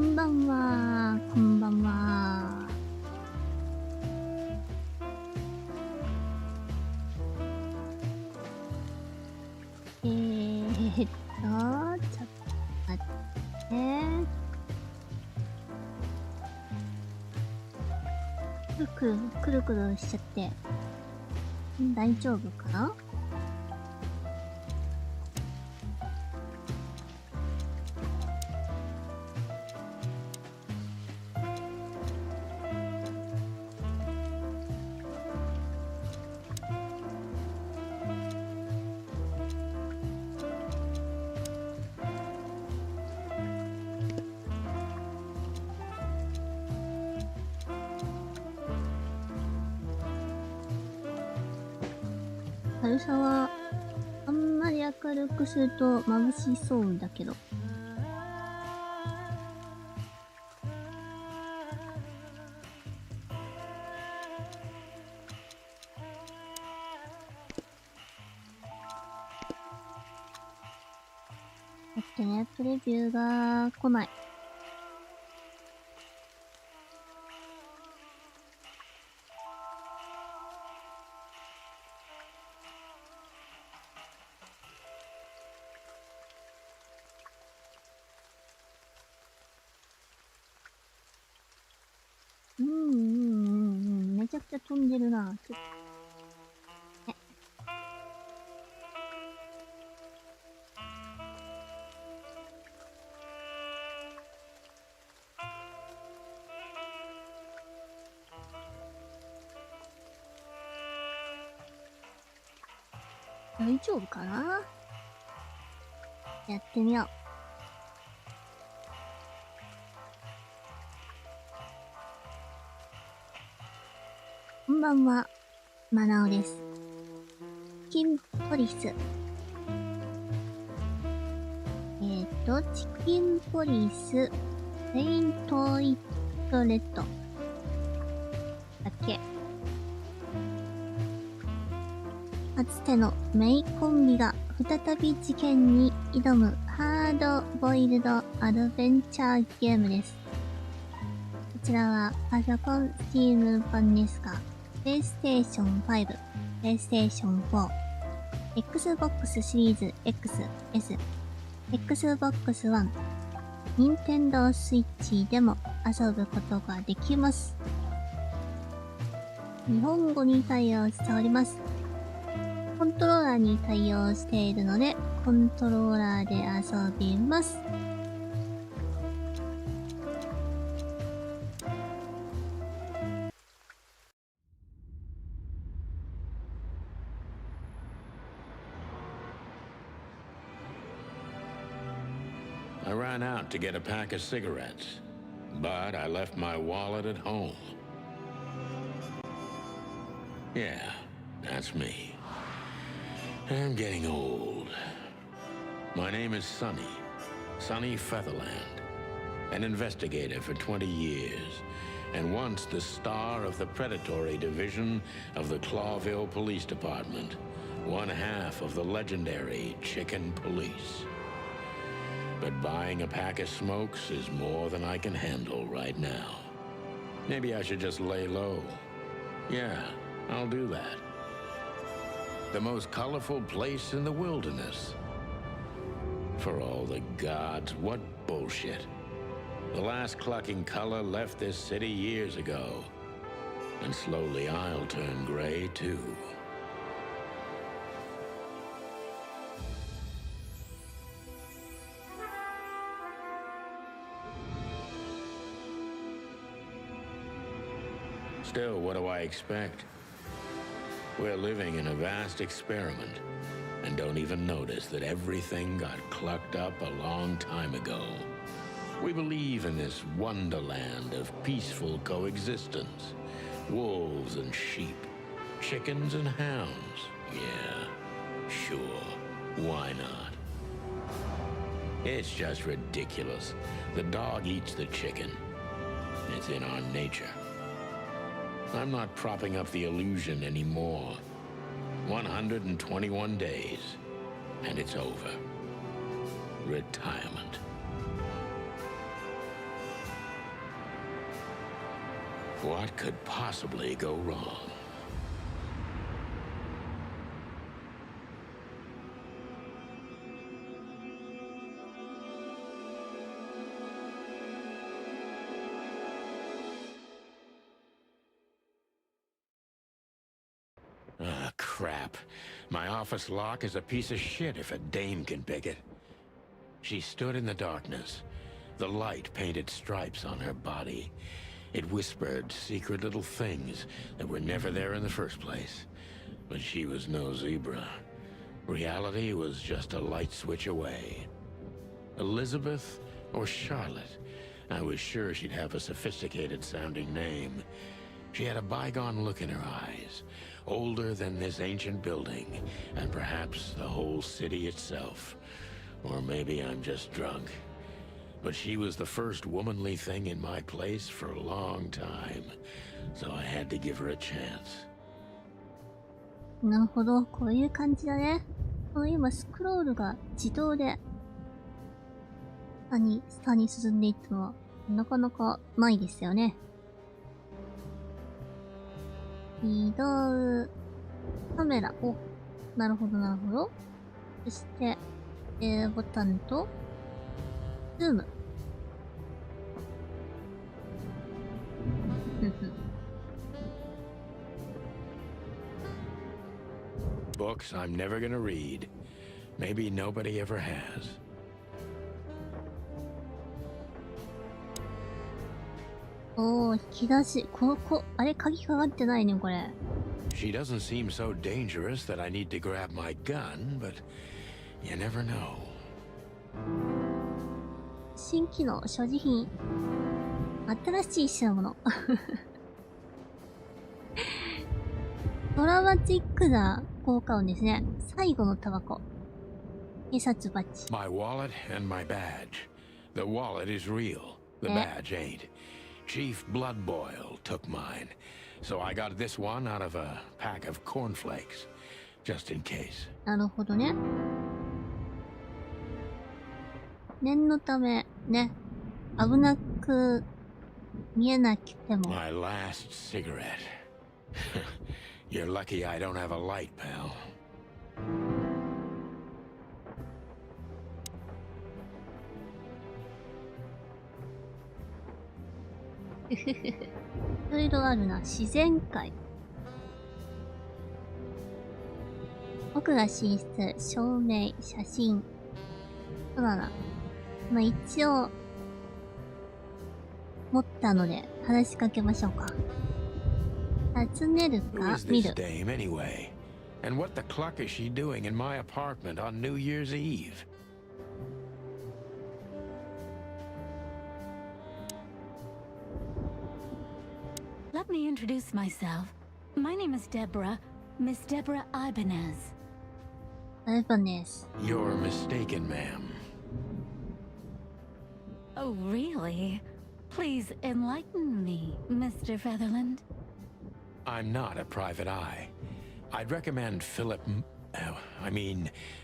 んばんは、こんばんは。ちょっと待って。くるくるしちゃって。大丈夫かな？軽さはあんまり明るくすると眩しそうだけど。だってね、プレビューが来ない。めちゃくちゃ飛んでるな。大丈夫かな？やってみよう。こんばんは、マナオです。チキンポリス。チキンポリス、ペイントイットレッド。だっけ。かつてのメイコンビが再び事件に挑むハードボイルドアドベンチャーゲームです。こちらはパソコン、Steam 版ですが、PlayStation 5、PlayStation 4、Xbox シリーズ XS、Xbox One、Nintendo Switch でも遊ぶことができます。日本語に対応しております。コントローラーに対応しているので、コントローラーで遊びます。I ran out to get a pack of cigarettes, but I left my wallet at home. Yeah, that's me. I'm getting old. My name is Sonny Featherland, an investigator for 20 years, and once the star of the predatory division of the Clawville Police Department, one half of the legendary Chicken Police. But buying a pack of smokes is more than I can handle right now. Maybe I should just lay low. Yeah, I'll do that. The most colorful place in the wilderness. For all the gods, what bullshit. The last clucking color left this city years ago. And slowly I'll turn gray too. Still, what do I expect? We're living in a vast experiment, and don't even notice that everything got clucked up a long time ago. We believe in this wonderland of peaceful coexistence. Wolves and sheep, chickens and hounds. Yeah, sure, why not? It's just ridiculous. The dog eats the chicken. It's in our nature. I'm not propping up the illusion anymore. 121 days, and it's over. Retirement. What could possibly go wrong? Ah, crap. My office lock is a piece of shit if a dame can pick it. She stood in the darkness. The light painted stripes on her body. It whispered secret little things that were never there in the first place. But she was no zebra. Reality was just a light switch away. Elizabeth or Charlotte? I was sure she'd have a sophisticated-sounding name. She had a bygone look in her eyes, older than this ancient building, and perhaps the whole city itself. Or maybe I'm just drunk. But she was the first womanly thing in my place for a long time, so I had to give her a chance. なるほど、こういう感じだね。今スクロールが自動で下に進んでいったのはなかなかないですよね。移動、カメラ、お、なるほどなるほど。そして、ボタンと、ズーム。Books I'm never gonna read. Maybe nobody ever has. おー、引き出し。あれ、鍵かかってないね、これ。She doesn't seem so dangerous that I need to grab my gun, but you never know. 新機能、所持品。新しい品物。ドラマチックな効果音ですね。最後のタバコ。警察バッジ。My wallet and my badge. The wallet is real. The badge ain't. Chief Bloodboil took mine. So I got this one out of a pack of cornflakes. Just in case. なるほどね。念のため、ね。危なく見えなくても。My last cigarette. You're lucky I don't have a light, pal. いろいろあるな。自然界。奥が寝室、照明、写真。そうだな。まあ、一応、持ったので、話しかけましょうか。訪ねるか、見る。Dame anyway? And what the cluck is she doing in my apartment on New Year's Eve? Let me introduce myself. My name is Deborah, Miss Deborah Ibanez. Ibanez. You're mistaken, ma'am. Oh, really? Please enlighten me, Mr. Featherland. I'm not a private eye. I'd recommend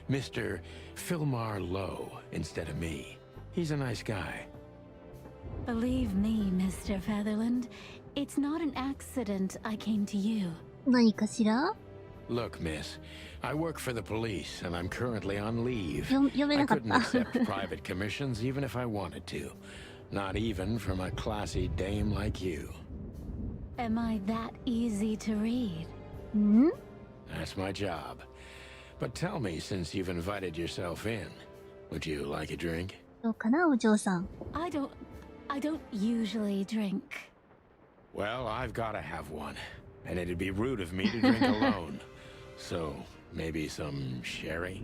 Mr. Philmar Lowe instead of me. He's a nice guy. Believe me, Mr. Featherland, it's not an accident I came to you. 何かしら? Look, miss, I work for the police and I'm currently on leave. 読め I なかっ couldn't た。 accept private commissions even if I wanted to. Not even from a classy dame like you. Am I that easy to read? That's my job. But tell me, since you've invited yourself in, would you like a drink? どうかな、お嬢さん。I don't usually drink. Well, I've gotta have one. And it'd be rude of me to drink alone. So, maybe some sherry?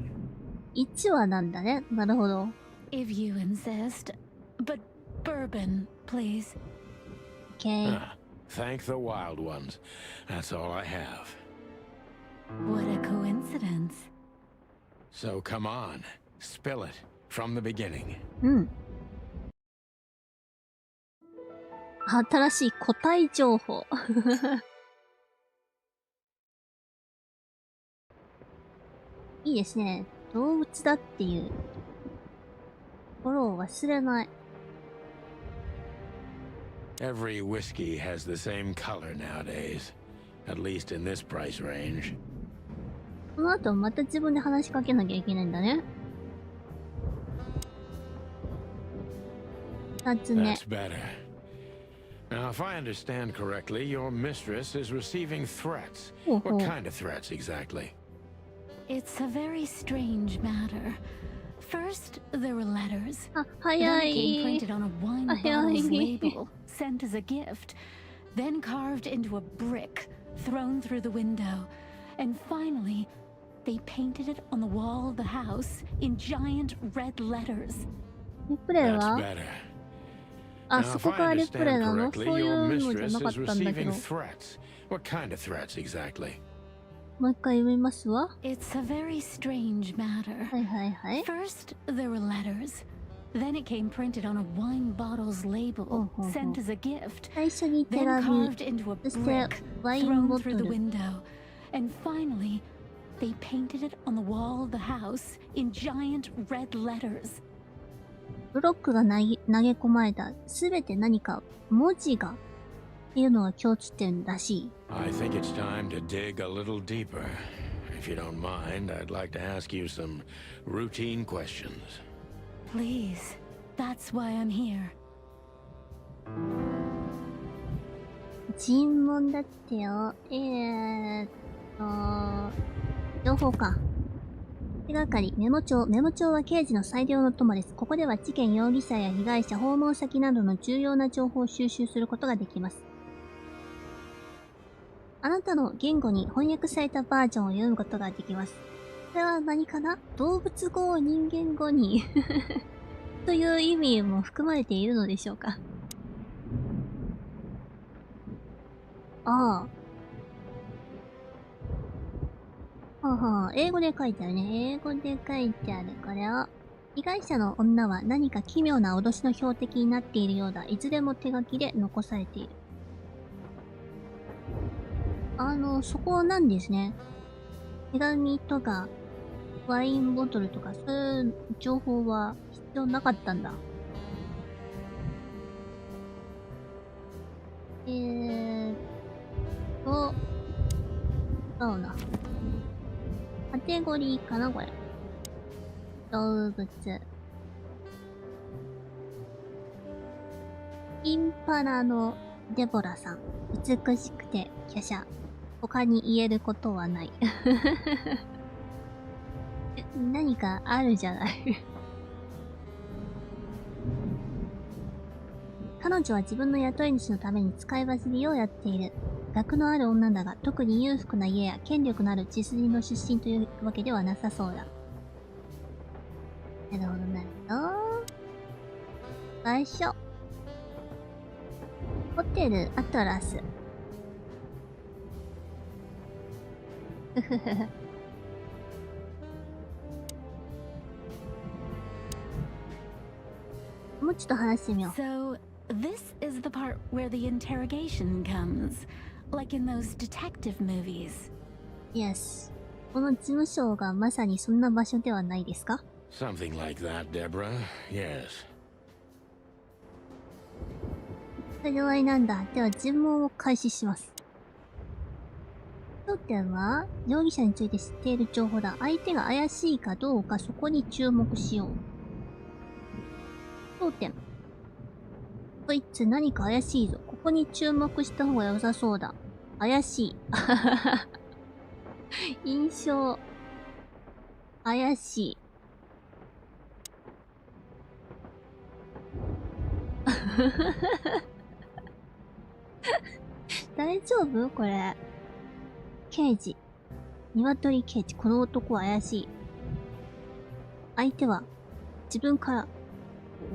1はなんだね。なるほど。If you insist. But bourbon, please. Okay. Thank the wild ones. That's all I have. What a coincidence. So come on, spill it from the beginning. 新しい個体情報。いいですね。動物だっていうところを忘れない。Every whiskey has the same color nowadays, at least in this price range. この後また自分で話しかけなきゃいけないんだね。2つ目。 That's better. Now, if I understand correctly, your mistress is receiving threats. Oh, What oh. kind of threats exactly? It's a very strange matter. First, there were letters. あ、 Then 早 it came い。 printed on a wine Ay, bottle's ay. label, sent as a gift, then carved into a brick, thrown through the window, and finally, they painted it on the wall of the house in giant red letters. リプレイ That's は better. あ、 Now, そ if こが I リプレイ understand なの？ correctly, そうい your うのじゃ mistress なかっ is たんだけど。 receiving threats. What kind of threats exactly? もう一回読みますわ。 It's a very strange matter. はいはいはい。 First, there were letters. Then it came printed on a wine bottle's label, Oh, oh, sent oh. as a gift, 最初に手 then 紙。 carved into a そして brick, ワイン thrown ボト through the ル。 window, and finally, they painted it on the wall of the house in giant red letters. ブロックが投げ込まれた。すべて何か文字がっていうのが共通点らしい。 I think it's time to dig a little deeper. If you don't mind, I'd like to ask you some routine questions. Please, that's why I'm here. 尋問だってよ。情報か。手がかり、メモ帳。メモ帳は刑事の最良の友です。ここでは事件、容疑者や被害者、訪問先などの重要な情報を収集することができます。あなたの言語に翻訳されたバージョンを読むことができます。これは何かな？動物語を人間語にという意味も含まれているのでしょうか？ああ。はあはあ、英語で書いてあるね。英語で書いてある。これを。被害者の女は何か奇妙な脅しの標的になっているようだ。いずれも手書きで残されている。そこなんですね。手紙とか、ワインボトルとか、そういう情報は必要なかったんだ。そうな。カテゴリーかなこれ。動物。インパラのデボラさん。美しくて華奢。他に言えることはない。何かあるじゃない。彼女は自分の雇い主のために使い走りをやっている。学のある女だが、特に裕福な家や権力のある血筋の出身というわけではなさそうだ。なるほど、なるほど。場所。ホテルアトラス。ふふふふ。もうちょっと話してみよう。 So, this is the part where the interrogation comes, like in those detective movies. Yes. この事務所がまさにそんな場所ではないですか？ Something like that, Deborah. Yes. それで終わりなんだ。では尋問を開始します。焦点は、容疑者について知っている情報だ。相手が怪しいかどうかそこに注目しよう。焦点。こいつ何か怪しいぞ。ここに注目した方が良さそうだ。怪しい。印象。怪しい。大丈夫？これ。刑事。鶏刑事。この男は怪しい。相手は、自分から、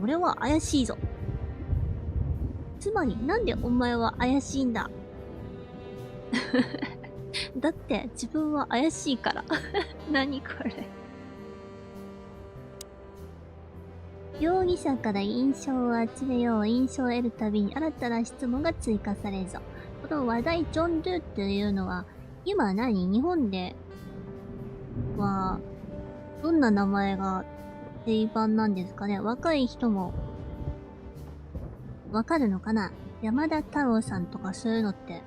俺は怪しいぞ。つまり、なんでお前は怪しいんだだって、自分は怪しいから。何これ。容疑者から印象を集めよう。印象を得るたびに新たな質問が追加されるぞ。この話題ジョン・ドゥっていうのは、今日本では、どんな名前が定番なんですかね？若い人も、わかるのかな？山田太郎さんとかそういうのって、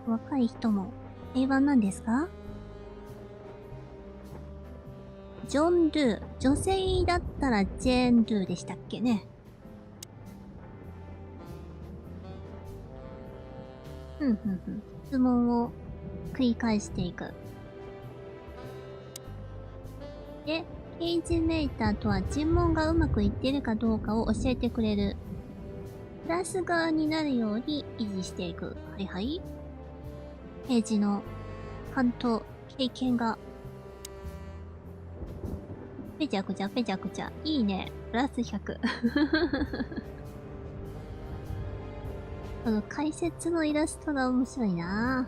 若い人も定番なんですか？ジョン・ドゥ。女性だったらジェーン・ドゥでしたっけね。質問を繰り返していく。で、ページメーターとは尋問がうまくいっているかどうかを教えてくれる。プラス側になるように維持していく。はいはい。ページの担当、経験がぺちゃくちゃぺちゃくちゃ。いいね。プラス100。この解説のイラストが面白いな。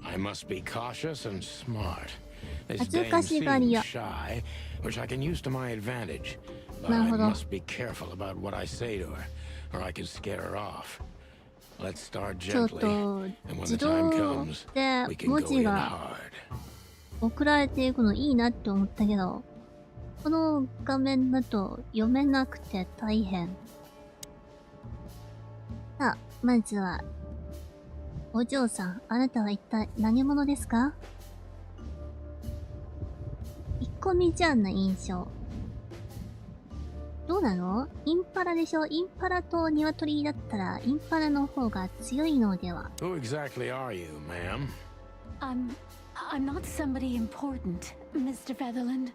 I must be cautious and smart. This 恥ず dame かしがり seems 屋。 shy, which I can use to my advantage. But なる I ほど。 must be careful about what I say to her, or I can scare her off. Let's start ちょっ gently, と and when 自 the time 動 comes, で we can 文 go 字 in が hard. 送られていくのいいなって思ったけど、この画面だと読めなくて大変。さあ、まずは、お嬢さん、あなたは一体何者ですか？引っ込みじゃんな印象。どうなの？インパラでしょ？インパラと鶏だったら、インパラの方が強いのでは？ Who exactly are you, ma'am? I'm not somebody important, Mr. Featherland.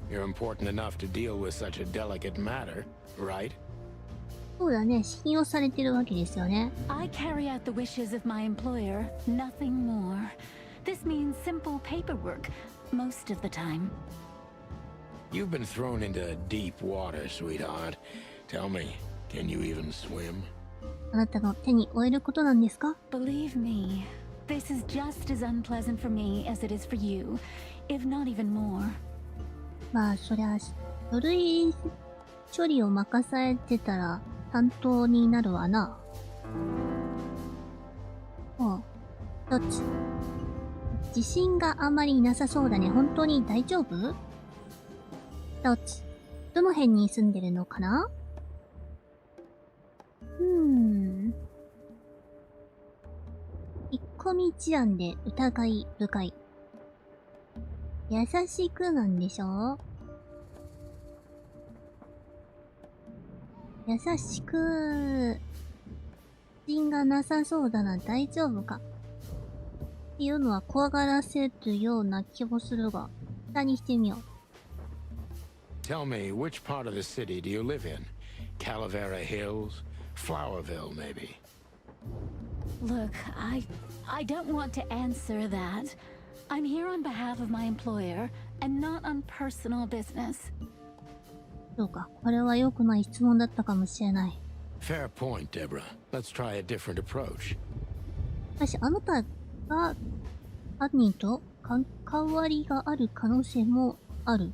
You're important enough to deal with such a delicate matter, right? そうだね、信用されてるわけですよね。I carry out the wishes of my employer, nothing more. This means simple paperwork, most of the time. You've been thrown into deep water, sweetheart. Tell me, can you even swim? あなたの手に負えることなんですか？ Believe me, this is just as unpleasant for me as it is for you, if not even more. まあ、そりゃ、書類処理を任されてたら担当になるわな。おう、どっち？自信があまりなさそうだね。本当に大丈夫？どっち？どの辺に住んでるのかな？引っ込み思案で疑い深い。優しくなんでしょ？優しく、自信がなさそうだな、大丈夫かっていうのは怖がらせるような気もするが、下にしてみよう。Tell me, which part of the city do you live in? Calavera Hills? Flowerville, maybe? Look, I don't want to answer that. I'm here on behalf of my employer and not on personal business. そうか、これは良くない質問だったかもしれない。Fair point, Deborah. Let's try a different approach. しかし、あなたが犯人と関わりがある可能性もある。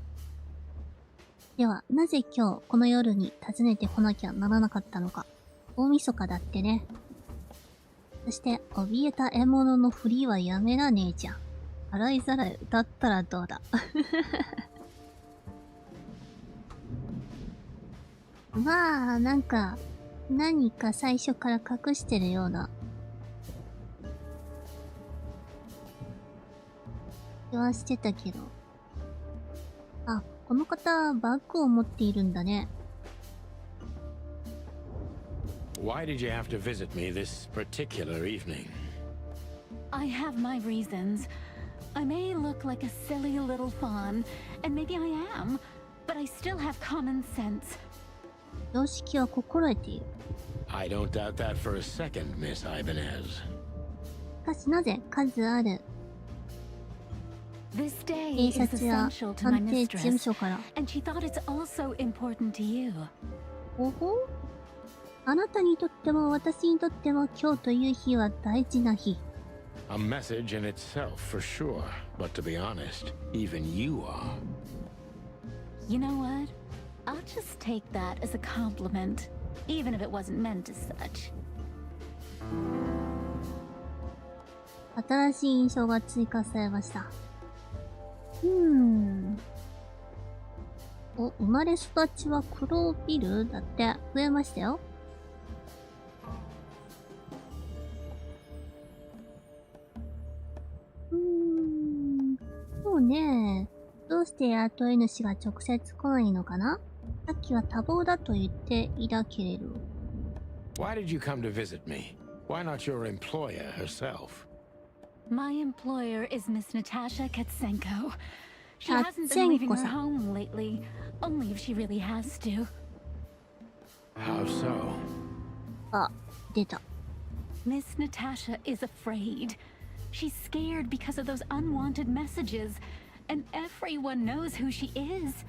では、なぜ今日この夜に訪ねてこなきゃならなかったのか。大晦日だってね。そして、怯えた獲物のふりはやめらねえじゃん。洗いざらい歌ったらどうだ。まあ、なんか、何か最初から隠してるような気はしてたけど。あ、この方、バッグを持っているんだね。Why did you have to visit me this particular evening? I have my reasons. I may look like a silly little fawn, and maybe I am, but I still have common sense. 常識は心得ている。I don't doubt that for a second, Miss Ibanez. しかしなぜ数ある This day 警 is 察や essential to my 探偵事務 mistress, 所から、 and she thought it's also important to you. ほほ？あなたにとっても私にとっても今日という日は大事な日。A message in itself, for sure. But to be honest, even you are. You know what? I'll just take that as a compliment, even if it wasn't meant as such. 新しい印象が追加されました。お、生まれ育ちは黒ビルだって増えましたよ。どうして雇い主が直接来ないのかな？さっきは多忙だと言っていたけれど。Why did you come to visit me? Why not your employer herself? My employer is Miss Natasha Katsenko. She hasn't been leaving her Katsenko-san. home lately, only if she really has to. How so? あ、出た。Miss Natasha is afraid. She's scared because of those unwanted messages, and everyone knows who she is.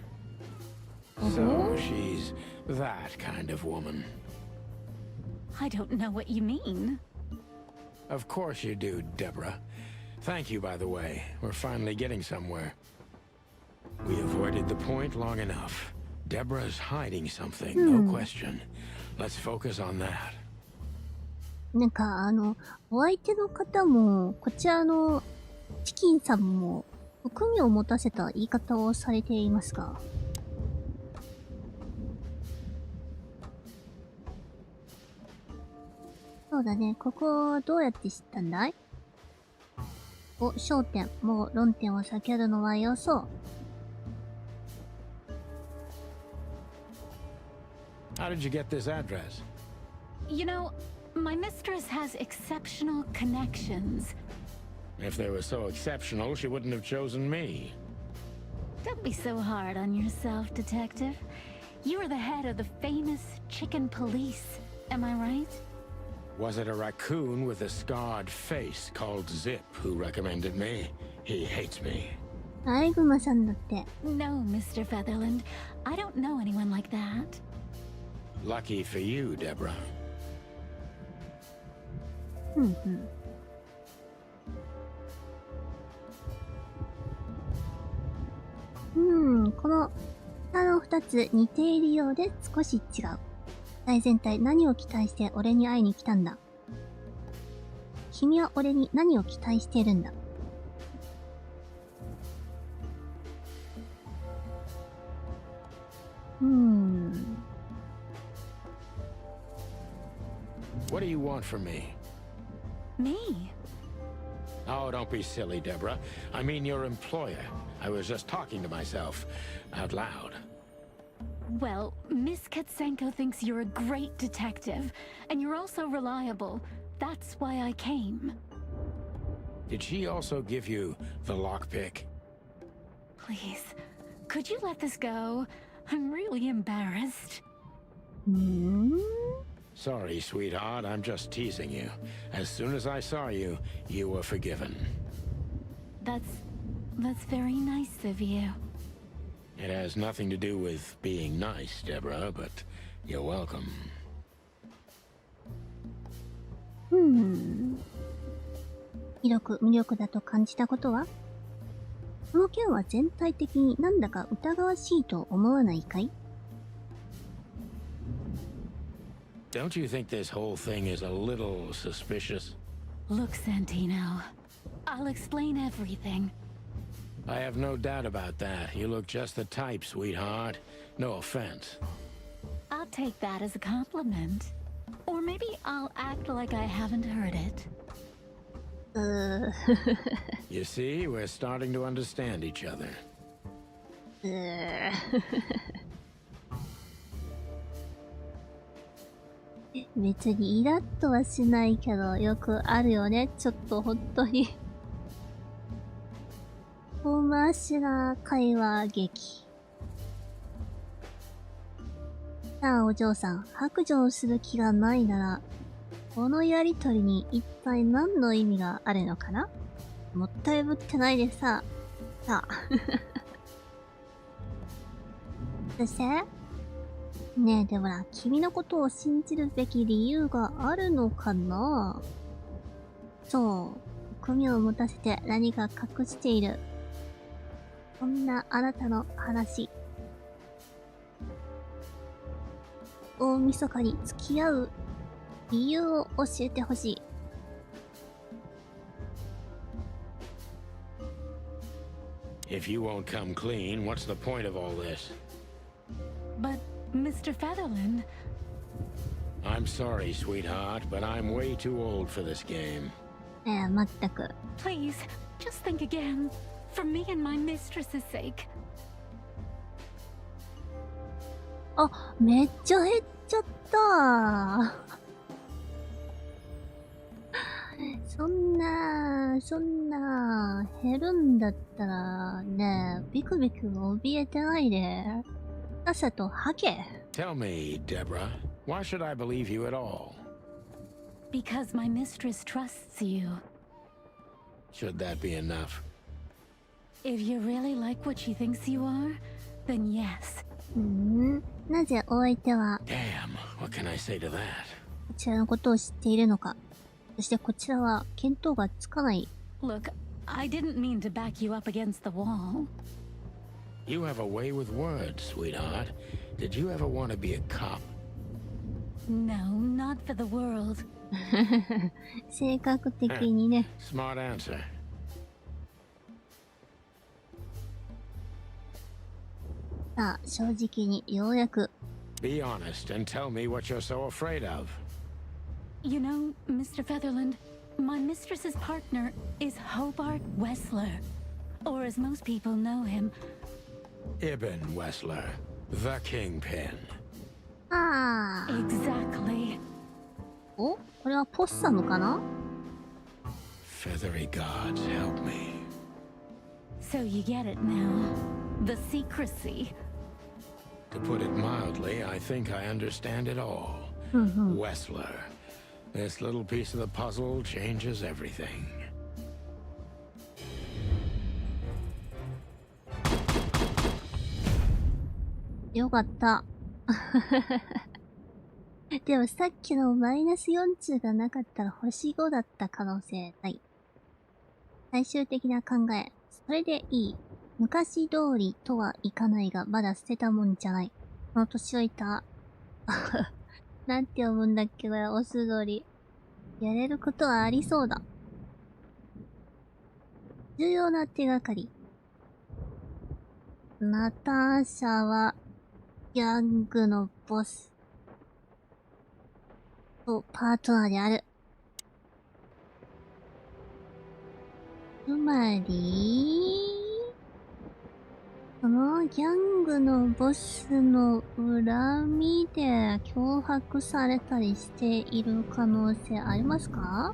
So she's that kind of woman. I don't know what you mean. Of course you do, Deborah. Thank you, by the way. We're finally getting somewhere. We avoided the point long enough. Deborah's hiding something, no question. Let's focus on that. なんかお相手の方も、こちらのチキンさんも、含みを持たせた言い方をされていますが。そうだね、ここどうやって知ったんだい？お、焦点、もう論点を避けるのはよそう。How did you get this address? You know, my mistress has exceptional connections. If they were so exceptional, she wouldn't have chosen me. Don't be so hard on yourself, Detective. You are the head of the famous chicken police, am I right? Was it a raccoon with a scarred face called Zip who recommended me? He hates me. アライグマさんだって。No, Mr. Featherland. I don't know anyone like that. Lucky for you, Deborah. この下の二つ似ているようで少し違う。大全体何を期待して俺に会いに来たんだ？君は俺に何を期待しているんだ？ What do you want from me? Me? Oh, don't be silly, Deborah. I mean your employer. I was just talking to myself out loud. Well, Miss Katsenko thinks you're a great detective, and you're also reliable. That's why I came. Did she also give you the lockpick? Please, could you let this go? I'm really embarrassed. Sorry, sweetheart, I'm just teasing you. As soon as I saw you, you were forgiven. That's very nice of you. It has nothing to do with being nice, Deborah, but you're welcome. 魅力だと感じたことは？この件は全体的になんだか疑わしいと思わないかい？ Don't you think this whole thing is a little suspicious? Look, Santino, I'll explain everything. I have no doubt about that. You look just the type, sweetheart. No offense. I'll take that as a compliment. Or maybe I'll act like I haven't heard it. You see, we're starting to understand each other. 別にイラッとはしないけど、よくあるよね。ちょっと本当に。面白い会話劇。さあお嬢さん、白状する気がないなら、このやりとりに一体何の意味があるのかな？もったいぶってないでさ。さあ。そしてねえ、でもな、君のことを信じるべき理由があるのかな？そう、含みを持たせて何か隠している。そんなあなたの話。大晦日に付き合う理由を教えてほしい。If you won't come clean, what's the point of all this? But, Mr. Featherland... I'm sorry, sweetheart, but I'm way too old for this game. まったく。Please, just think again. For me and my mistress's sake. あ、めっちゃ減っちゃった。そんな、減るんだったら、ね、ビクビク怯えてないで。さっさと吐け。Tell me, Deborah, why should I believe you at all? Because my mistress trusts you. Should that be enough? If you really like what she thinks you are, then yes. なぜお相手は Damn, what can I say to that? こちらのことを知っているのか。そしてこちらは見当がつかない。Look, I didn't mean to back you up against the wall. You have a way with words, sweetheart. Did you ever want to be a cop? No, not for the world. 性格的にね。Smart answer. さあ、正直にようやく。Be honest and tell me what you're so afraid of. You know, Mr. Featherland, my mistress's partner is Hobart Wessler. Or as most people know him, Ibn Wessler, the kingpin. ああ。 exactly. お、これはポッサムかな？ Feathery gods help me. So you get it now. The secrecy. To put it mildly, I think I understand it all. Wessler. This little piece of the puzzle changes everything. よかった。でもさっきのマイナス40がなかったら星5だった可能性ない。最終的な考え。それでいい。昔通りとはいかないが、まだ捨てたもんじゃない。この年老いた。なんて読むんだっけこれ、オス鳥。やれることはありそうだ。重要な手がかり。ナターシャは、ギャングのボス。と、パートナーである。つまり、そのギャングのボスの恨みで脅迫されたりしている可能性ありますか？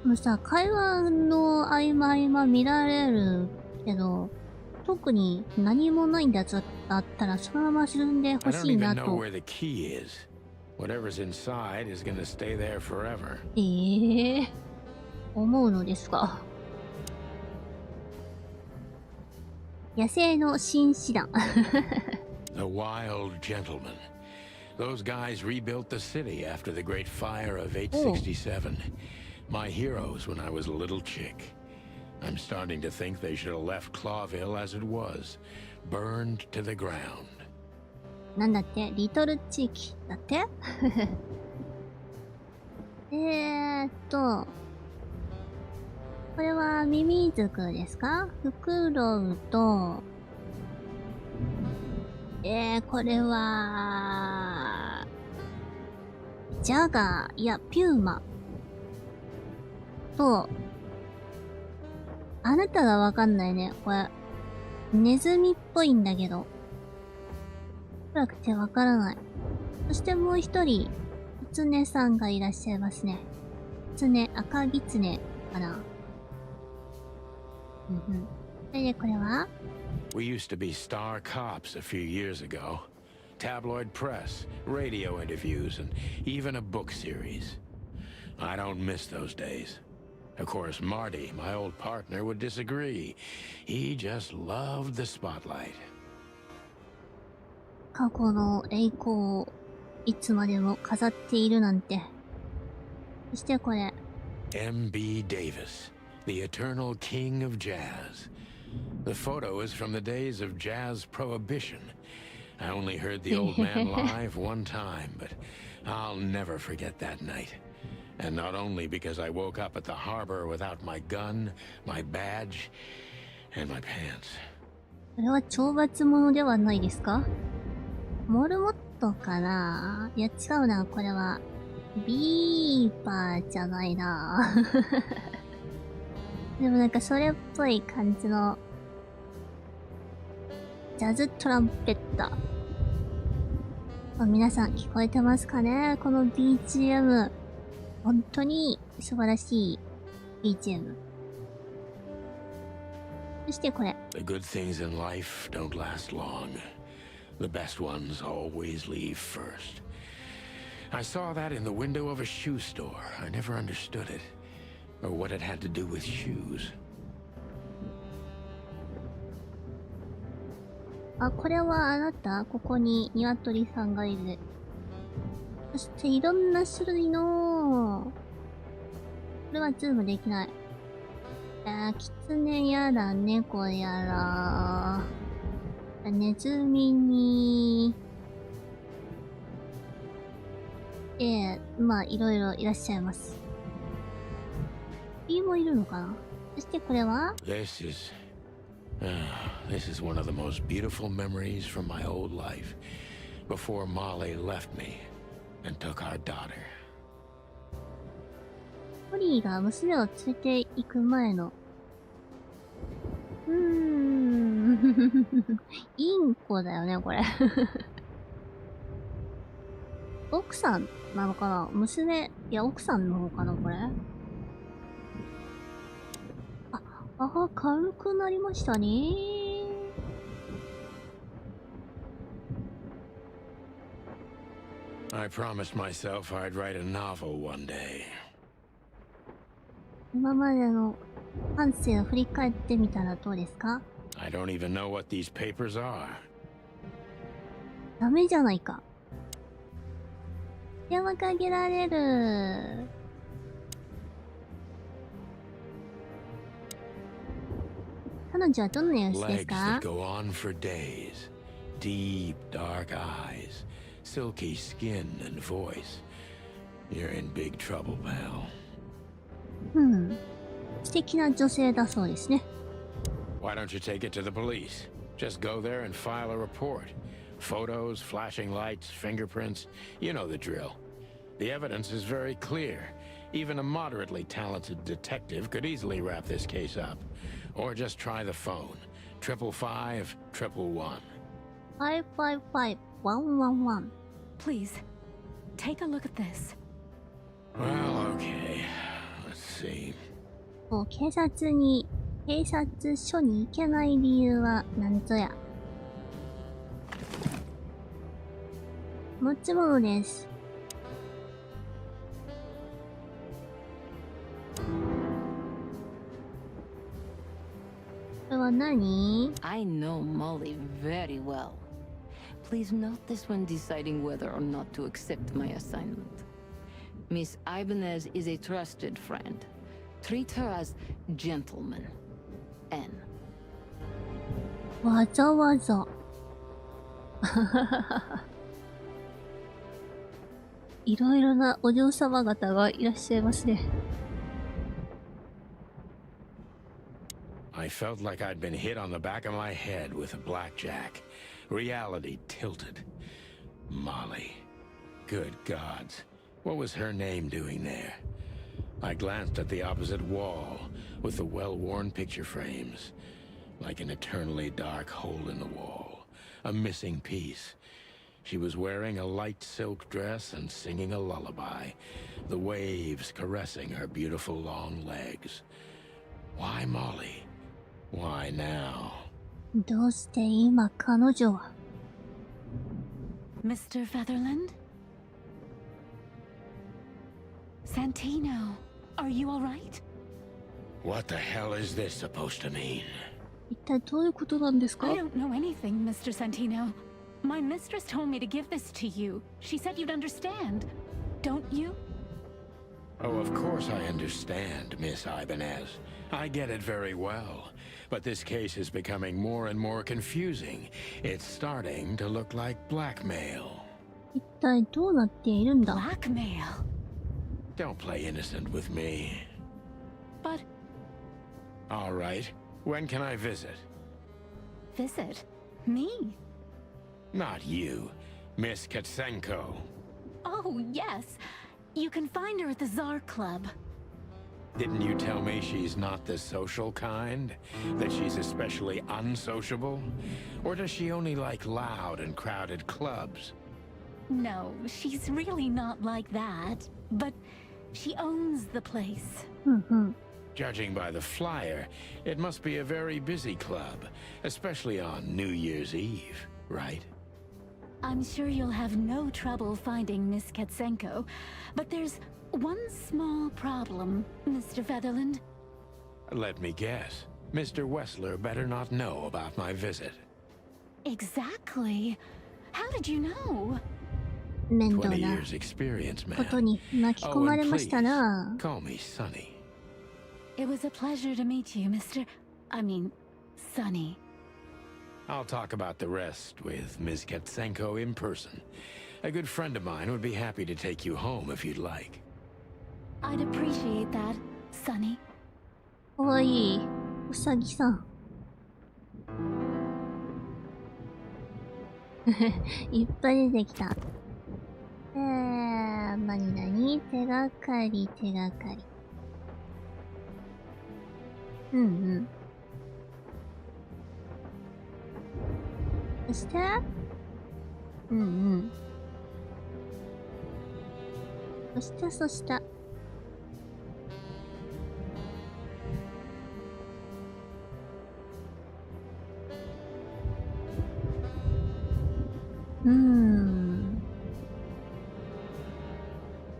もうさ、会話の合間見られるけど、特に何もないんだったらそのまま沈んでほ I し don't い even な know と。where the key is. Whatever's inside is gonna stay there forever. 思うのですが。野生の紳士団。The wild gentlemen. Those guys rebuilt the city after the great fire of 867. My heroes when I was a little chick. I'm starting to think they should have left Clawville as it was, burned to the ground. なんだってリトル地域だってこれはミミズクですか？フクロウと、これは、ジャガー、いや、ピューマ。と、あなたがわかんないね。これ、ネズミっぽいんだけど。暗くてわからない。そしてもう一人、キツネさんがいらっしゃいますね。キツネ、赤ギツネかな。それでこれは We used to be star cops a few years ago. Tabloid press, radio interviews, and even a book series. I don't miss those days. Of course, Marty, my old partner, would disagree. He just loved the spotlight. 過去の栄光をいつまでも飾っているなんて。そしてこれ。M.B. Davis, the eternal king of jazz. The photo is from the days of jazz prohibition. I only heard the old man live one time, but I'll never forget that night. And not only because I woke up at the harbor without my gun, my badge, and my pants. これは懲罰者ではないですか？モルモットかな？いや違うな、これは。ビーバーじゃないなでもなんかそれっぽい感じのジャズトランペッター。皆さん聞こえてますかね、この BGM。本当に素晴らしい BGM。そしてこれ。The good things in life don't last long. The best ones always leave first. I saw that in the window of a shoe store. I never understood it, or what it had to do with shoes. あ、これはあなた？ここに鶏さんがいる。そしていろんな種類の、これはズームできない。キツネやら、猫やら、ネズミに、まあいろいろいらっしゃいます。もいるのかな。そしてこれは This is one of the most beautiful memories from my old life before Molly left me and took our daughter. ポリーが娘を連れて行く前のインコだよね、これ奥さんなのかな、娘、いや、奥さんの方かな、これ。軽くなりましたね。I promised myself I'd write a novel one day. 今までの半生を振り返ってみたらどうですか？ I don't even know what these papers are. ダメじゃないか。電話かけられる。彼女はどんな様子です Legs か？ that go on for days. Deep, dark eyes. Silky skin and voice. You're in big trouble, pal. 素敵な女性だそうですね。Why don't you take it to the police? Just go there and file a report. Photos, flashing lights, fingerprints. You know the drill. The evidence is very clear. Even a moderately talented detective could easily wrap this case up. Or just try the phone. 555-111. 555-111. Please, take a look at this. Well, okay. Let's see. 警察署に行けない理由は何ぞや。持ち物です。これは何？ I know Molly very well. Please note this when deciding whether or not to accept my assignment. Miss Ibanez is a trusted friend. Treat her as gentleman. N. わざわざ。いろいろなお嬢様方がいらっしゃいますね。I felt like I'd been hit on the back of my head with a blackjack. Reality tilted. Molly. Good gods. What was her name doing there? I glanced at the opposite wall with the well-worn picture frames. Like an eternally dark hole in the wall. A missing piece. She was wearing a light silk dress and singing a lullaby. The waves caressing her beautiful long legs. Why Molly? Why now? どうして今彼女は Mr. Featherland? Santino, are you all right? What the hell is this supposed to mean? 一体どういうことなんですか？ I don't know anything, Mr. Santino. My mistress told me to give this to you. She said you'd understand. Don't you? Oh, of course I understand, Miss Ibanez. I get it very well. But this case is becoming more and more confusing. It's starting to look like blackmail. 一体どうなっているんだ？ Blackmail. Don't play innocent with me. But All right. When can I visit? visit me? Not you, Miss Katsenko. Oh, yes. You can find her at the Tsar Club. Didn't you tell me she's not the social kind? That she's especially unsociable? Or does she only like loud and crowded clubs? No, she's really not like that. But she owns the place. Judging by the flyer, it must be a very busy club, especially on New Year's Eve, right? I'm sure you'll have no trouble finding Miss Katsenko, but there's one small problem, Mr. Featherland. Let me guess. Mr. Wessler better not know about my visit. Exactly. How did you know? 面倒 20 な years experience, こと man. に巻き込 Oh, まれ and ま please, したな。 call me Sonny. It was a pleasure to meet you, Sonny. I'll talk about the rest with Ms. Katsenko in person. A good friend of mine would be happy to take you home if you'd like. I'd appreciate that, Sonny. かわいい。うさぎさん。いっぱい出てきた。なになに手がかり、手がかり。うんうん。そしてうんうん。そして。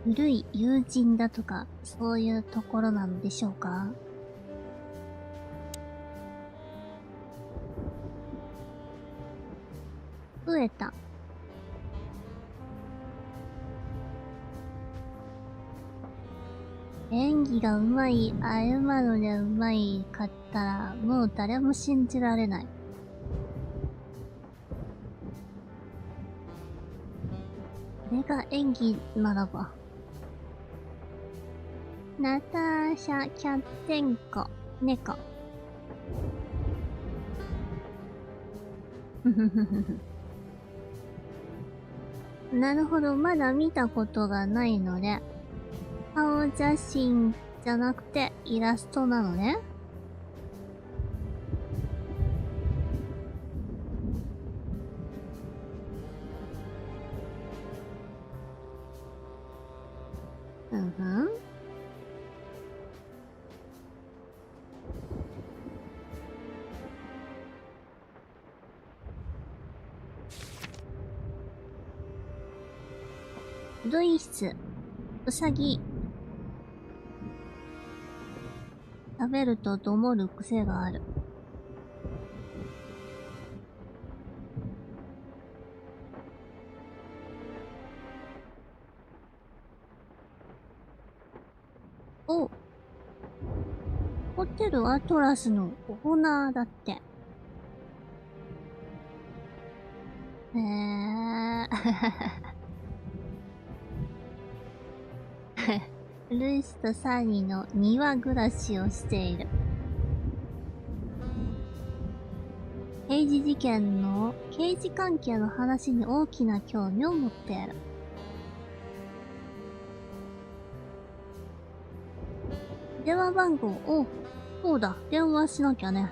古い友人だとか、そういうところなのでしょうか？増えた。演技がうまい、あゆまのでうまいかったら、もう誰も信じられない。これが演技ならば。ナターシャ・キャッテンコ、猫。なるほど、まだ見たことがないので、顔写真じゃなくてイラストなのね。ドイツ、ウサギ。食べるとどもる癖がある。お、ホテルアトラスのオーナーだって。ルイスとサニーの庭暮らしをしている。刑事関係の話に大きな興味を持っている。電話番号、そうだ、電話しなきゃね。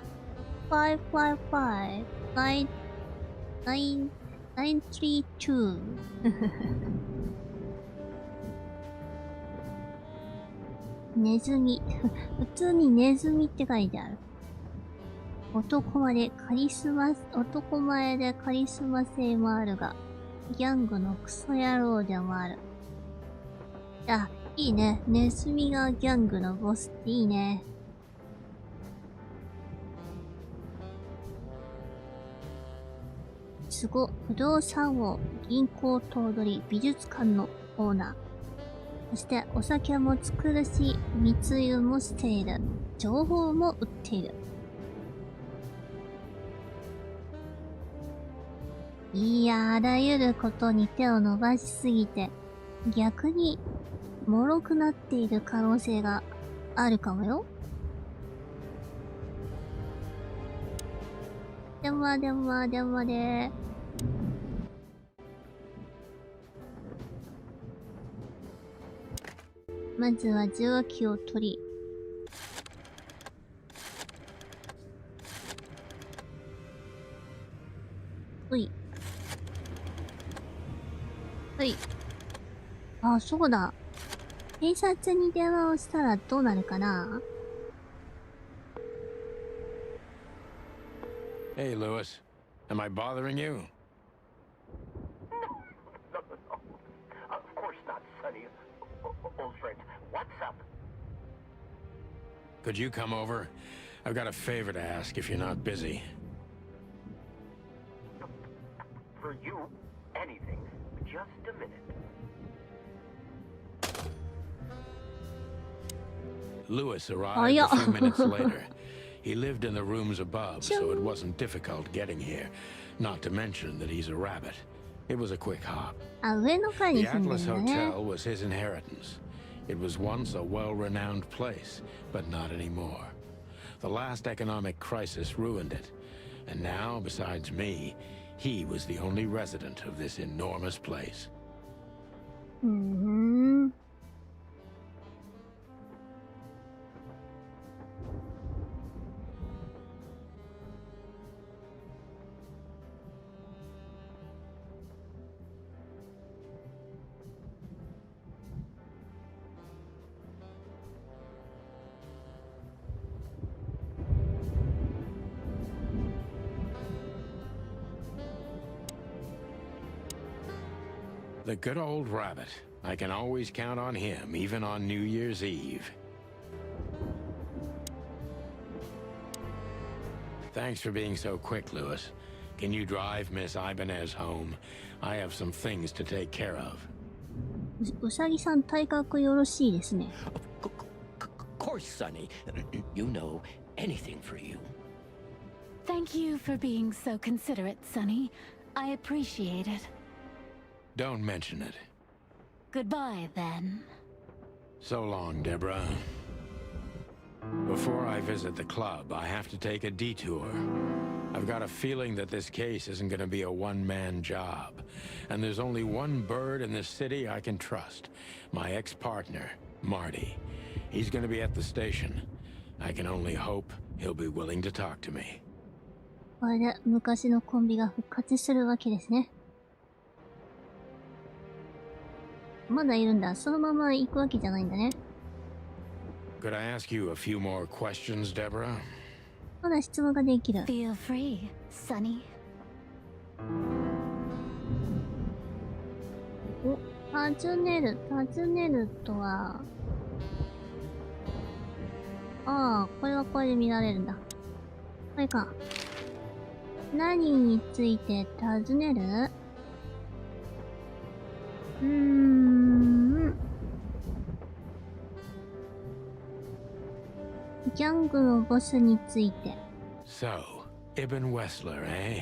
555-932。ネズミ。普通にネズミって書いてある。男前でカリスマ性もあるが、ギャングのクソ野郎でもある。あ、いいね。ネズミがギャングのボスっていいね。不動産王、銀行頭取、美術館のオーナー。そしてお酒も作るし、密輸もしている。情報も売っている。いや、あらゆることに手を伸ばしすぎて、逆に、脆くなっている可能性があるかもよ。電話で。まずは受話器を取り、ほい。ほい。あ、そうだ。警察に電話をしたらどうなるかな？ Hey, Lewis. Am I bothering you? No. Of course not, Sonny. Old friend, what's up? Could you come over? I've got a favor to ask if you're not busy. For you, anything. Just a minute. Lewis Oh, arrived yeah. a few minutes later. He lived in the rooms above, so it wasn't difficult getting here. Not to mention that he's a rabbit. It was a quick hop. あ、上の階に The 住んでる Atlas んだね。 Hotel was his inheritance. It was once a well-renowned place, but not anymore. The last economic crisis ruined it. And now, besides me, he was the only resident of this enormous place. うーん。The good old rabbit. I can always count on him, even on New Year's Eve. Thanks for being so quick, Lewis. Can you drive Miss Ibanez home? I have some things to take care of. うさぎさん体格よろしいですね。Of course, Sonny. You know, anything for you. Thank you for being so considerate, Sonny. I appreciate it. Don't mention it. Goodbye, then. So long, Deborah. Before I visit the club, I have to take a detour. I've got a feeling that this case isn't going to be a one-man job. And there's only one bird in this city I can trust. My ex-partner, Marty. He's going to be at the station. I can only hope he'll be willing to talk to me. これで昔のコンビが復活するわけですね。まだいるんだ。そのまま行くわけじゃないんだね。Could I ask you a few more questions, Deborah? まだ質問ができる。Feel free, Sonny. お、尋ねるとは、ああ、これはこれで見られるんだ。これか。何について尋ねる？ギャングのボスについて。So, Ibn Wessler, eh?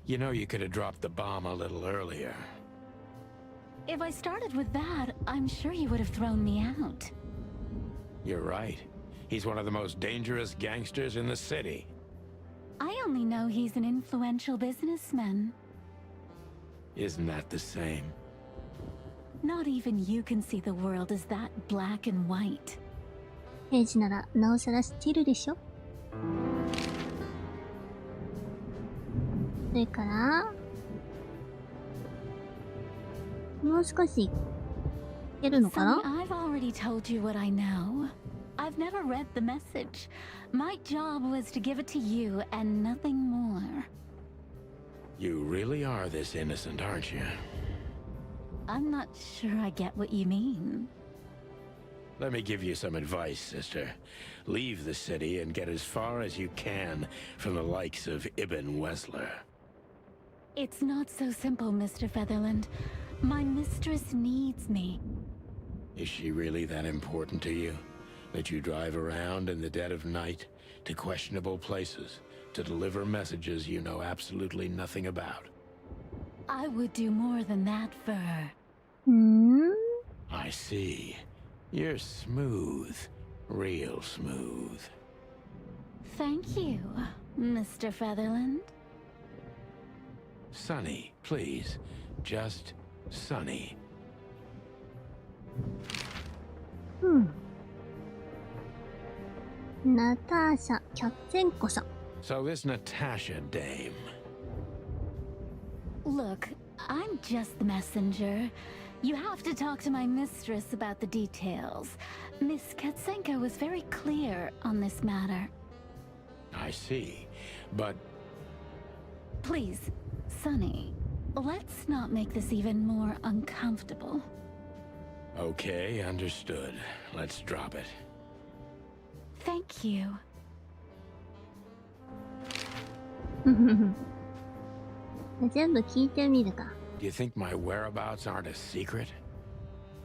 You know you could have dropped the bomb a little earlier. If I started with that, I'm sure you would have thrown me out. You're right. He's one of the most dangerous gangsters in the city. I only know he's an influential businessman. Isn't that the same? Not even you can see the world as that black and white. 刑事ならなおさら知っているでしょ。それから、もう少しいけるのか Sonny, な？ I've already told you what I know. I've never read the message. My job was to give it to you and nothing more. You really are this innocent, aren't you? I'm not sure I get what you mean. Let me give you some advice, sister. Leave the city and get as far as you can from the likes of Ibn Wessler. It's not so simple, Mr. Featherland. My mistress needs me. Is she really that important to you? That you drive around in the dead of night to questionable places to deliver messages you know absolutely nothing about? I would do more than that for her. I see. You're smooth. Real smooth. Thank you, Mr. Featherland. Sonny, please. Just Sonny. ナターシャ・キャッツェンコさん。So this Natasha dame. Look, I'm just the messenger. You have to talk to my mistress about the details. Miss Katsenko was very clear on this matter. I see, but... Please, Sonny, let's not make this even more uncomfortable. Okay, understood. Let's drop it. Thank you. 全部聞いてみるか。Do you think my whereabouts aren't a secret?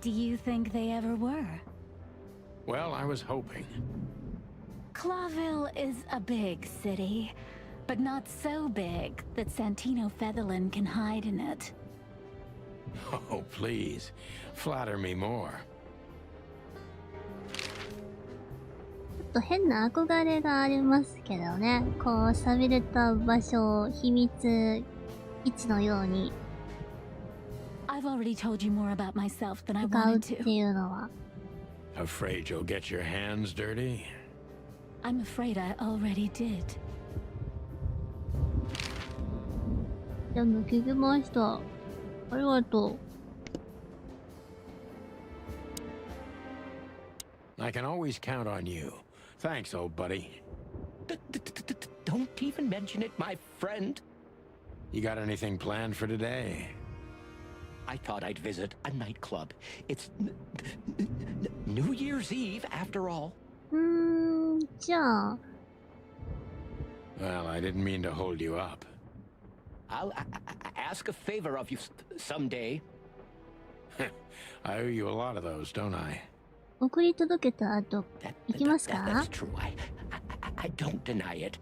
Do you think they ever were? Well, I was hoping. Clawville is a big city, but not so big that Santino Featherland can hide in it. Oh, please. Flatter me more. ちょっと変な憧れがありますけどね。こう、寂れた場所を秘密基地のように I've already told you more about myself than I 使うっ wanted て to. いうのは。Afraid you'll get your hands dirty? I'm afraid I already did. 全部聞きました。ありがと I can always count on you. Thanks, old buddy. Don't even mention it, my friend. You got anything planned for today? I thought I'd visit a nightclub. It's New Year's Eve, after all. じゃあ、 Well, I didn't mean to hold you up. I'll ask a favor of you someday. I owe you a lot of those, don't I? 送り届けた後、行きますか That's true. I don't deny it.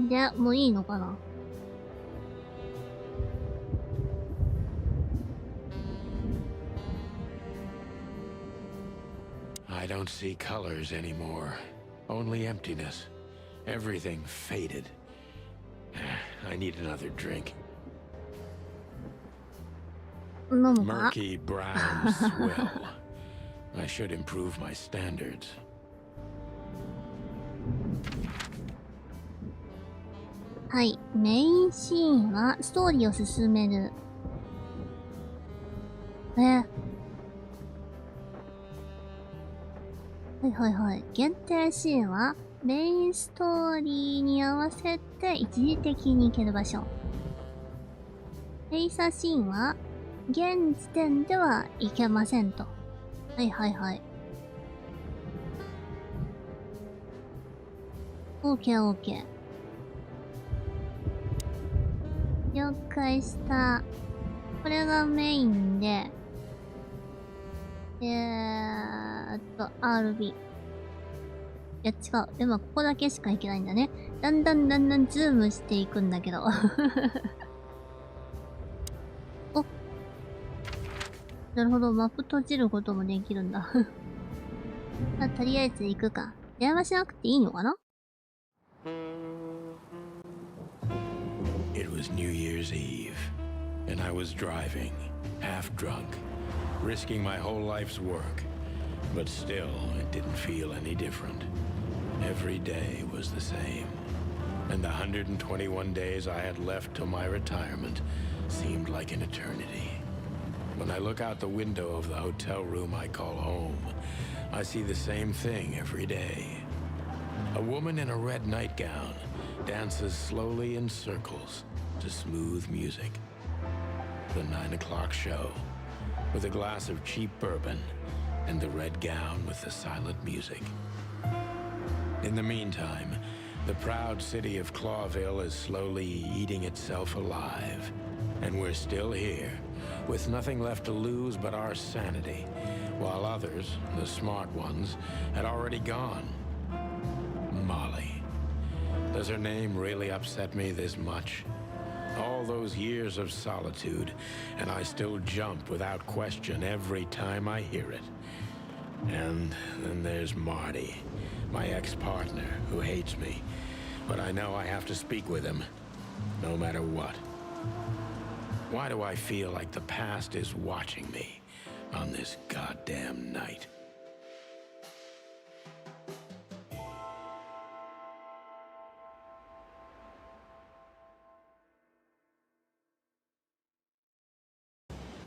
で、もういいのかな I don't see colors anymore. Only emptiness. Everything faded. I need another drink. 飲むか Murky brown swill. I should improve my standards. はい。メインシーンはストーリーを進める。はいはいはい。限定シーンはメインストーリーに合わせて一時的に行ける場所。閉鎖シーンは現時点では行けませんと。はいはいはい。OK。了解した。がメインで、RB。いや、違う。でも、ここだけしか行けないんだね。だんだんズームしていくんだけど。お。なるほど、マップ閉じることもできるんだ。とりあえず行くか。電話しなくていいのかな？ It was New Year's Eve, and I was driving, half drunk, risking my whole life's work. But still, it didn't feel any different. Every day was the same. And the 121 days I had left till my retirement seemed like an eternity. When I look out the window of the hotel room I call home, I see the same thing every day. A woman in a red nightgown dances slowly in circles to smooth music. The 9 o'clock show, with a glass of cheap bourbon and the red gown with the silent music. In the meantime, the proud city of Clawville is slowly eating itself alive. And we're still here, with nothing left to lose but our sanity, while others, the smart ones, had already gone. Molly. Does her name really upset me this much? All those years of solitude, and I still jump without question every time I hear it. And then there's Marty, my ex-partner, who hates me. But I know I have to speak with him. no matter what. Why do I feel like the past is watching me on this goddamn night?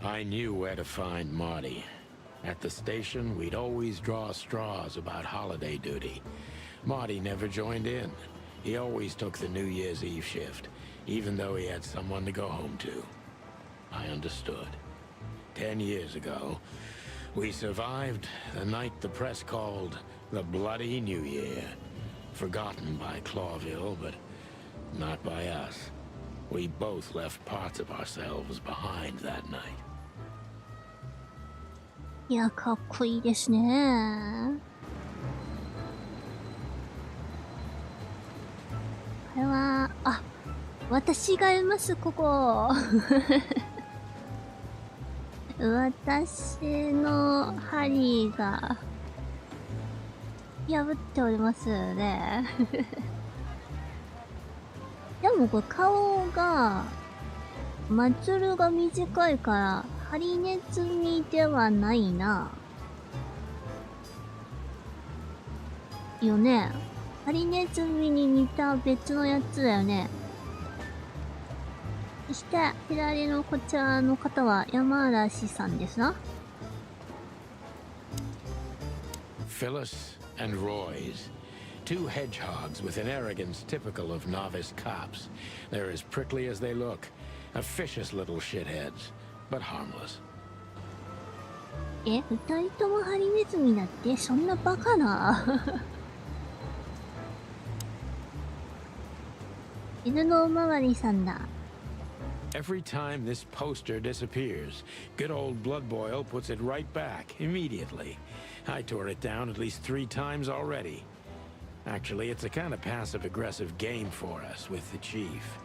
I knew where to find Marty. At the station, we'd always draw straws about holiday duty. Marty never joined in. He always took the New Year's Eve shift, even though he had someone to go home to. I understood. 10 years ago, we survived the night the press called the Bloody New Year. Forgotten by Clawville, but not by us. We both left parts of ourselves behind that night. いや、かっこいいですね。これは、あ、私がいます、ここ。私のハリーが破っておりますね。でもこれ顔が、まつるが短いから、ハリネズミではないな。よね。ハリネズミに似た別のやつだよね。そして、左のこちらの方は山嵐さんですな。Phyllis and Roy's. Two hedgehogs with an arrogance typical of novice cops. They're as prickly as they look. Officious little shitheads, but harmless. え、二人ともハリネズミだって、そんなバカな。犬のおまわりさんだ。Every time this poster disappears, good old Blood Boil puts it right back immediately. I tore it down at least 3 times already. Actually, it's a kind of passive-aggressive game for us with the chief.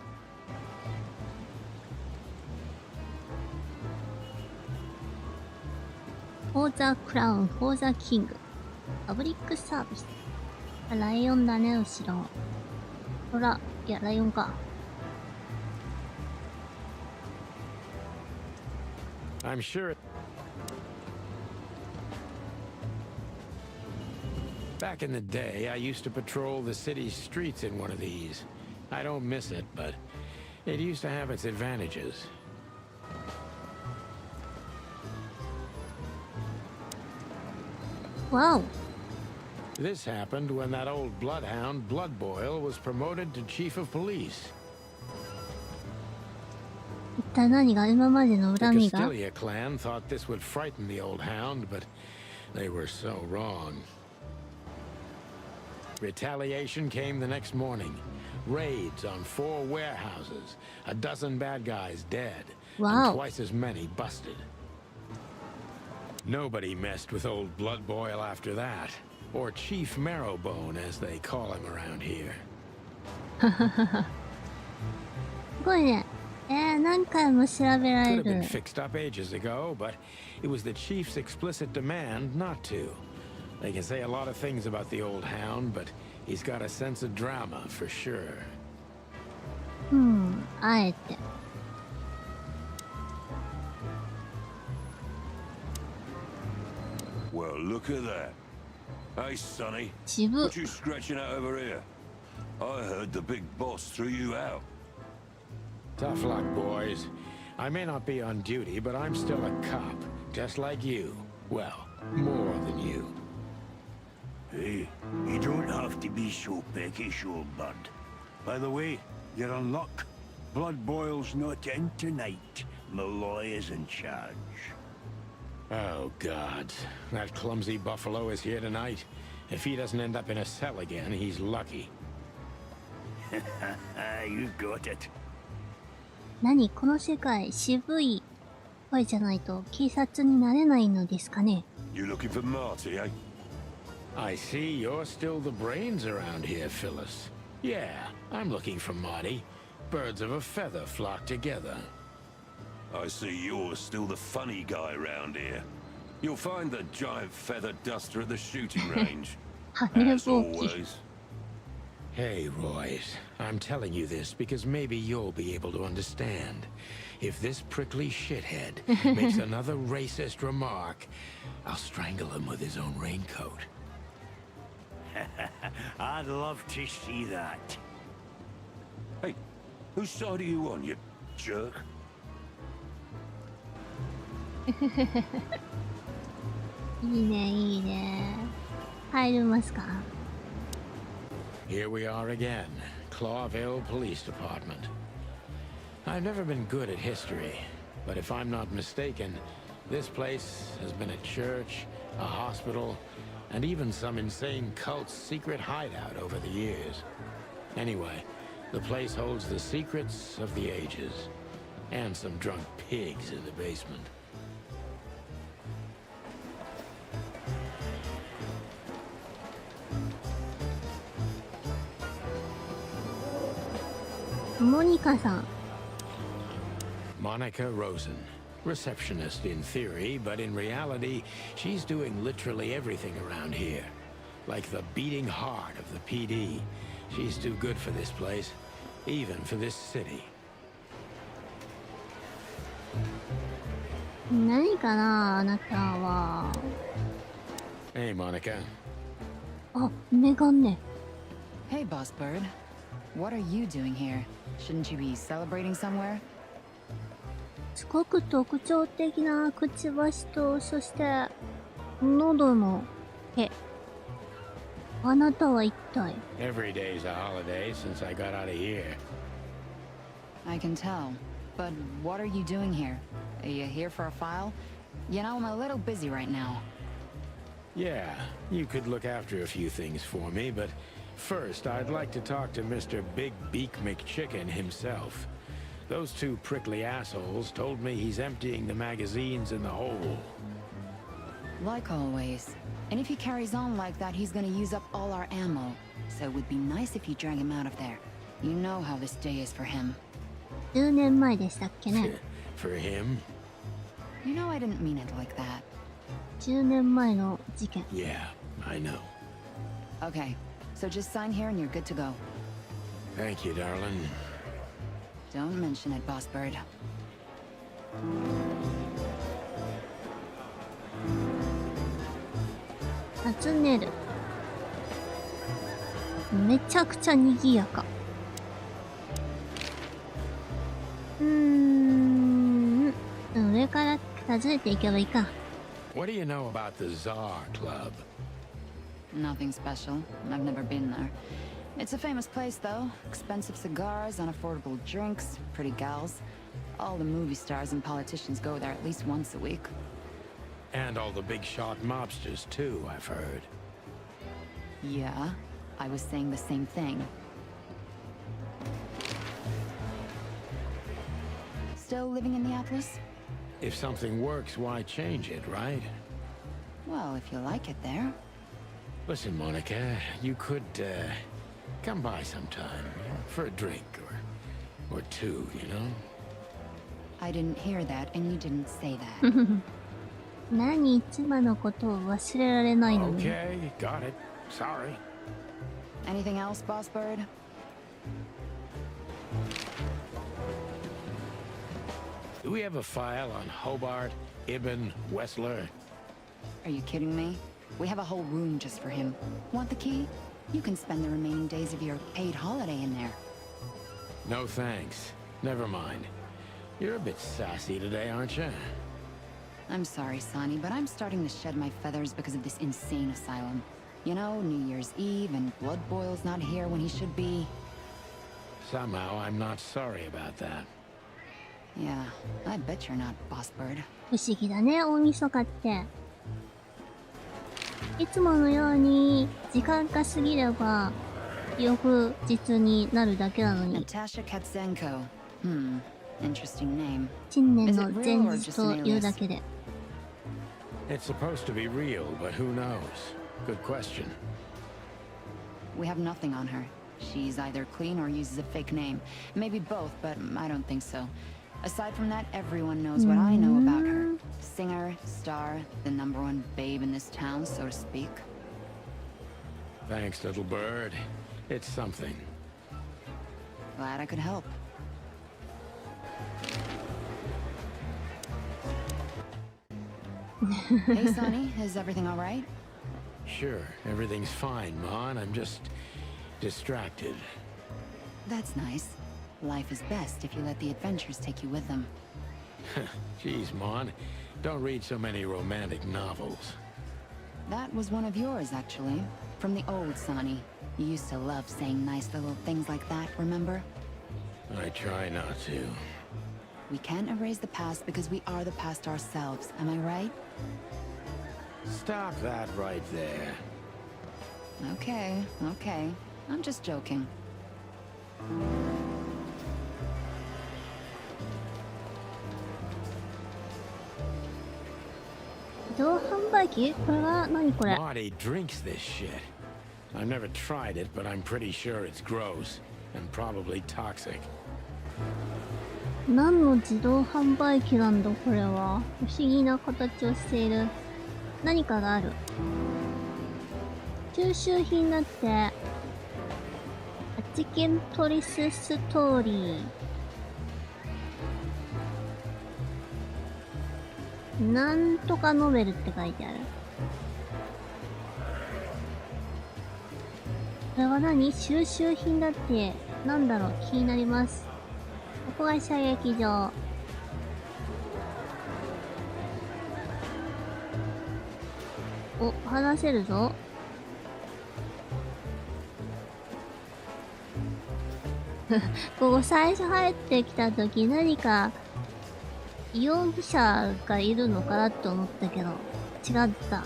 For the crown, for the king. パブリックサービス。ライオンだね、後ろ。ほら、いや、ライオンか。I'm sure. Back in the day, I used to patrol the city's streets in one of these. I don't miss it, but it used to have its advantages. Wow. This happened when that old bloodhound, Blood Boil, was promoted to chief of police. 一体何が今までの The 恨みが Castilia clan thought this would frighten the old hound, but they were so wrong. Retaliation came the next morning. Raids on 4 warehouses, a dozen bad guys dead, Wow. and twice as many busted. Nobody messed with old Blood Boil after that, or Chief Marrowbone as they call him around here. すごいね。何回も調べら Could れ have been る。 fixed up ages ago, but it was the chief's explicit demand not to. They can say a lot of things about the old hound, but he's got a sense of drama for sure. うん、あえて。Well, look at that. Hey, Sonny. 渋。 What you scratching at over here? I heard the big boss threw you out. Tough luck, boys. I may not be on duty, but I'm still a cop, just like you. Well, more than you. Hey, you don't have to be so peckish, old bud. By the way, you're on luck. Blood Boil's not in tonight. Malloy is in charge. Oh, God. That clumsy buffalo is here tonight. If he doesn't end up in a cell again, he's lucky. You got it. 何この世界、渋い声じゃないと警察になれないのですかね。 You looking for Marty, eh? I see you're still the brains around here, Phyllis. Yeah, I'm looking for Marty. Birds of a feather flock together. I see you're still the funny guy around here. You'll find the giant feather duster at the shooting range. 羽根 As ぼうき。 always. Hey, Royce. I'm telling you this because maybe you'll be able to understand. If this prickly shithead makes another racist remark, I'll strangle him with his own raincoat. I'd love to see that. Hey, whose side are you on, you jerk? いいね、いいね。入りますか？ Here we are again, Clawville Police Department. I've never been good at history, but if I'm not mistaken, this place has been a church, a hospital, and even some insane cult's secret hideout over the years. Anyway, the place holds the secrets of the ages, and some drunk pigs in the basement. Monica さん。 Monica Rosen. Receptionist in theory, but in reality, she's doing literally everything around here. Like the beating heart of the PD. She's too good for this place, even for this city. 何かな、あなたは。 Hey, Monica. あ、メガネ。 Hey, Boss Bird. What are you doing here? Shouldn't you be celebrating somewhere? すごく特徴的なくちばしと、そして喉の毛。あなたは一体。 Every day's a holiday since I got out of here. I can tell. But what are you doing here? Are you here for a file? You know, I'm a little busy right now. Yeah, you could look after a few things for me, but first I'd like to talk to Mr. Big Beak McChicken himself. Those two prickly assholes told me he's emptying the magazines in the hole. Like always. And if he carries on like that, he's gonna use up all our ammo. So it would be nice if you drag him out of there. You know how this day is for him. 10年前でしたっけね。 For him? You know I didn't mean it like that. 10年前の事件。 Yeah, I know. Okay, so just sign here and you're good to go. Thank you, darling. Don't mention it, Boss Bird. 集める。めちゃくちゃ賑やか。上から訪ねていけばいいか。 What do you know about the Czar Club? Nothing special. I've never been there. It's a famous place, though. Expensive cigars, unaffordable drinks, pretty gals. All the movie stars and politicians go there at least once a week. And all the big shot mobsters, too, I've heard. Yeah, I was saying the same thing. Still living in the Atlas? If something works, why change it, right? Well, if you like it there. Listen, Monica, you could, come by sometime for a drink or two, you know? I didn't hear that, and you didn't say that. 何、妻のことを忘れられないのに。 Okay, got it. Sorry. Anything else, Boss Bird? Do we have a file on Hobart, Ibn, Wessler? Are you kidding me? We have a whole room just for him. Want the key? You can spend the remaining days of your paid holiday in there. No thanks. Never mind. You're a bit sassy today, aren't you? I'm sorry, Sonny, but I'm starting to shed my feathers because of this insane asylum. You know, New Year's Eve and Blood Boil's not here when he should be. Somehow I'm not sorry about that. Yeah, I bet you're not, Boss Bird. 不思議だね、大晦日って。いつものように時間が過ぎれば翌日になるだけなのに。 Natasha Katzenko. Interesting name. 新年の前日というだけで。 It's supposed to be real, but who knows? Good question. We have nothing on her. She's either clean or uses a fake name. Maybe both, but I don't think so. Aside from that, everyone knows what I know about her. Singer, star, the #1 babe in this town, so to speak. Thanks, little bird. It's something. Glad I could help. Hey, Sonny, is everything all right? Sure, everything's fine, Mon. I'm just distracted. That's nice. Life is best if you let the adventures take you with them. Jeez, Mon. Don't read so many romantic novels. That was one of yours, actually. From the old Sonny. You used to love saying nice little things like that, remember? I try not to. We can't erase the past because we are the past ourselves, am I right? Stop that right there. Okay, okay. I'm just joking. 自動販売機？これは何これ？ Marty drinks this shit. I've never tried it, but I'm pretty sure it's gross and probably toxic. 何の自動販売機なんだこれは。不思議な形をしている。何かがある。収集品だって。チキントリスストーリー。なんとかノベルって書いてある。これは何？収集品だって。なんだろう、気になります。ここが射撃場。お、話せるぞ。ここ最初入ってきた時何か容疑者がいるのかなと思ったけど違った。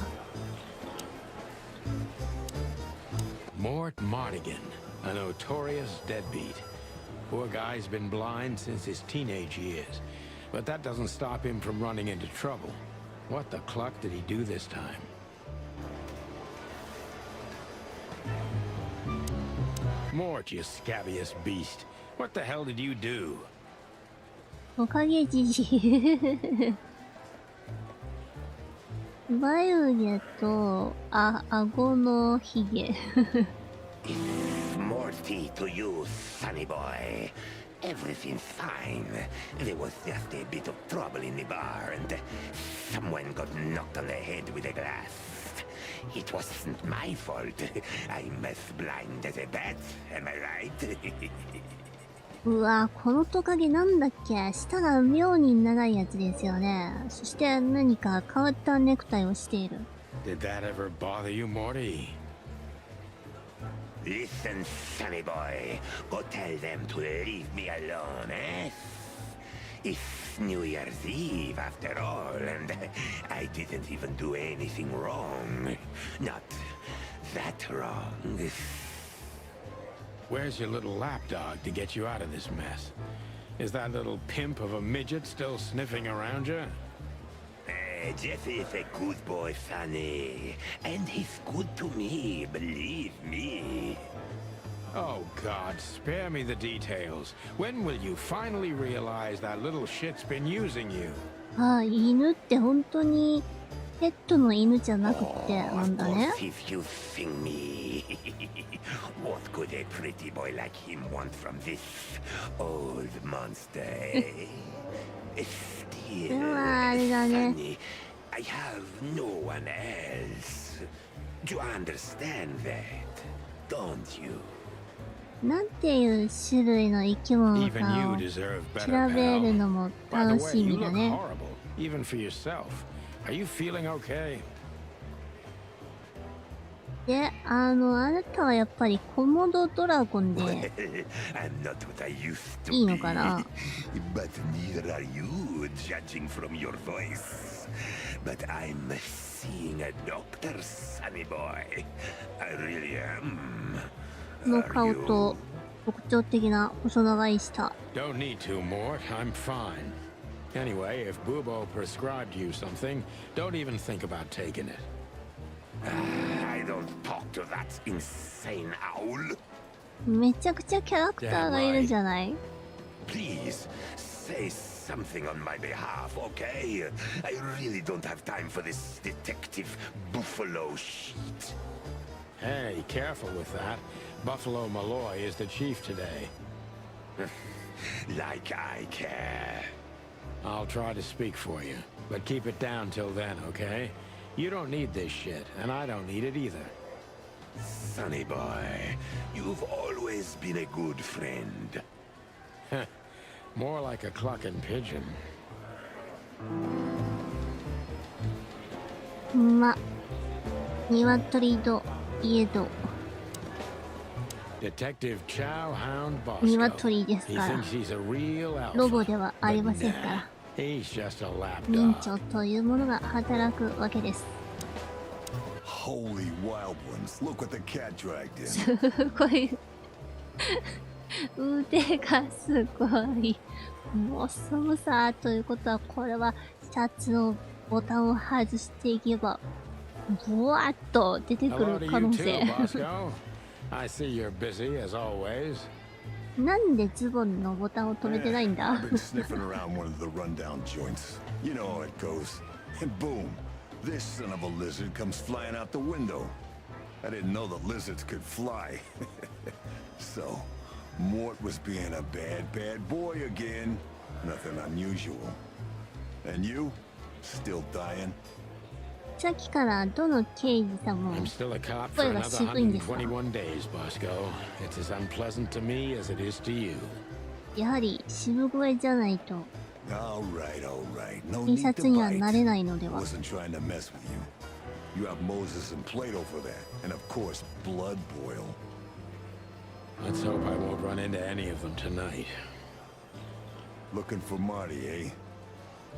Mort Mardigan, a notorious deadbeat. Poor guy's been blind since his teenage years, but that doesn't stop him from running into trouble. What the cluck did he do this time? Mort, you scabious beast. What the hell did you do? おかげじじ。眉毛と、顎のひげ。Morty to you, sonny boy. Everything's fine. There was just a bit of trouble in the bar, and someone got knocked on the head with a glass. It wasn't my fault. I'm as blind as a bat, am I right? うわ、このトカゲなんだっけ？舌が妙に長いやつですよね。そして何か変わったネクタイをしている。Did that ever bother you, Morty? Listen, sonny boy. Go tell them to leave me alone, eh? It's New Year's Eve after all, and I didn't even do anything wrong. Not that wrong. Where's your little lapdog to get you out of this mess? Is that little pimp of a midget still sniffing around you? Jesse is a good boy, Sonny. And he's good to me, believe me. Oh, God, spare me the details. When will you finally realize that little shit's been using you? ああ、犬って本当にペットの犬じゃなくてなんだね。Of course, if you sing me. What could a pretty boy like him want from this old monster, eh? Still, ではあれだね。 Sonny, I have no one else. Do you understand that? Don't you? なんていう種類の生き物 Even か you を deserve 調 better, べる pal. のも By 楽 the し way, you みだ look ね。 horrible, even for yourself. Are you feeling okay? で、あなたはやっぱりコモドドラゴンで Well, I'm not what I used to いいの be. かな？ But neither are you, judging from your voice. But I'm seeing a doctor, sonny boy. I really am. この Are 顔 you? と特徴的な細長い舌。 Don't need to, Mort. I'm fine. Anyway, if Bubo prescribed you something, don't even think about taking it. I don't talk to that insane owl. めちゃくちゃキャラクターがいるじゃない？ Please, say something on my behalf, okay? I really don't have time for this detective buffalo shit. Hey, careful with that. Buffalo Malloy is the chief today. Like I care. I'll try to speak for you, but keep it down till then, okay? You don't need this shit, and I don't need it either. Sonny boy, you've always been a good friend. More like a clucking pigeon. 鶏といえど Detective Chowhound Bosco. 鶏です He から thinks he's a real alpha. ロボではあり But ませんか nah, ら he's just a 人 lapdog. 長というものが働くわけです Holy wild ones, look what the cat dragged in. すごい腕がすごいもうすぐさということはこれはシャツのボタンを外していけばボワッと出てく Hello る to 可 you 能 too, 性 Bosco. I see you're busy as always. なんでズボンのボタンを止めてないんだ I've been sniffing around one of the rundown joints. You know how it goes. And boom, this son of a lizard comes flying out the window. I didn't know the lizards could fly. So, Mort was being a bad boy again. Nothing unusual. And you? Still dying? さっきからどの刑事さんも I'm still a cop for 声が another 渋いんですか121 days, Bosco. It's as unpleasant to me as it is to you. やはり渋声じゃないと All right. No 警 need 察 to には bite. なれないので I は wasn't trying to mess with you. You have Moses and Plato for that. And of course, Blood Boil. Let's hope I won't run into any of them tonight. Looking for Marty, eh?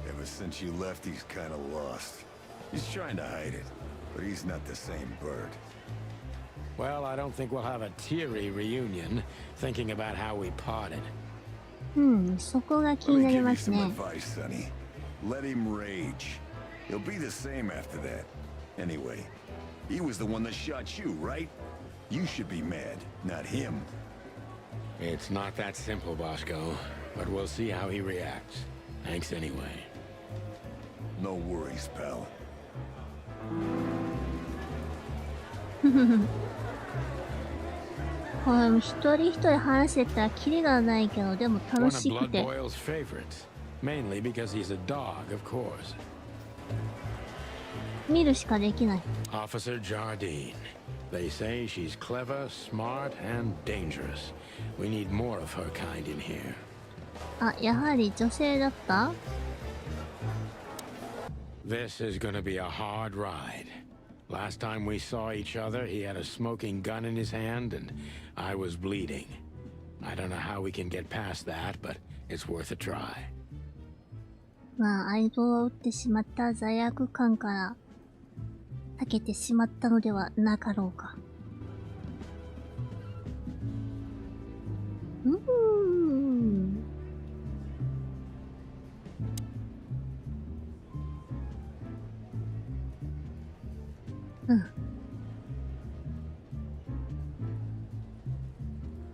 Ever since you left, he's kind of lost. He's trying to hide it, but he's not the same bird. Well, I don't think we'll have a teary reunion, thinking about how we parted. そこが気 Let に me なり give ま you す some ね advice, Sonny. Let him rage. He'll be the same after that. Anyway, he was the one that shot you, right? You should be mad, not him. It's not that simple, Bosco, but we'll see how he reacts. Thanks anyway. No worries, pal. これ一人一人話してたらキリがないけどでも One 楽 of しく Blood て Boil's favorites, mainly because he's a dog, of course. 見るしかできない Officer Jardine. They say she's clever, smart, and dangerous. We need more of her kind in here. あ、やはり女性だった This is gonna be a hard ride. Last time we saw each other, he had a smoking gun in his hand, and I was bleeding. I don't know how we can get past that, but it's worth a try. まあ相棒を撃ってしまった罪悪感から避けてしまったのではなかろうか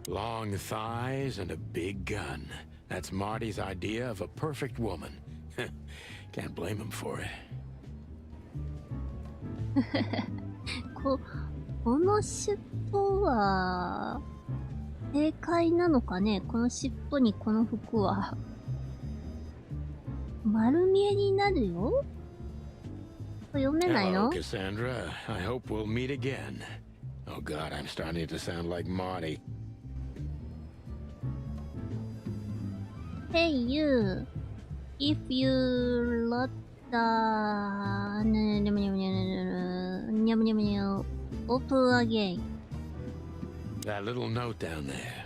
Long thighs and a big gun. That's Marty's idea of a perfect woman. Can't blame him for it. この尻尾は正解なのかねこの尻尾にこの服は丸見えになるよ読めない Hello, の Cassandra. I hope we'll meet again. Oh God, I'm starting to sound like Marty. Hey you, if you lot the open again. That little note down there.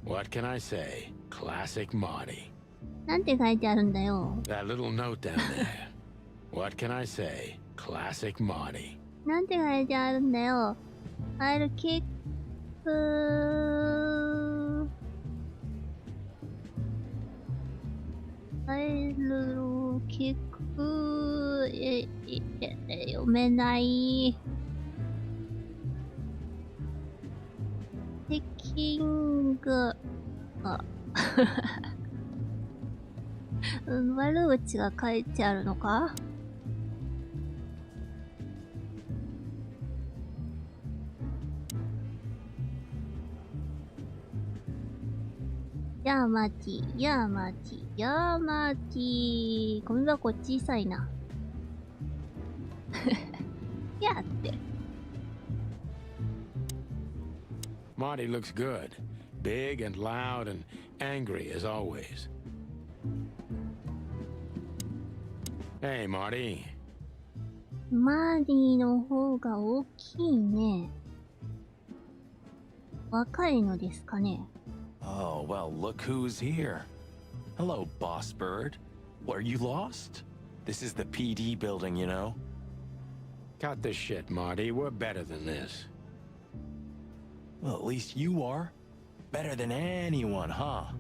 What can I say? Classic Marty. なんて書いてあるんだよ。 That little note down there. What can I say? Classic Marty. なんて書いてあるんだよ。I'll kick. I'll kick. 読めない。テキング。あ。悪口が書いてあるのかやーマーティー、やーマーティー、やーマーティー。ゴミ箱小さいな。やーって。Marty looks good. Big and loud and angry as always. Hey, Marty. マーディの方が大きいね。若いのですかね。Oh, well, look who's here. Hello, Boss Bird. Were you lost? This is the PD building, you know? Cut the shit, Marty. We're better than this. Well, at least you are. Better than anyone, huh?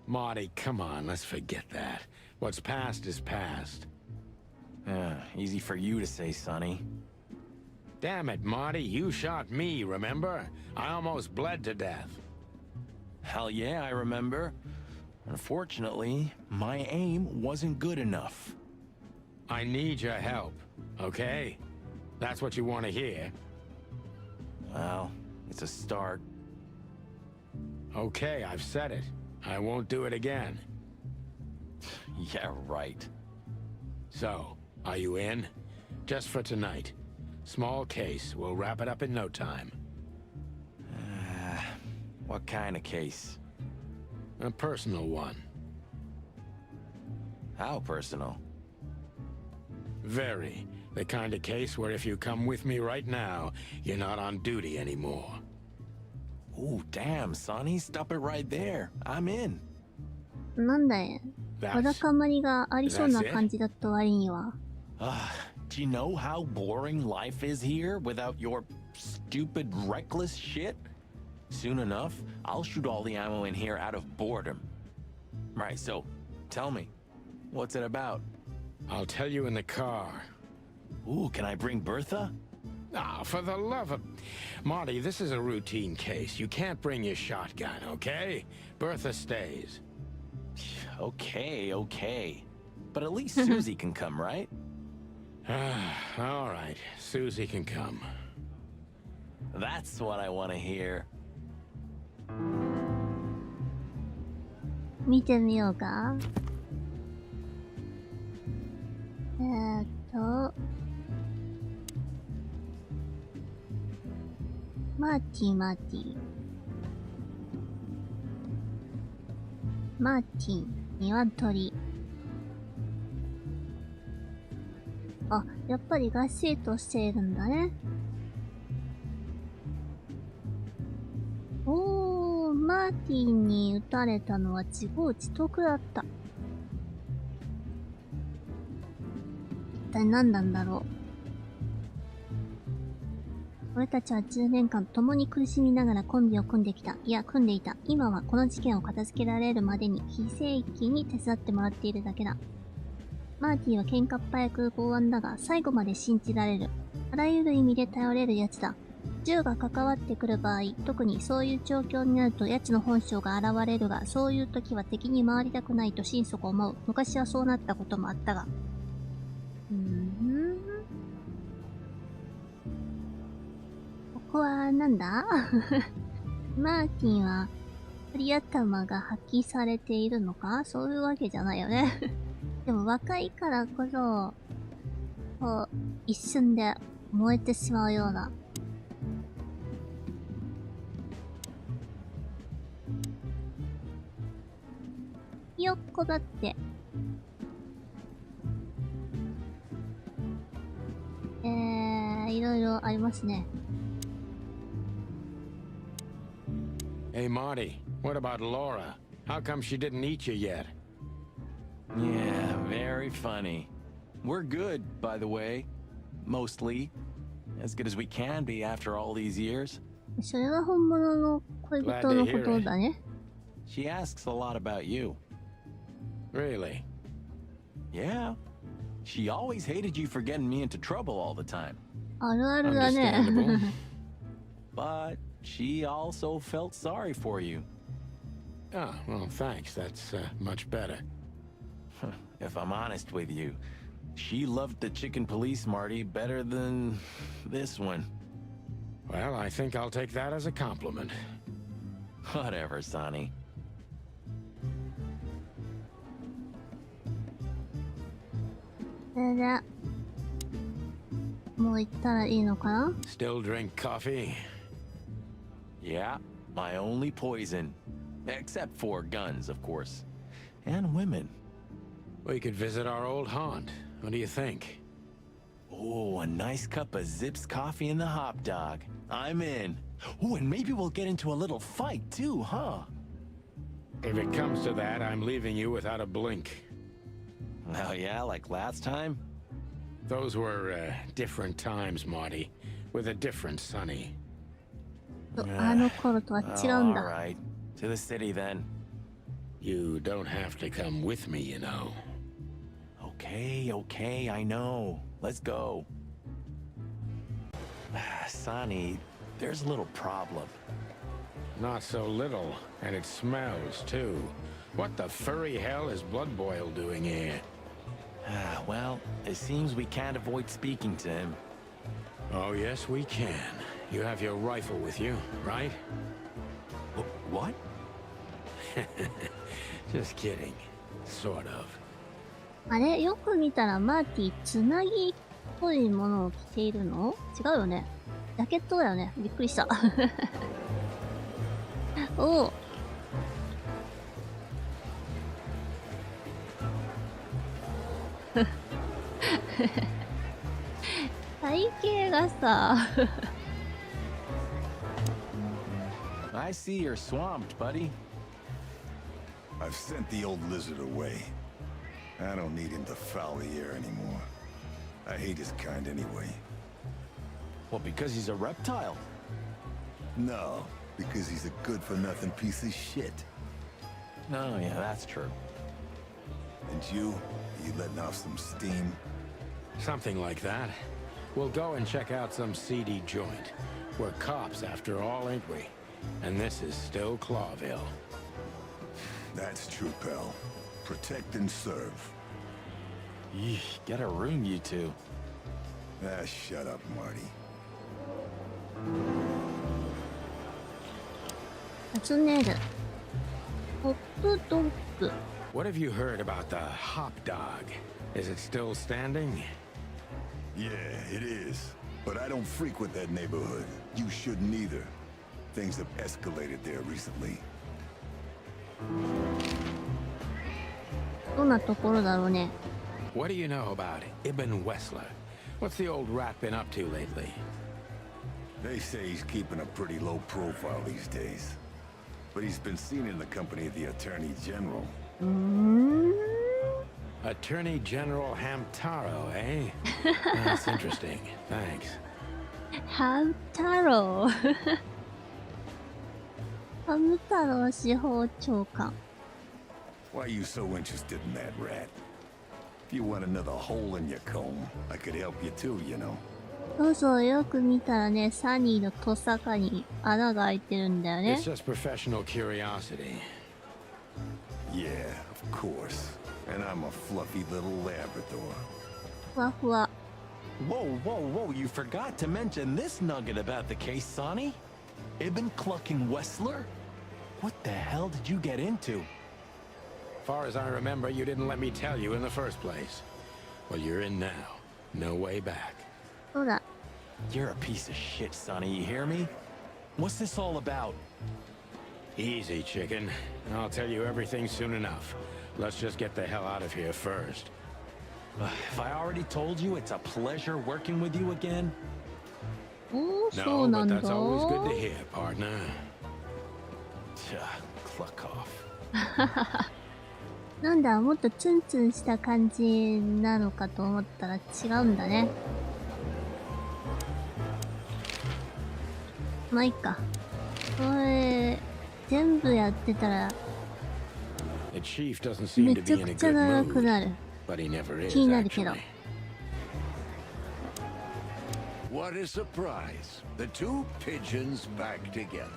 Marty, come on, let's forget that. What's past is past. Easy for you to say, Sonny. Damn it, Marty, you shot me, remember? I almost bled to death. Hell yeah, I remember. Unfortunately, my aim wasn't good enough. I need your help, okay? That's what you want to hear. Well, it's a start. Okay, I've said it. I won't do it again. Yeah, right. So, are you in? Just for tonight. Small case. We'll wrap it up in no time. What kind of case? A personal one. How personal? Very. The kind of case where if you come with me right now, you're not on duty anymore. Ooh, damn, Sonny. Stop it right there. I'm in. なんだい。わだかまりがありそうな感じだった割には。Do you know how boring life is here without your stupid, reckless shit? Soon enough, I'll shoot all the ammo in here out of boredom. Right, so, tell me, what's it about? I'll tell you in the car. Ooh, can I bring Bertha? Ah, for the love of... Marty, this is a routine case. You can't bring your shotgun, okay? Bertha stays. Okay. But at least Susie can come, right? All right, Susie can come. That's what I want to hear. 見てみようか。マーティ。マーティ、鶏。あ、やっぱりがっしりとしているんだね。おー、マーティンに撃たれたのは自業自得だった。一体何なんだろう。俺たちは10年間共に苦しみながらコンビを組んできた。いや、組んでいた。今はこの事件を片付けられるまでに非正規に手伝ってもらっているだけだ。マーティは喧嘩っ早く剛腕だが、最後まで信じられる。あらゆる意味で頼れるやつだ。銃が関わってくる場合、特にそういう状況になると奴の本性が現れるが、そういう時は敵に回りたくないと心底思う。昔はそうなったこともあったが。ここはなんだマーティンは、鳥頭が発揮されているのか？そういうわけじゃないよね。でも若いからこそ、こう、一瞬で燃えてしまうような。ひよっこだって。いろいろありますね。Hey, Marty, what about Laura? How come she didn't eat you yet? Yeah, very funny. We're good, by the way. Mostly. As good as we can be after all these years. それが本物の恋人のことだね。She asks a lot about you. Really? Yeah. She always hated you for getting me into trouble all the time. あるあるだね。But she also felt sorry for you. Oh, well, thanks. That's much better. If I'm honest with you, she loved the chicken police Marty better than this one. Well, I think I'll take that as a compliment. Whatever, Sonny. それで、もう行ったらいいのかな？ Still drink coffee? Yeah, my only poison. Except for guns, of course. And women. We could visit our old haunt. What do you think? Oh, a nice cup of Zips coffee and the hop dog. I'm in. Oh, and maybe we'll get into a little fight too, huh? If it comes to that, I'm leaving you without a blink. Oh yeah, like last time? Those were different times, Marty. With a different Sonny. あの頃とは違うんだ。 All right. To the city then. You don't have to come with me, you know. Okay, I know. Let's go. Sonny, there's a little problem. Not so little, and it smells, too. What the furry hell is Blood Boil doing here? Well, it seems we can't avoid speaking to him. Oh, yes, we can. You have your rifle with you, right? What? Just kidding. Sort of. あれ、よく見たらマーティ、つなぎっぽいものを着ているの？違うよね。ジャケットだよね。びっくりした。おお。体型がさ。I see you're swamped, buddy. I've sent the old lizard away. I don't need him to foul the air anymore. I hate his kind anyway. Well, because he's a reptile. No, because he's a good-for-nothing piece of shit. No, yeah, that's true. And you letting off some steam? Something like that. We'll go and check out some seedy joint. We're cops after all, ain't we? And this is still Clawville. That's true, pal. Protect and serve. Yeesh, get a room, you two. Ah, shut up, Marty. 集める。ホップドッグ。 What have you heard about the hop dog? Is it still standing? Yeah, it is. But I don't frequent that neighborhood. You shouldn't either. Things have escalated there recently. どんなところだろうね。 What do you know about Ibn Wessler? What's the old rat been up to lately? They say he's keeping a pretty low profile these days. But he's been seen in the company of the Attorney General. Attorney General Hamtaro, eh? That's interesting. Thanks. Hamtaro. ハム太郎司法長官。 Why are you so interested in that rat? If you want another hole in your comb, I could help you too, you know. そうそう、よく見たらね、サニーのトサカに穴が開いてるんだよね。 It's just professional curiosity. Yeah, of course. And I'm a fluffy little Labrador. ふわふわ。 Whoa, you forgot to mention this nugget about the case, Sonny. Ibn Clucking Wessler? What the hell did you get into? Far as I remember, you didn't let me tell you in the first place. Well, you're in now. No way back. そうだ。 You're a piece of shit, Sonny, you hear me? What's this all about? Easy, chicken. I'll tell you everything soon enough. Let's just get the hell out of here first. If I already told you, it's a pleasure working with you again. おお、そうな No, ん but だ。 that's always good to hear, partner. Cluck off. なんだ、もっとツンツンした感じなのかと思ったら違うんだね。まあいいか。これ、全部やってたら、 The chief doesn't め seem to ち be ゃ in く a ちゃ good 長く mood. なる。 But he never is, 気になるけど。 actually. What a surprise. The two pigeons back together.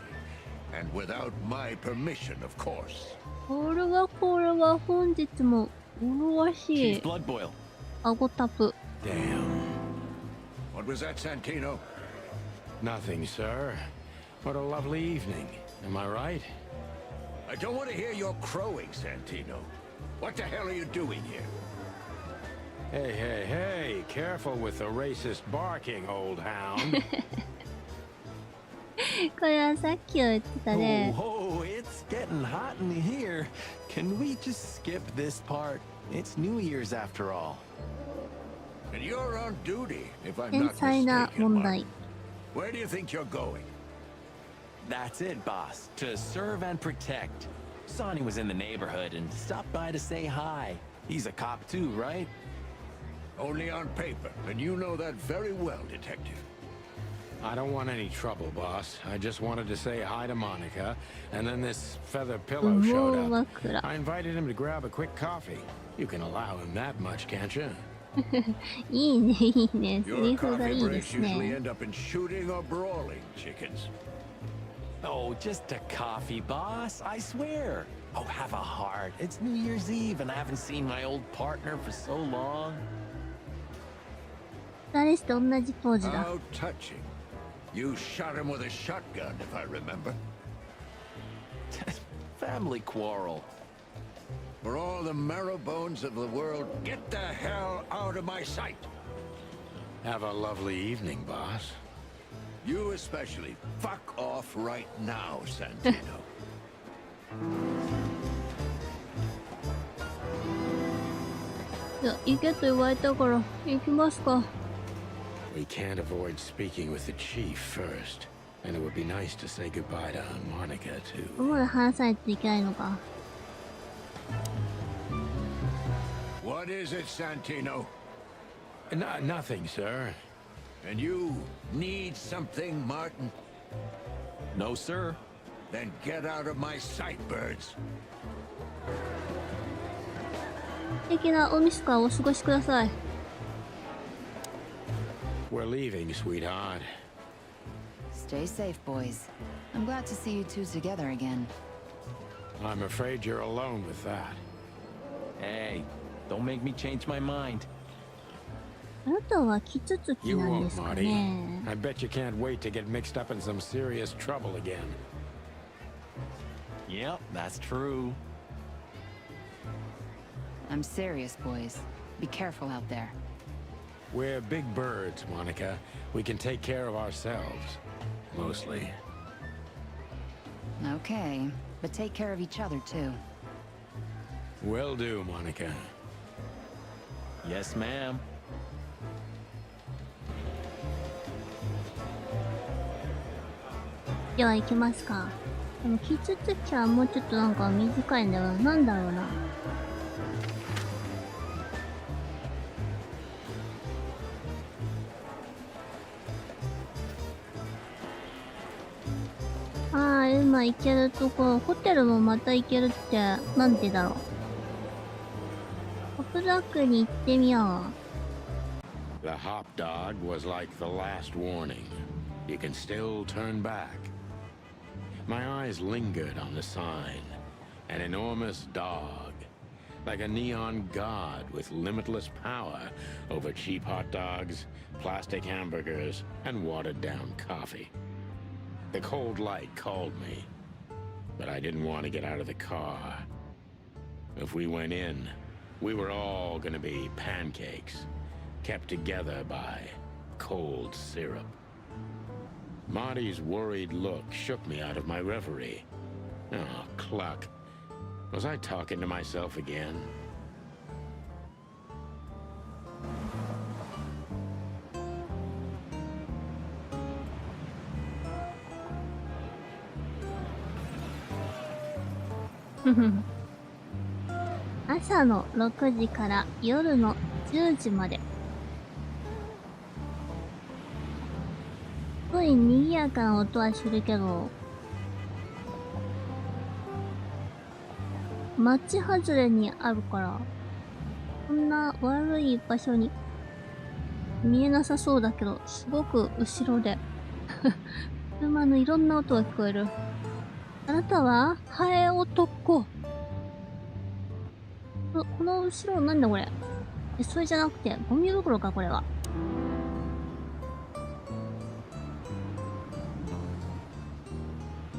And without my permission, of course. これは本日も麗し Chief い Blood Boil. アゴタプ。 Damn. What was that, Santino? Nothing, sir. What a lovely evening. Am I right? I don't want to hear your crowing, Santino. What the hell are you doing here? Hey, hey, hey, careful with the racist barking, old hound. これはさっき言ってたね。Oh, it's getting hot in here. Can we just skip this part? It's New Year's after all. And you're on duty, if I'm 天 not 才な mistaken. 問 Mark. 題。 Where do you think you're going? That's it, boss. To serve and protect. Sonny was in the neighborhood and stopped by to say hi. He's a cop too, right? Only on paper, and you know that very well, Detective. I don't want any trouble, boss. I just wanted to say hi to Monica, and then this feather pillow showed up. I invited him to grab a quick coffee. You can allow him that much, can't you? いいね、いいね。セ Your リフが coffee いいです breaks usually ね。 end up in shooting or brawling, chickens. Oh, just a coffee, boss. I swear. Oh, have a heart. It's New Year's Eve, and I haven't seen my old partner for so long. 誰して同じポーズだ。 How touching. You shot him with a shotgun, if I remember. Family quarrel. For all the marrow bones of the world, get the hell out of my sight. Have a lovely evening, boss. You especially. Fuck off right now, Santino. いや、行けと言われたから行きますか。 We can't avoid speaking with the chief first, and it would be nice to say goodbye to Monica, too. ここまで話さないといけないのか。 What is it, Santino? Nothing, sir. And you need something, Martin? No, sir. Then get out of my sight, birds. 素敵なおミスかお過ごしください。 We're leaving, sweetheart. Stay safe, boys. I'm glad to see you two together again. I'm afraid you're alone with that. Hey, don't make me change my mind. あなたはキツツキ You なんで won't, すか Marty. ね。 I bet you can't wait to get mixed up in some serious trouble again. Yep, that's true. I'm serious, boys. Be careful out there. We're big birds, Monica. We can take care of ourselves. Mostly. Okay, but take care of each other, too. Will do, Monica. Yes, ma'am. では行きますか。でもキツツキはもうちょっとなんか短いんだよな。なんだろうな。ああ、今行けるとこ、ホテルもまた行けるって、なんでだろう。ホップドッグに行ってみよう。 The hop dog was like the last warning. You can still turn back. My eyes lingered on the sign. An enormous dog. Like a neon god with limitless power over cheap hot dogs, plastic hamburgers, and watered-down coffee. The cold light called me, but I didn't want to get out of the car. If we went in, we were all gonna be pancakes, kept together by cold syrup. Marty's worried look shook me out of my reverie. Oh, cluck. Was I talking to myself again? 朝の6時から夜の10時まで。すごい賑やかな音はするけど、町外れにあるから、こんな悪い場所に見えなさそうだけど、すごく後ろで車のいろんな音が聞こえる。あなたはハエ男。この後ろなんだこれ。それじゃなくてゴミ袋かこれは。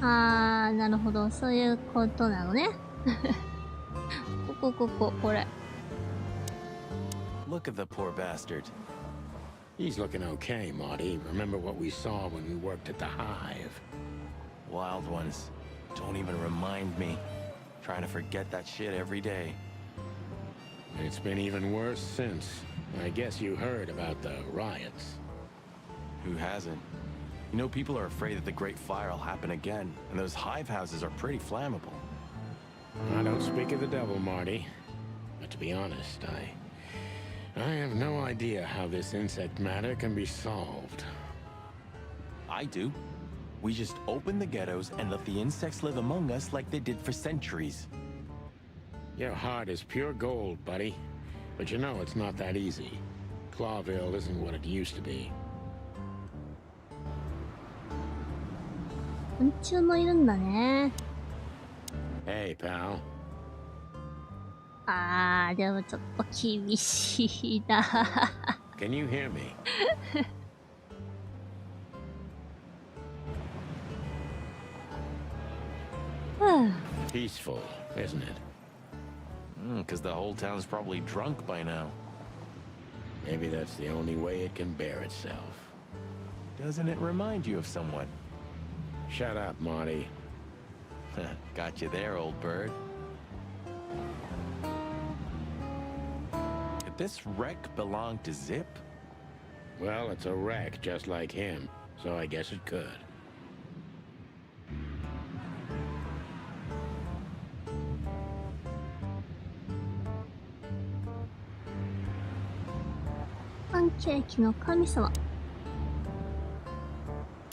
なるほど。そういうことなのね。これ。Look at the poor bastard. He's looking okay, Marty. Remember what we saw when we worked at the hive? Wild ones. Don't even remind me. Trying to forget that shit every day. It's been even worse since. I guess you heard about the riots. Who hasn't? You know, people are afraid that the Great Fire will happen again, and those hive houses are pretty flammable. I don't speak of the devil, Marty. But to be honest, I have no idea how this insect matter can be solved. I do. We just open the ghettos and let the insects live among us like they did for centuries. Your heart is pure gold, buddy. But you know it's not that easy. Clawville isn't what it used to be. 昆虫もいるんだね。Hey, pal. でもちょっと厳しいな。Can you hear me? Peaceful, isn't it? Because the whole town's probably drunk by now. Maybe that's the only way it can bear itself. Doesn't it remind you of someone? Shut up, Marty. Got you there, old bird. Did this wreck belong to Zip? Well, it's a wreck just like him, so I guess it could.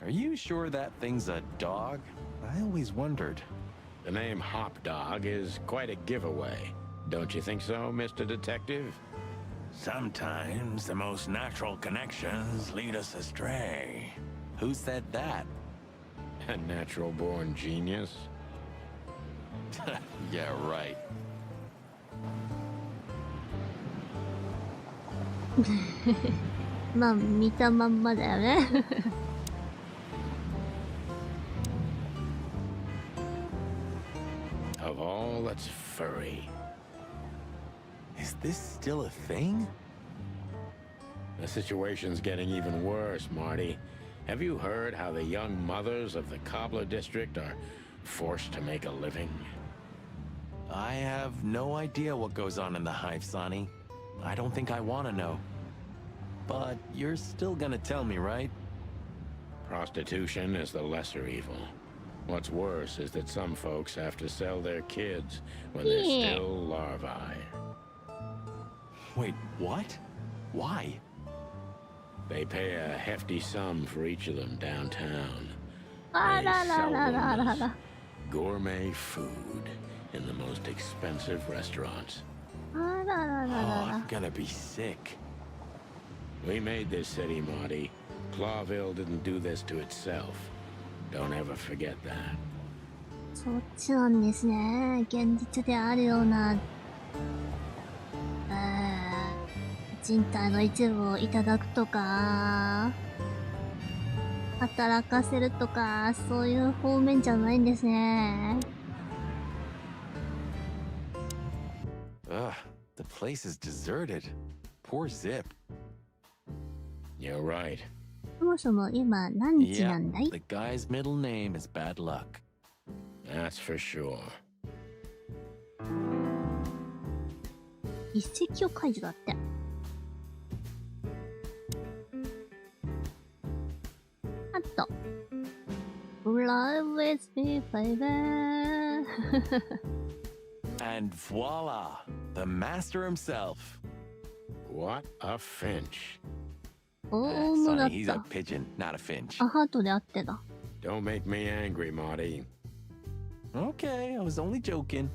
Are you sure that thing's a dog? I always wondered. The name Hop Dog is quite a giveaway. Don't you think so, Mr. Detective? Sometimes the most natural connections lead us astray. Who said that? A natural-born genius? Yeah, right. Of all that's furry. Is this still a thing? The situation's getting even worse, Marty. Have you heard how the young mothers of the Cobbler District are forced to make a living? I have no idea what goes on in the hive, Sonny. I don't think I want to know. But you're still gonna tell me, right? Prostitution is the lesser evil. What's worse is that some folks have to sell their kids when they're still larvae. Wait, what? Why? They pay a hefty sum for each of them downtown. Ah, They la, la, sell la, them la, la, as la. gourmet food in the most expensive restaurants. Ah, la, la, la, la, la. I'm gonna be sick. We made this city, Marty. Clawville didn't do this to itself. Don't ever forget that. そっちなんですね。現実であるような、人体の一部をいただくとか、働かせるとか、そういう方面じゃないんですね。Ugh, the place is deserted. Poor Zip. You're right. そもそも今何日な Yeah, んだい？ the guy's middle name is bad luck. That's for sure. 一石を解除だって。あと。Fly with me, baby. And voila, the master himself. What a finch. 大物だっ Sonny, he's a た。 pigeon, not a finch. あ、ハートであってだ。Don't make me angry, Marty. Okay, I was only joking.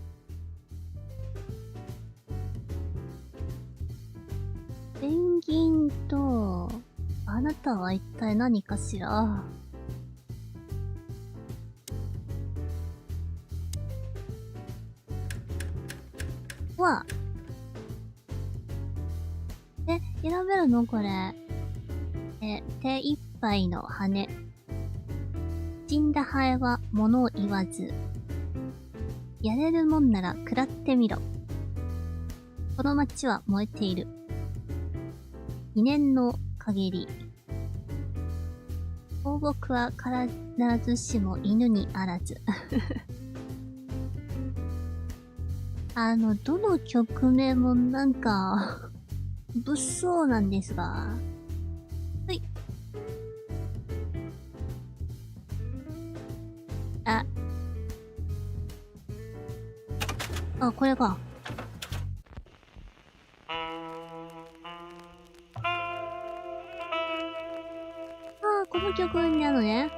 ペンギンと、あなたは一体何かしら？わ。選べるのこれ。手一杯の羽。死んだハエは物を言わず。やれるもんなら食らってみろ。この街は燃えている。2年の陰り。放牧は必ずしも犬にあらず。どの曲名もなんか、物騒なんですが。はい。これか。この曲なのね。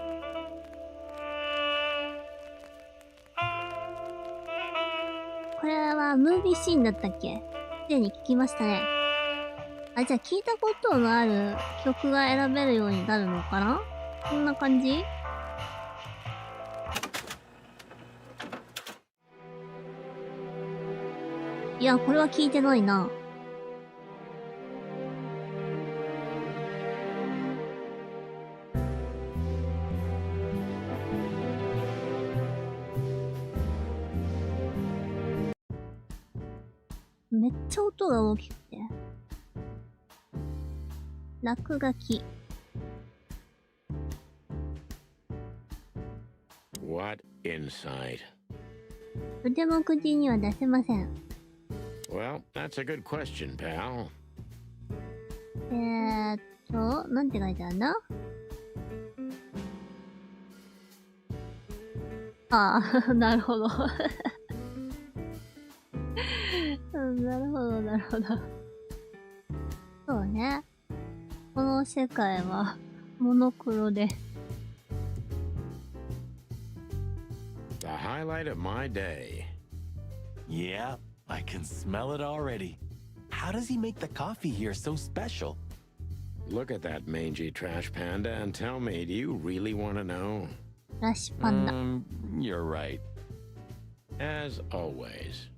これはムービーシーンだったっけ？すでに聞きましたね。じゃあ聞いたことのある曲が選べるようになるのかな？こんな感じ？いや、これは聞いてないな。めっちゃ音が大きくて。落書き。What insight? 腕目次には出せません。Well, that's a good question, pal. なんて書いてあるんだ？なるほど。なるほど、なるほど。そうね。この世界はモノクロで。The highlight of my day. Yeah, I can smell it already. How does he make the coffee here so special? Look at that mangy trash panda and tell me, do you really want to know? ラッシュパンダ。You're right. As always.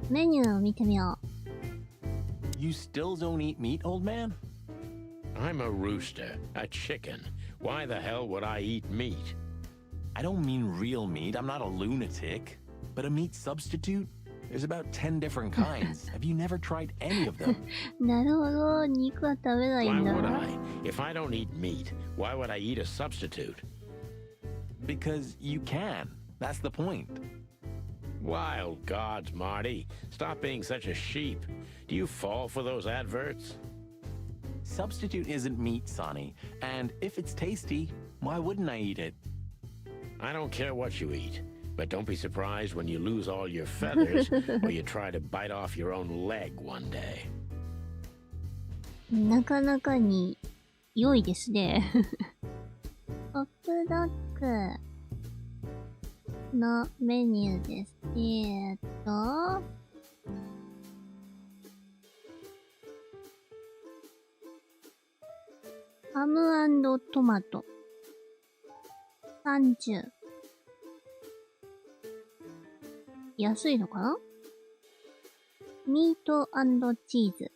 メニューを見てみよう。You still don't eat meat, old man? I'm a rooster, a chicken. Why the hell would I eat meat? I don't mean real meat. I'm not a lunatic. But a meat substitute? There's about 10 different kinds. Have you never tried any of them? なるほど、肉は食べない Why んだ。 would I? If I don't eat meat, why would I eat a substitute? Because you can. That's the point. Wild gods, Marty. Stop being such a sheep. Do you fall for those adverts? Substitute isn't meat, Sonny. And if it's tasty, why wouldn't I eat it? I don't care what you eat, but don't be surprised when you lose all your feathers or you try to bite off your own leg one day. なかなかに良いですね。ポップドッグのメニューです。ハム&トマト。30。安いのかな？ミート&チーズ。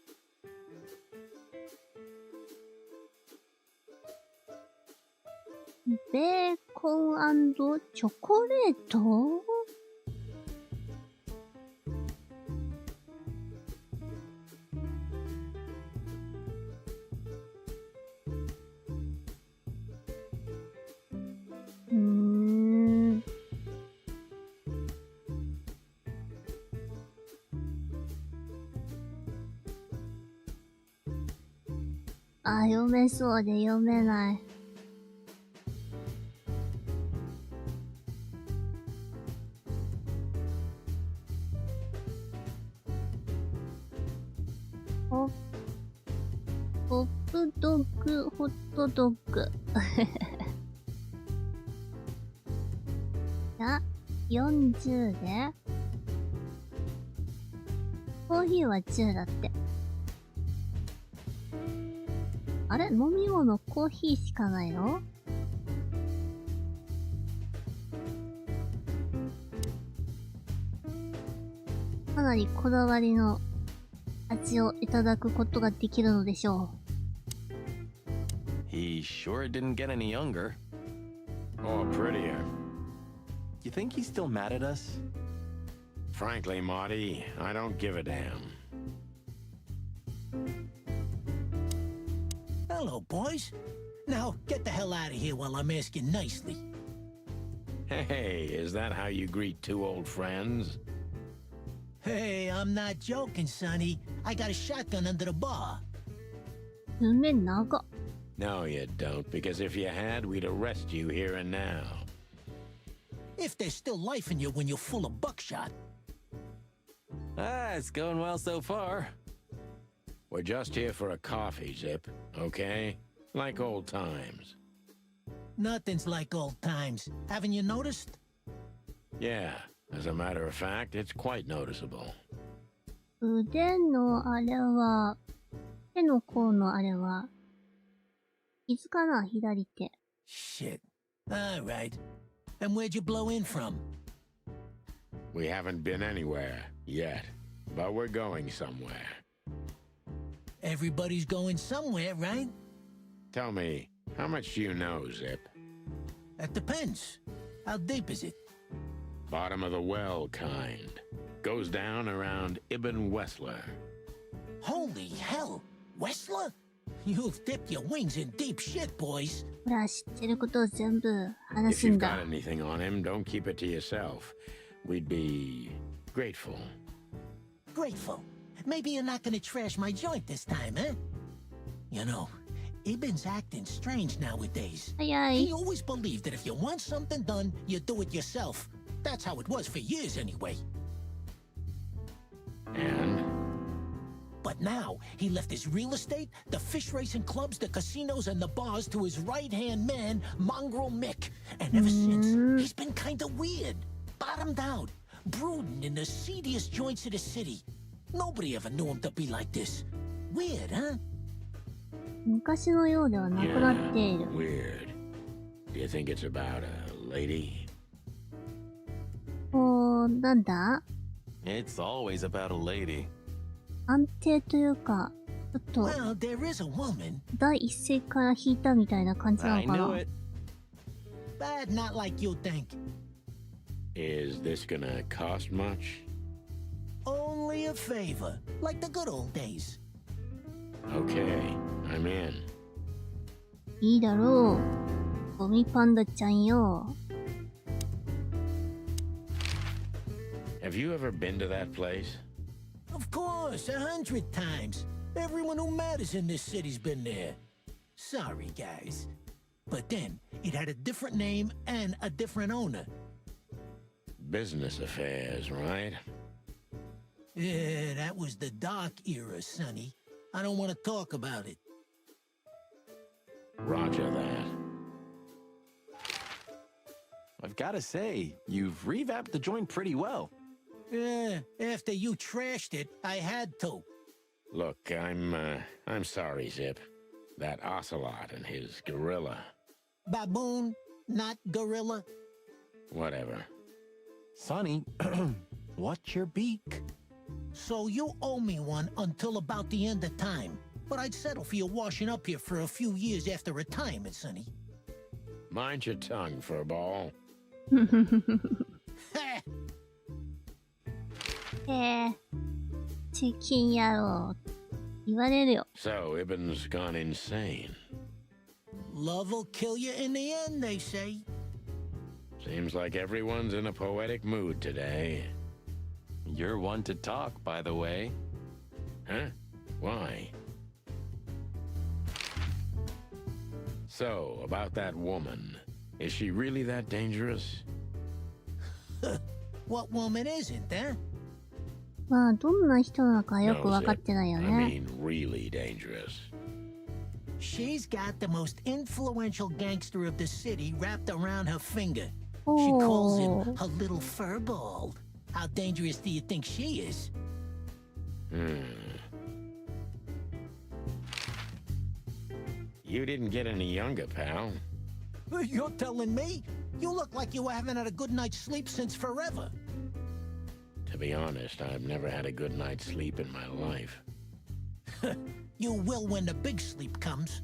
ベーコン&チョコレート？読めそうで読めない。ポップドッグ、ホットドッグ。40で、コーヒーは10だって。あれ？飲み物コーヒーしかないの？かなりこだわりの味をいただくことができるのでしょ He sure didn't get any younger. Or prettier. You think he's still mad at us? Frankly, Marty, I don't give a damn. Hello, boys. Now, get the hell out of here while I'm asking nicely. Hey, is that how you greet two old friends? Hey, I'm not joking, Sonny. I got a shotgun under the bar. う。夢長っ。 No, you don't, because if you had, we'd arrest you here and now. If there's still life in you when you're full of buckshot. Ah, it's going well so far. We're just here for a coffee, Zip, okay? Like old times. Nothing's like old times. Haven't you noticed? Yeah, as a matter of fact, it's quite noticeable. 腕のあれは、手の甲のあれは、傷かな、左手。Shit. All right. And where'd you blow in from? We haven't been anywhere yet, but we're going somewhere. Everybody's going somewhere, right? Tell me, how much do you know, Zip? That depends. How deep is it? Bottom of the well kind. Goes down around Ibn Wessler. Holy hell! Wessler? You've dipped your wings in deep shit, boys. ほら、知ってることを全部話 If すん you've だ got。anything on him, don't keep it to yourself. We'd be grateful. Grateful. Maybe you're not gonna trash my joint this time, eh? You know, Ibn's acting strange nowadays. 早い He。always believed that if you want something done, you do it yourself. That's how it was for years anyway. And? But now, he left his real estate, the fish racing clubs, the casinos, and the bars to his right-hand man, Mongrel Mick. And ever since, he's been kinda weird. Bottomed out, brooding in the seediest joints of the city. Nobody ever knew him to be like this. Weird, huh? 昔のようではなくなっている。 Weird. Do you think it's about a lady? おー、なんだ It's always about a lady. 安定というか、ちょっと Well, there is a woman, 第一声から引いたみたいな感じな I のか knew な it. but not like you think. Is this gonna cost much? Only a favor, like the good old days. Okay, I'm in. いいだろう。ゴミパンダちゃんよ。 Have you ever been to that place? Of course, 100 times. Everyone who matters in this city's been there. Sorry, guys. But then, it had a different name and a different owner. Business affairs, right? Yeah, that was the dark era, Sonny. I don't want to talk about it. Roger that. I've got to say, you've revamped the joint pretty well. Yeah, after you trashed it, I had to. Look, I'm sorry, Zip. That ocelot and his gorilla. Baboon, not gorilla. Whatever. Sonny, what's your beak? So you owe me one until about the end of time. But I'd settle for you washing up here for a few years after retirement, Sonny. Mind your tongue, furball. チキン野郎。言われるよ。 So, Ibn's gone insane. Love will kill you in the end, they say. Seems like everyone's in a poetic mood today. You're one to talk, by the way. Huh? Why? So, about that woman. Is she really that dangerous? What woman isn't, eh? まあ、どんな人なのかよく No, わかってないよ I ね。 mean really dangerous. She's got the most influential gangster of the city wrapped around her finger. She Oh. calls him her little furball. How dangerous do you think she is? You didn't get any younger, pal. You're telling me? You look like you haven't had a good night's sleep since forever. To be honest, I've never had a good night's sleep in my life. You will when the big sleep comes.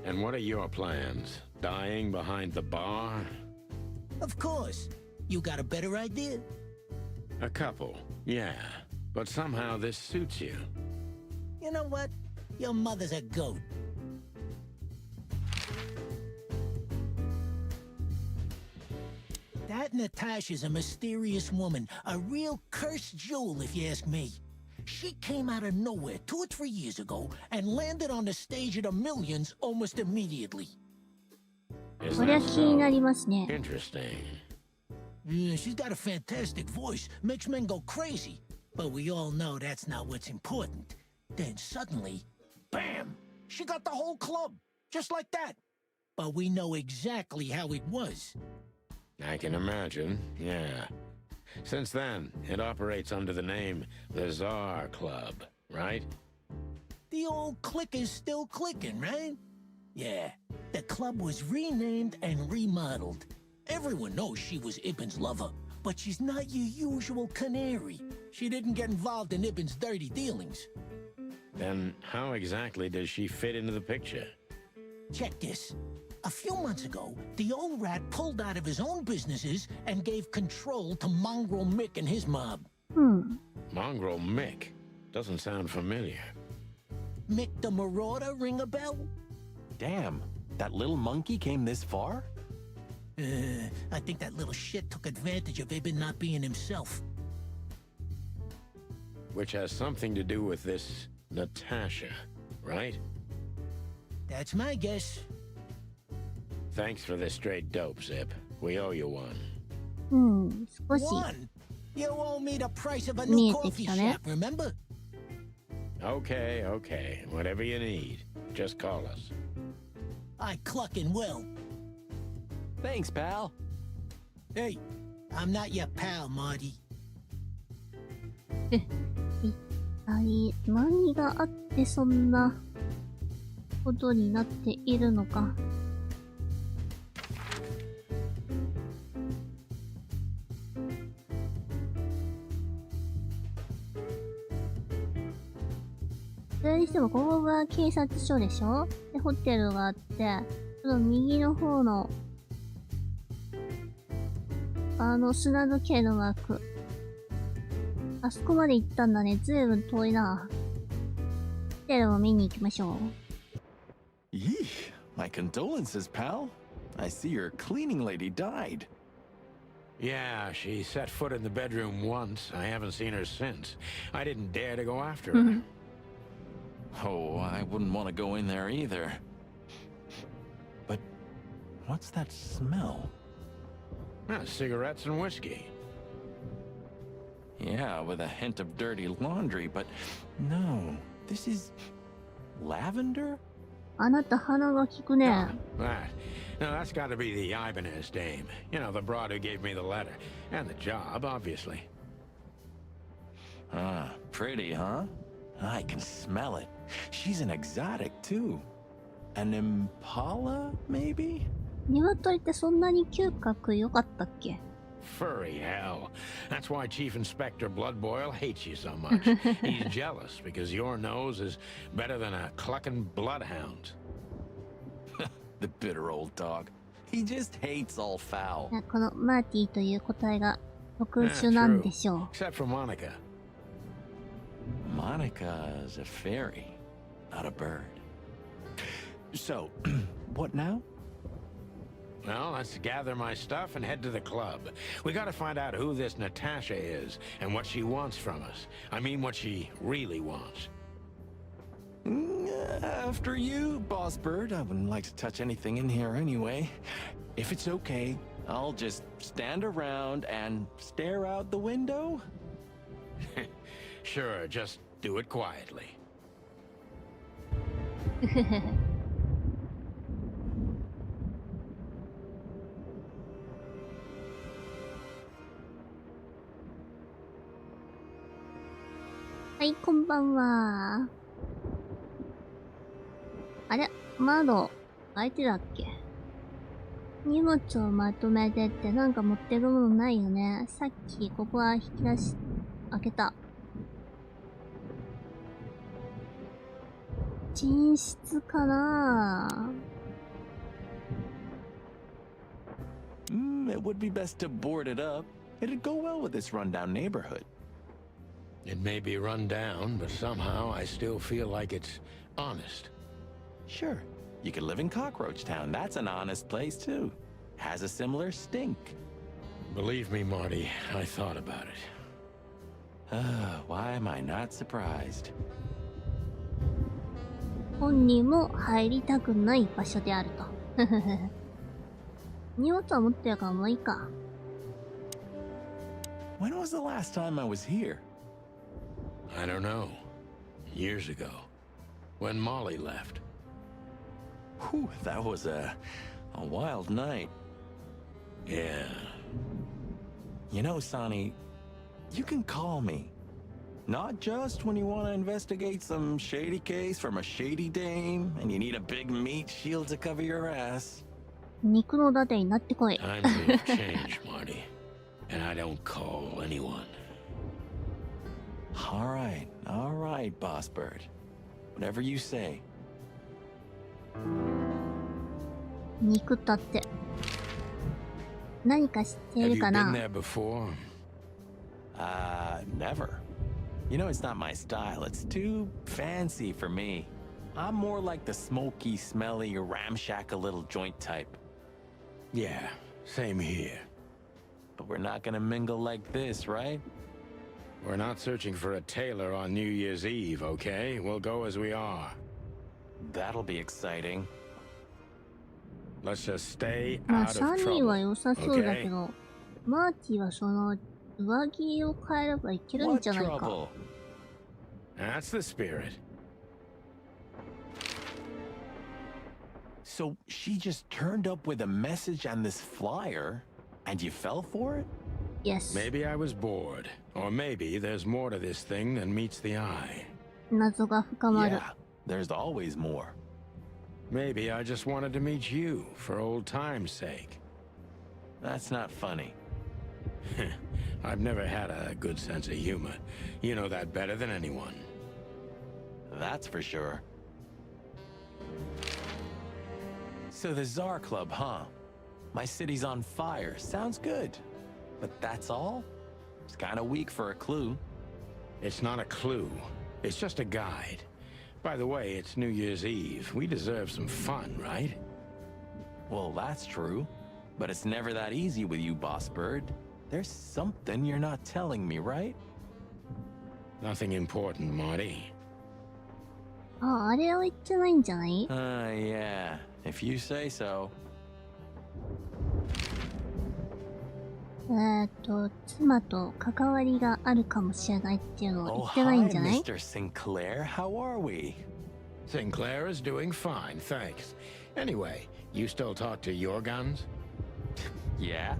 And what are your plans? Dying behind the bar? Of course. You got a better idea? A couple, yeah. But somehow this suits you. You know what? Your mother's a goat. That Natasha's a mysterious woman. A real cursed jewel, if you ask me. She came out of nowhere 2 or 3 years ago and landed on the stage of the Millions almost immediately. これは気になりますね。 Interesting. Yeah, she's got a fantastic voice, makes men go crazy. But we all know that's not what's important. Then suddenly, bam! She got the whole club, just like that. But we know exactly how it was. I can imagine, yeah. Since then, it operates under the name the Tsar Club, right? The old click is still clicking, right? Yeah, the club was renamed and remodeled. Everyone knows she was Ibn's lover, but she's not your usual canary. She didn't get involved in Ibn's dirty dealings. Then how exactly does she fit into the picture? Check this. A few months ago, the old rat pulled out of his own businesses and gave control to Mongrel Mick and his mob. Mongrel Mick? Doesn't sound familiar. Mick the Marauder, ring a bell? Damn, that little monkey came this far? I think that little shit took advantage of Ibn not being himself. Which has something to do with this Natasha, right? That's my guess. Thanks for this straight dope, Zip. We owe you one. 少し One? You owe me the price of a new coffee shop, remember? Okay, okay. Whatever you need. Just call us. I cluck and will. Thanks, pal. Hey, I'm not your pal, Marty. 一体何があってそんなことになっているのか。それにしてもここが警察署でしょ？で、ホテルがあって、その右の方の砂時計の枠。あそこまで行ったんだね。ずいぶん遠いな。ホテルも見に行きましょう。Yee, my condolences, pal. I see your cleaning lady died. Yeah, she set foot in the bedroom once. I haven't seen her since. I didn't dare to go after her. Oh, I wouldn't want to go in there either. But what's that smell? Cigarettes and whiskey. Yeah, with a hint of dirty laundry, but no, this is lavender? あなた鼻が利くね。That. No, that's got to be the Ibanez dame. You know, the broad who gave me the letter. And the job, obviously. Ah, pretty, huh? I can smell it. She's an exotic, too. An impala, maybe? 鶏ってそんなに嗅覚良かったっけ？ Furry hell. That's why Chief Inspector Bloodboil hates you so much. He's jealous because your nose is better than a clucking bloodhound. The bitter old dog. He just hates all foul. このマーティという個体が特殊なんでしょう。Except for Monica. Monica's a fairy, not a bird. So, what now? Well, let's gather my stuff and head to the club. We gotta find out who this Natasha is and what she wants from us. I mean, what she really wants. After you, Boss Bird. I wouldn't like to touch anything in here anyway. If it's okay, I'll just stand around and stare out the window. Sure, just do it quietly. はい、こんばんは。あれ、窓、開いてたっけ？荷物をまとめてってなんか持ってるものないよね。さっきここは引き出し、開けた。寝室かな。 It would be best to board it up. It'd go well with this rundown neighborhood. It may be run down, but somehow I still feel like it's honest. Sure, you could live in Cockroach Town. That's an honest place, too. Has a similar stink. Believe me, Marty, I thought about it. Why am I not surprised? 本人も入りたくない場所であると。荷物は持ってるからもういいか。When was the last time I was here? I don't know. Years ago. When Molly left. Whew, that was a wild night. Yeah. You know, Sonny, you can call me. Not just when you want to investigate some shady case from a shady dame and you need a big meat shield to cover your ass. 肉の盾になってこい。Times have changed, Marty. And I don't call anyone. All right, Boss Bird. Whatever you say. 肉盾。何か知ってい Have る you か been な。 there before? Never. You know, it's not my style. It's too fancy for me. I'm more like the smoky, smelly, ramshackle little joint type. Yeah, same here. But we're not gonna mingle like this, right? We're not searching for a tailor on New Year's Eve, okay? We'll go as we are. That'll be exciting. Let's just stay まあ out サ of ニーは trouble. 良さそうだけ Okay? ど、マーティはその上着を変えればいけるん What じゃないか。 trouble? That's the spirit. So she just turned up with a message on this flyer, and you fell for it? Yes. Maybe I was bored. Or maybe there's more to this thing than meets the eye. 謎が深まる。 Yeah, there's always more. Maybe I just wanted to meet you for old time's sake. That's not funny. I've never had a good sense of humor. You know that better than anyone. That's for sure. So the Tsar Club, huh? My city's on fire. Sounds good. But that's all? It's kind of weak for a clue. It's not a clue. It's just a guide. By the way, it's New Year's Eve. We deserve some fun, right? Well, that's true. But it's never that easy with you, Boss Bird. There's something you're not telling me, right? Nothing important, Marty. あ、あれを言ってないんじゃない？ Yeah. If you say so. 妻と関わりがあるかもしれないっていうのを言ってないんじゃない？ Mr. Sinclair. How are we? Sinclair is doing fine, thanks. Anyway, you still talk to your guns? Yeah.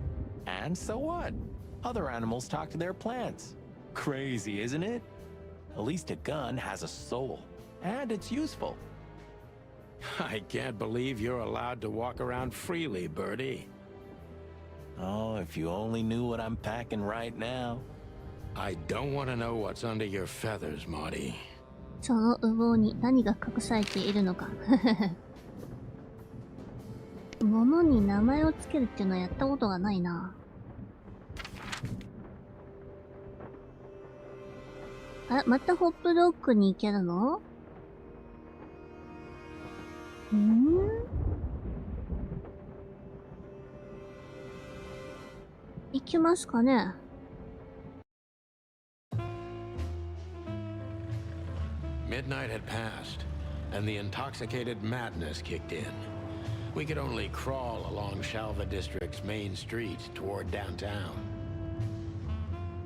And so what? Other animals talk to their plants. Crazy, isn't it? At least a gun has a soul. And it's useful. I can't believe you're allowed to walk around freely, Birdie. Oh, if you only knew what I'm packing right now. I don't want to know what's under your feathers, Marty. その羽毛に何が隠されているのか。物に名前をつけるっていうのはやったことがないな。あ、またホップドッグに行けるの？行きますかね。Midnight had passed, and the intoxicated madness kicked in. We could only crawl along Shalva District's main street toward downtown.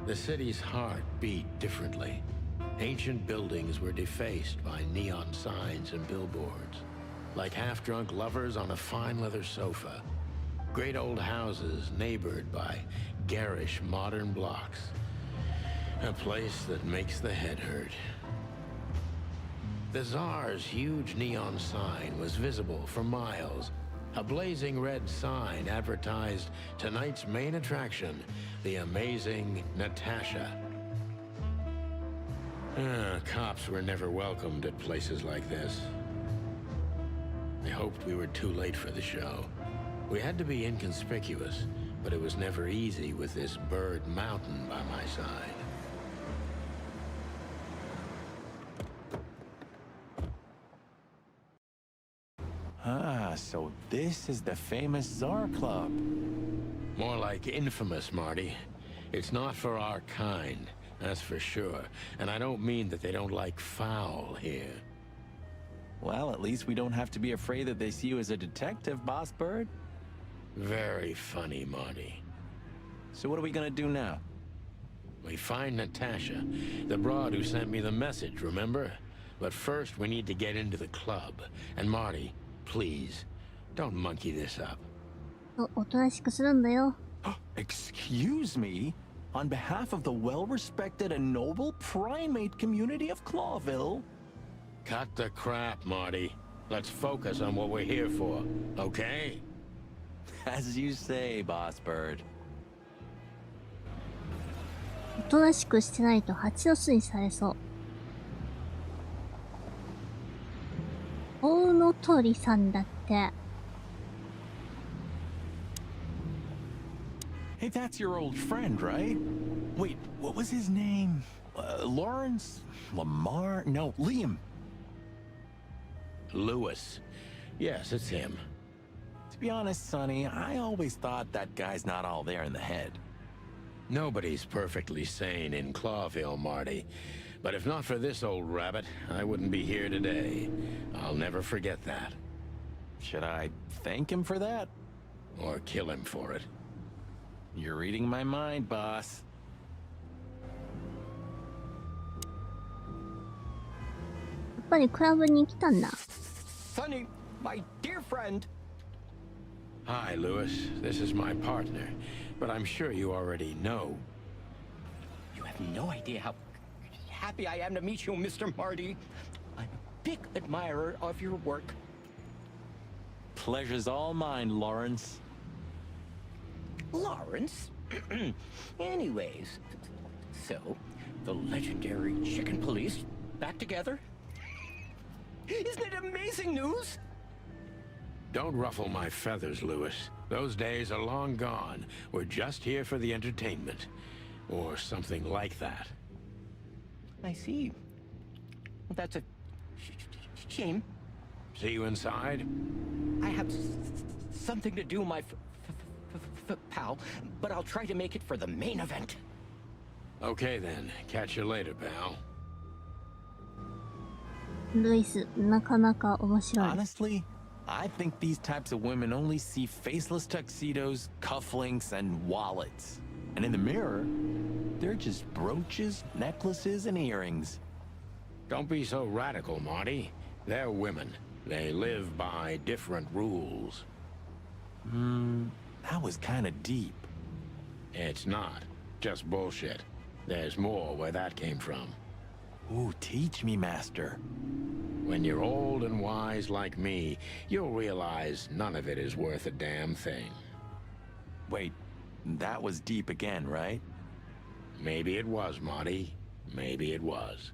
The city's heart beat differently. Ancient buildings were defaced by neon signs and billboards, like half-drunk lovers on a fine leather sofa. Great old houses neighbored by garish modern blocks. A place that makes the head hurt. The Tsar's huge neon sign was visible for miles. A blazing red sign advertised tonight's main attraction, the amazing Natasha. Cops were never welcomed at places like this. I hoped we were too late for the show. We had to be inconspicuous, but it was never easy with this bird mountain by my side. Ah, so this is the famous Tsar Club. More like infamous, Marty. It's not for our kind, that's for sure. And I don't mean that they don't like foul here. Well, at least we don't have to be afraid that they see you as a detective, Boss Bird. Very funny, Marty. So what are we gonna do now? We find Natasha, the broad who sent me the message, remember? But first we need to get into the club. And Marty, please, don't monkey this up. おとなしくするんだよ。Excuse me? On behalf of the well-respected and noble primate community of Clawville? Cut the crap, Marty. Let's focus on what we're here for, okay? As you say, Boss Bird. おとなしくしてないと蜂の巣にされそう。大野鳥さんだって。Hey, that's your old friend, right? Wait, what was his name? Lawrence? Lamar? No, Liam. Lewis. Yes, it's him. To be honest, Sonny, I always thought that guy's not all there in the head. Nobody's perfectly sane in Clawville, Marty. But if not for this old rabbit, I wouldn't be here today. I'll never forget that. Should I thank him for that? Or kill him for it? You're reading my mind, boss. やっぱりクラブに来たんだ。Sonny, my dear friend. Hi, Lewis. This is my partner. But I'm sure you already know. You have no idea how happy I am to meet you, Mr. Marty. I'm a big admirer of your work. Pleasure's all mine, Lawrence. Lawrence? Anyways, so, the legendary chicken police back together? Isn't it amazing news? Don't ruffle my feathers, Lewis. Those days are long gone. We're just here for the entertainment. Or something like that. I see. Well, that's a shame. See you inside? I have something to do, my pal, but I'll try to make it for the main event. Okay then. Catch you later, pal. ルイス、なかなか面白い。Honestly, I think these types of women only see faceless tuxedos, cufflinks, and wallets. And in the mirror, they're just brooches, necklaces, and earrings. Don't be so radical, Marty. They're women. They live by different rules. That was kind of deep. It's not. Just bullshit. There's more where that came from. Ooh, teach me, Master. When you're old and wise like me, you'll realize none of it is worth a damn thing. Wait, that was deep again, right? Maybe it was, Marty. Maybe it was.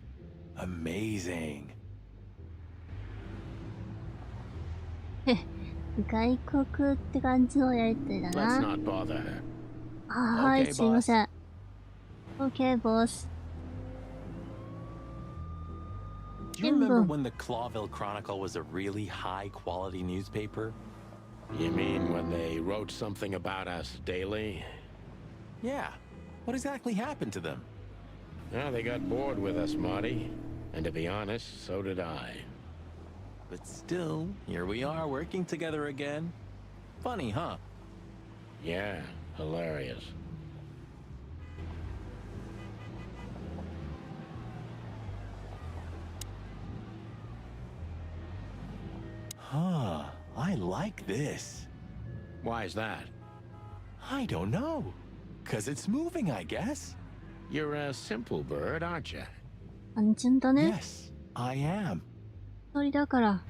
Amazing. 外国って感じのやりとりだ Let's な。 not bother her. はい、 Okay, すいま boss. せん。OK, boss. Do you remember when the Clawville Chronicle was a really high-quality newspaper? You mean when they wrote something about us daily? Yeah. What exactly happened to them? Well, they got bored with us, Marty. And to be honest, so did I. But still, here we are working together again. Funny, huh? Yeah, hilarious. Huh. I like this. Why's that? I don't know. 'Cause it's moving, I guess. You're a simple bird, aren't you? 単純だね。 Yes, I am. 鳥だから。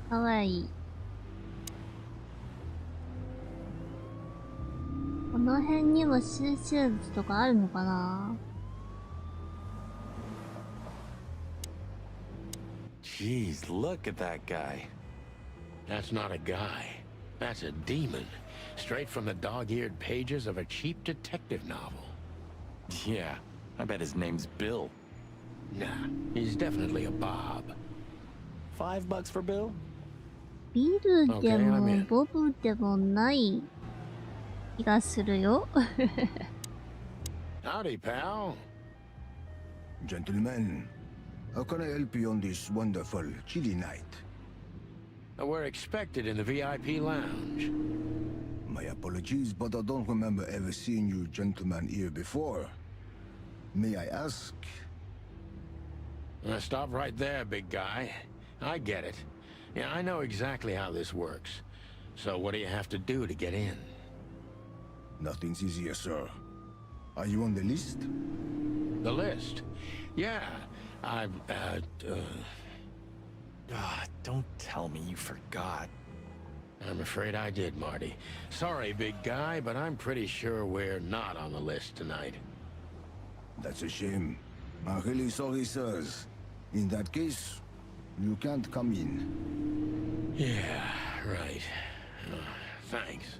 かわいい。の辺にも収集物とかあるのかな。 Jeez, look at that guy. That's not a guy. That's a demon. Straight from the dog-eared pages of a cheap detective novel. Yeah, I bet his name's Bill. Nah, he's definitely a Bob. $5 for Bill? ビルで Okay, I'm も in. ボブでもない気がするよ。 Howdy, pal. Gentlemen, how can I help you on this wonderful, chilly night? We're expected in the VIP lounge. My apologies, but I don't remember ever seeing you gentlemen here before. May I ask? Stop right there, big guy. I get it. Yeah, I know exactly how this works. So what do you have to do to get in? Nothing's easier, sir. Are you on the list? The list? Yeah, Don't tell me you forgot. I'm afraid I did, Marty. Sorry, big guy, but I'm pretty sure we're not on the list tonight. That's a shame. I'm really sorry, sirs. In that case, you can't come in. Yeah, right. Thanks.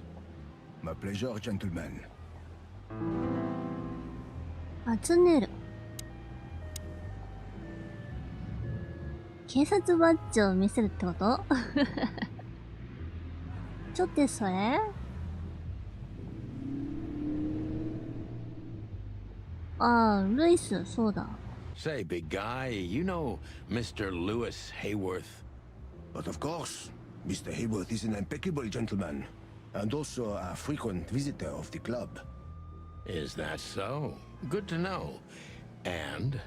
My pleasure, gentlemen. 集める。警察バッジを見せるってこと？ちょっとそれ？ああ、ルイス、そうだ。Say, big guy, you know Mr. Lewis Hayworth? But of course, Mr. Hayworth is an impeccable gentleman, and also a frequent visitor of the club. Is that so? Good to know. And?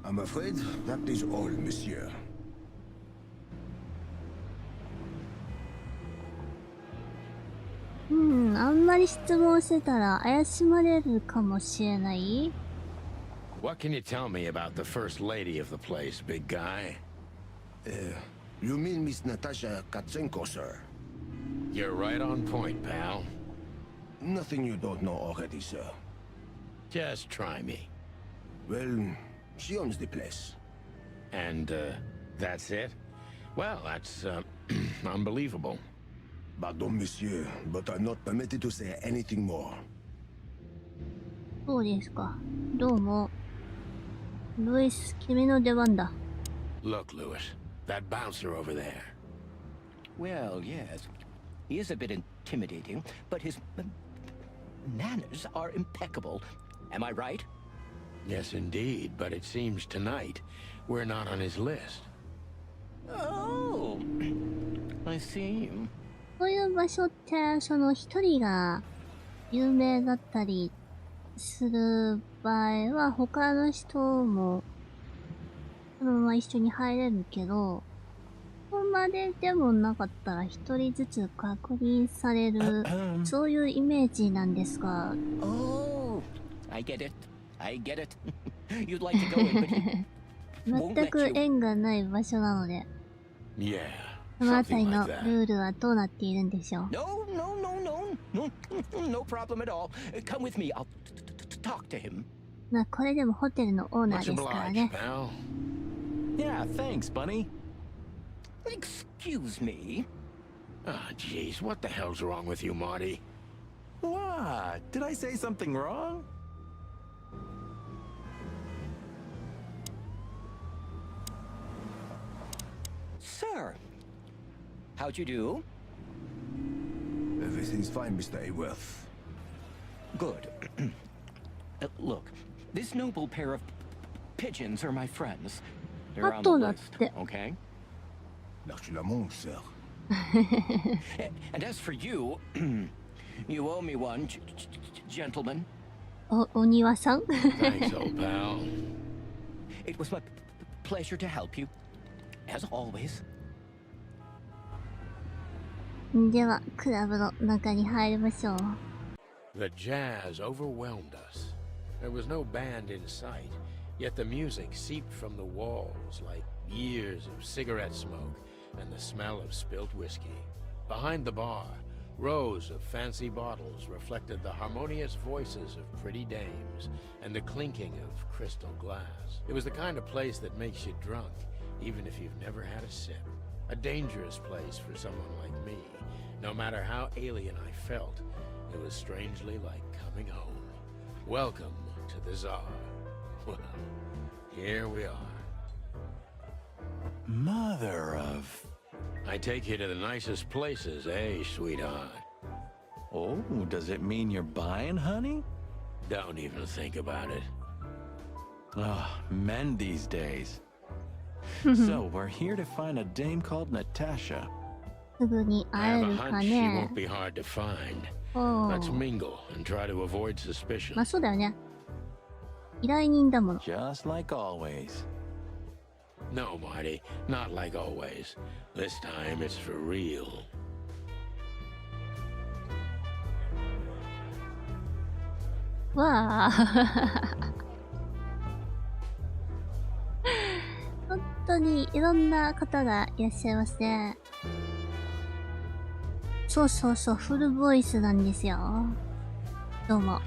I'm afraid that is all, monsieur. あんまり質問してたら怪しまれるかもしれない。What can you tell me about the first lady of the place, big guy? You mean Miss Natasha Katsenko, sir? You're right on point, pal. Nothing you don't know already, sir. Just try me. Well, she owns the place. And, that's it? Well, that's, unbelievable. Pardon, monsieur, but I'm not permitted to say anything more. そうですか。どうも。ルイス、君の出番だ。Look, Lewis, that bouncer over there. Well, yes. He is a bit intimidating, but his manners are impeccable. Am I right? Yes, indeed, but it seems tonight we're not on his list. Oh, I see. そういう場所って、その一人が有名だったりする場合は、他の人もそのまま一緒に入れるけど、ここまででもなかったら一人ずつ確認される、そういうイメージなんですが。Oh, I get it. I get it. You'd like to go in, but 全く縁がない場所なので。Yeah. そのあたりのルールはどうなっているんでしょう。 No, no, no, no, no, no problem at all. Come with me. I'll talk to him. まあこれでもホテルのオーナー Much ですから obliged, ね。 pal. Yeah, thanks, Bunny. Excuse me. Ah, jeez, what the hell's wrong with you, Marty? What? Did I say something wrong? Sir, how'd you do? Everything's fine, Mr. Hayworth. Good. Look, this noble pair of pigeons are my friends. They're on the list, okay? L'archulamonde, sir. And as for you, you owe me one, gentlemen. お庭さん Thanks, old pal. It was my pleasure to help you, as always. では、クラブの中に入りましょう。The jazz overwhelmed us. There was no band in sight, yet the music seeped from the walls like years of cigarette smoke and the smell of spilt whiskey. Behind the bar, Rows of fancy bottles reflected the harmonious voices of pretty dames and the clinking of crystal glass. It was the kind of place that makes you drunk, even if you've never had a sip. A dangerous place for someone like me. No matter how alien I felt, it was strangely like coming home. Welcome to the Tsar. Well, here we are. Mother of... I take you to the nicest places, eh, sweetheart? Oh, does it mean you're buying, honey? Don't even think about it. Ah, men these days. So, we're here to find a dame called Natasha. すぐに I 会え have a るか hunch she ね won't be hard to find. お Let's ー mingle and try to avoid suspicion. まあそうだよね。依頼人だもの。 Just like always. No, Marty, not like always. This time it's for real. わあ本当にいろんな方がいらっしゃいますね。そうそうそう、フルボイスなんですよ。どうも。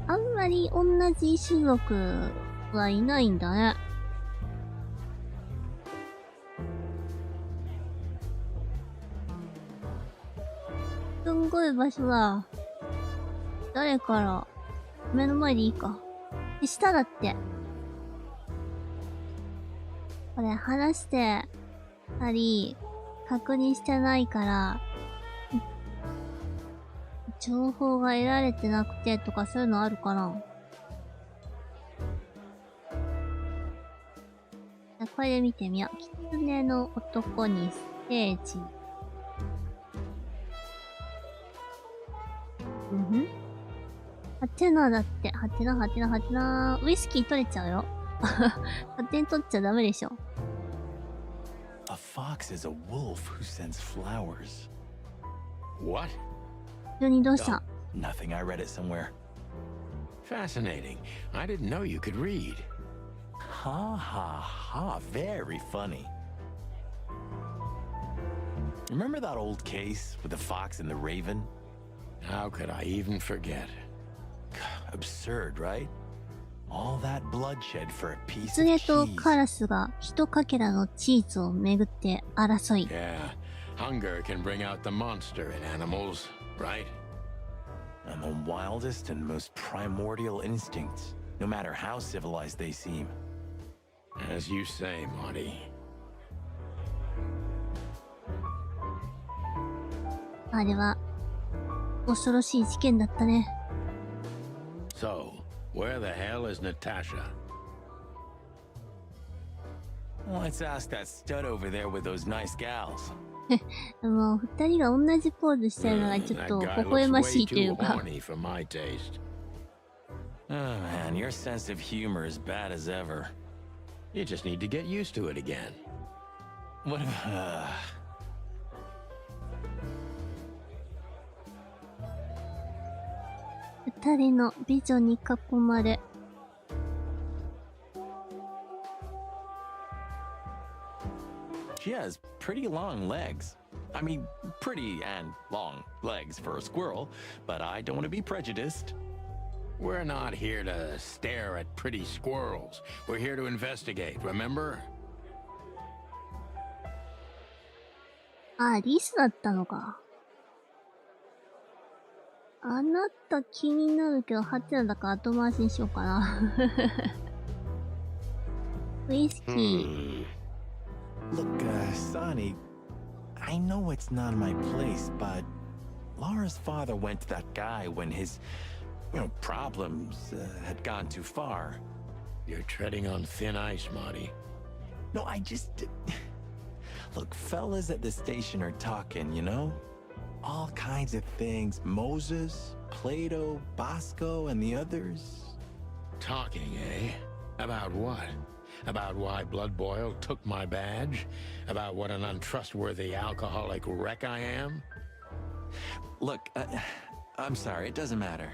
あんまり同じ種族はいないんだね。すんごい場所だ。誰から目の前でいいか。下だって。これ話してたり、確認してないから、情報が得られてなくてとかそういうのあるかな。これで見てみよう。狐の男にステージ。ハテナだって。ハテナハテナハテナ。ウイスキー取れちゃうよ。勝手に取っちゃダメでしょ。A fox is a wolf who sends flowers. What? 急にどうした？ Nothing, I read it somewhere. Fascinating. I didn't know you could read. Ha ha ha, very funny. Remember that old case with the fox and the raven? How could I even forget? Absurd, right? All that bloodshed for a piece 狐 of と cheese. カラスが一かけらのチーズをめぐって争い。Yeah, hunger can bring out the monster in animals, right? And the wildest and most primordial instincts, no matter how civilized they seem. As you say, Marty. あれは恐ろしい事件だったね。So, where the hell is Natasha? Let's ask that stud over there with those nice gals. もう二人が同じポーズしてるのがちょっ That と微 guy 笑 looks ま way しいとい too うか。 horny for my taste. Oh man, your sense of humor is bad as ever. You just need to get used to it again. What if... 二人の美女に囲まれ。She has pretty long legs. I mean, pretty and long legs for a squirrel, but I don't want to be prejudiced. We're not here to stare at pretty squirrels. We're here to investigate, remember? あ、リスだったのか。あなた気になるけど、ハテナだから後回しにしようかな。ウイスキー。Look, Sonny, I know it's not my place, but Laura's father went to that guy when his, problems had gone too far. You're treading on thin ice, Marty. No, I just... Look, fellas at the station are talking, you know? All kinds of things. Moses, Plato, Bosco, and the others. Talking, eh? About what? About why Blood Boil took my badge? About what an untrustworthy alcoholic wreck I am? Look, I'm sorry, it doesn't matter.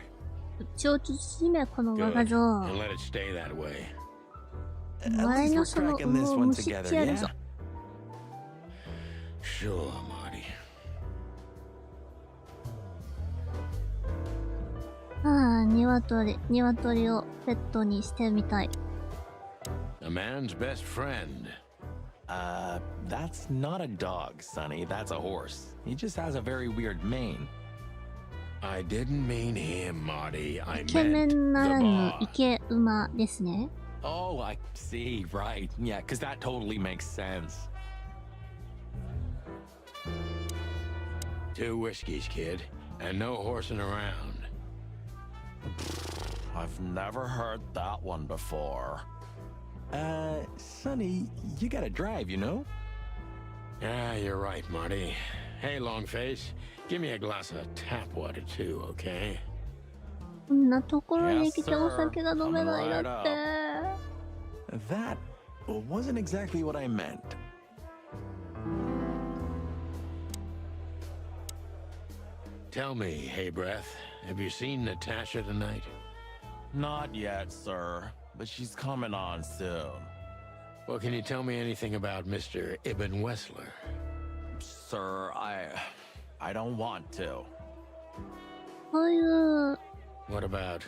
ちょっと閉めこの画 Good. 像。 And let it stay that way. 前のその羽をむしってやるぞ。Sure, Marty. ああ、鶏をペットにしてみたい。A man's best friend. That's not a dog, Sonny. That's a horse. He just has a very weird mane. I didn't mean him, Marty. I イケメ meant ンなら the ぬ boss. イケ馬ですね。Oh, I see. Right. Yeah, because that totally makes sense. 2 whiskeys, kid, and no horsing around. I've never heard that one before. Sonny, you gotta drive, you know? Yeah, you're right, Marty. Hey, Longface, give me a glass of tap water too, okay? こんなところに来て Yes, sir. お酒が飲めないだ Coming って。 That wasn't exactly what I meant. Tell me, hey breath, have you seen Natasha tonight? Not yet, sir. But she's coming on soon. Well, can you tell me anything about Mr. Ibn Wessler? Sir, I don't want to. こういう What about,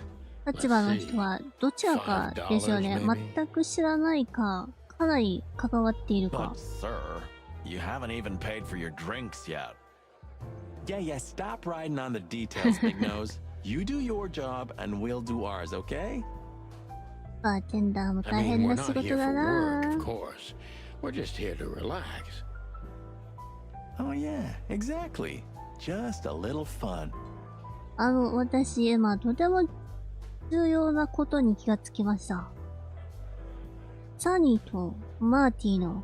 立場の人はどちらかですよね。 $5 全く知らないか、かなり関わっているか But,。sir, you haven't even paid for your drinks yet. Yeah, stop riding on the details, Big Nose. You do your job, and we'll do ours, okay? バーテンダーも I 大 mean, 変 we're な仕 not 事 here だ for な work, of course. We're just here to relax. Oh, yeah, exactly. Just a little fun. 私、今、とても重要なことに気がつきました。サニーとマーティの、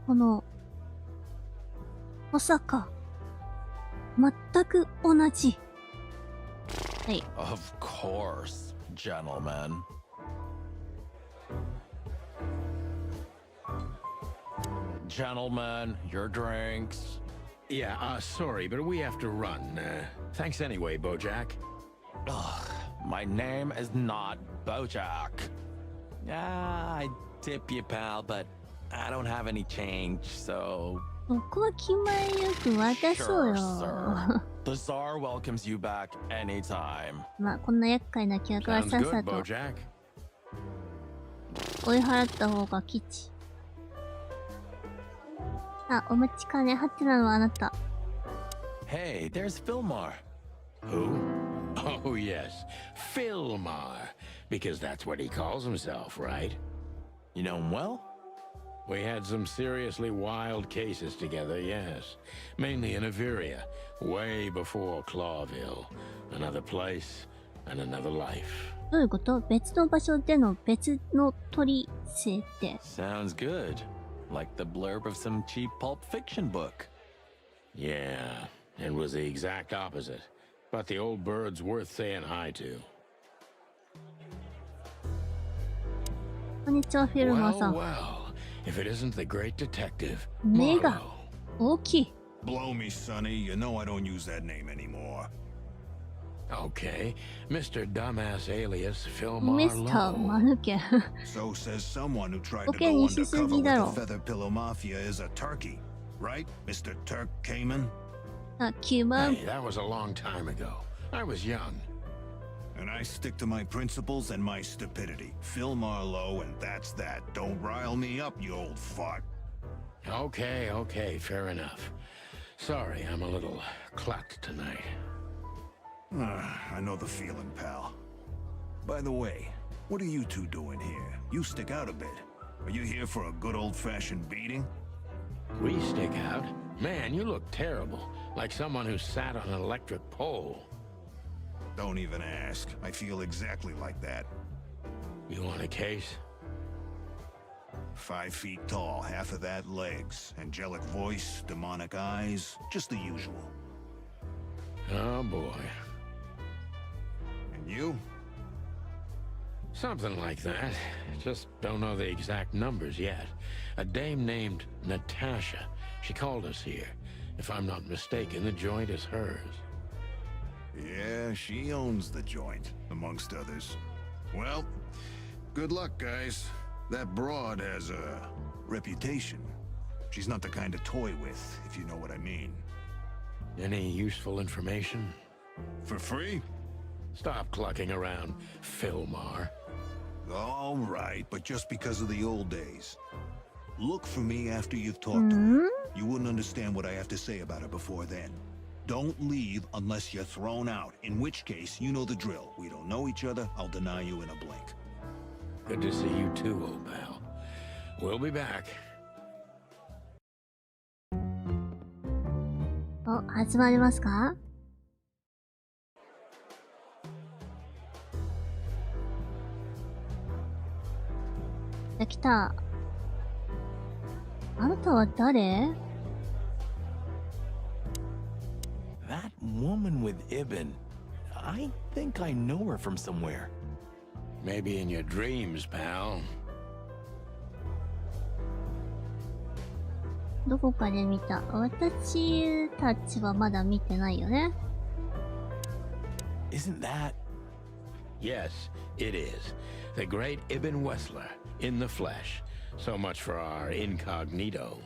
この、補佐か、全く同じ。はい。Of course, gentlemen. Gentlemen, your drinks. Yeah, sorry, but we have to run. Thanks anyway, Bojack. Ugh, my name is not Bojack. I tip you, pal, but I don't have any change, so... そこは気前よく渡そうよ。 Sure, sir. The Tsar welcomes you back anytime. まあ、こんな厄介な企画は Sounds さっ good, さと Bojack. 追い払った方が吉。あ、お待ちかね、ハテナのあなた。Hey, there's Fillmar. Who? Oh, yes. Philmar. Because that's what he calls himself, right? You know him well? We had some seriously wild cases together, yes. Mainly in Averia, way before Clawville. Another place and another life. どういうこと？別の場所での別の取り生って。Sounds good. Like the blurb of some cheap pulp fiction book. Yeah, it was the exact opposite. But the old bird's worth saying hi to. こんにちは、フィルマーさ Well, ん。 well, if it isn't the great detective, 目が Morrow. 大きい。 Blow me, Sonny. You know I don't use that name anymore. Okay, Mr. Dumbass alias Philmar ミスター Lowe. マヌケ。 So says someone who tried to ボケ go にしす undercover ぎ with だ the ろ。 Feather Pillow Mafia is a turkey. Right, Mr. Turk Cayman? あ、9万。 Hey, that was a long time ago. I was young. And I stick to my principles and my stupidity. Phil Marlowe, and that's that. Don't rile me up, you old fart. Okay, fair enough. Sorry, I'm a little clucked tonight. I know the feeling, pal. By the way, what are you two doing here? You stick out a bit. Are you here for a good old-fashioned beating? We stick out? Man, you look terrible. Like someone who sat on an electric pole. Don't even ask. I feel exactly like that. You want a case? 5 feet tall, half of that legs. Angelic voice, demonic eyes, just the usual. Oh boy. And you? Something like that. Just don't know the exact numbers yet. A dame named Natasha. She called us here. If I'm not mistaken, the joint is hers. Yeah, she owns the joint, amongst others. Well, good luck, guys. That broad has a reputation. She's not the kind to toy with, if you know what I mean. Any useful information? For free? Stop clucking around, Philmar. All right, but just because of the old days. Look for me after you've talked to her. You wouldn't understand what I have to say about her before then. Don't leave unless you're thrown out, in which case, you know the drill. We don't know each other, I'll deny you in a blink. Good to see you too, old pal. We'll be back. お、始まりますか？来た。あなたは誰？ That woman with Ibn. I think I know her from somewhere. Maybe in your dreams, pal. どこかで見た。私たちはまだ見てないよね。Isn't that... Yes, it is. The great Ibn Wessler, in the flesh. So much for our incognito.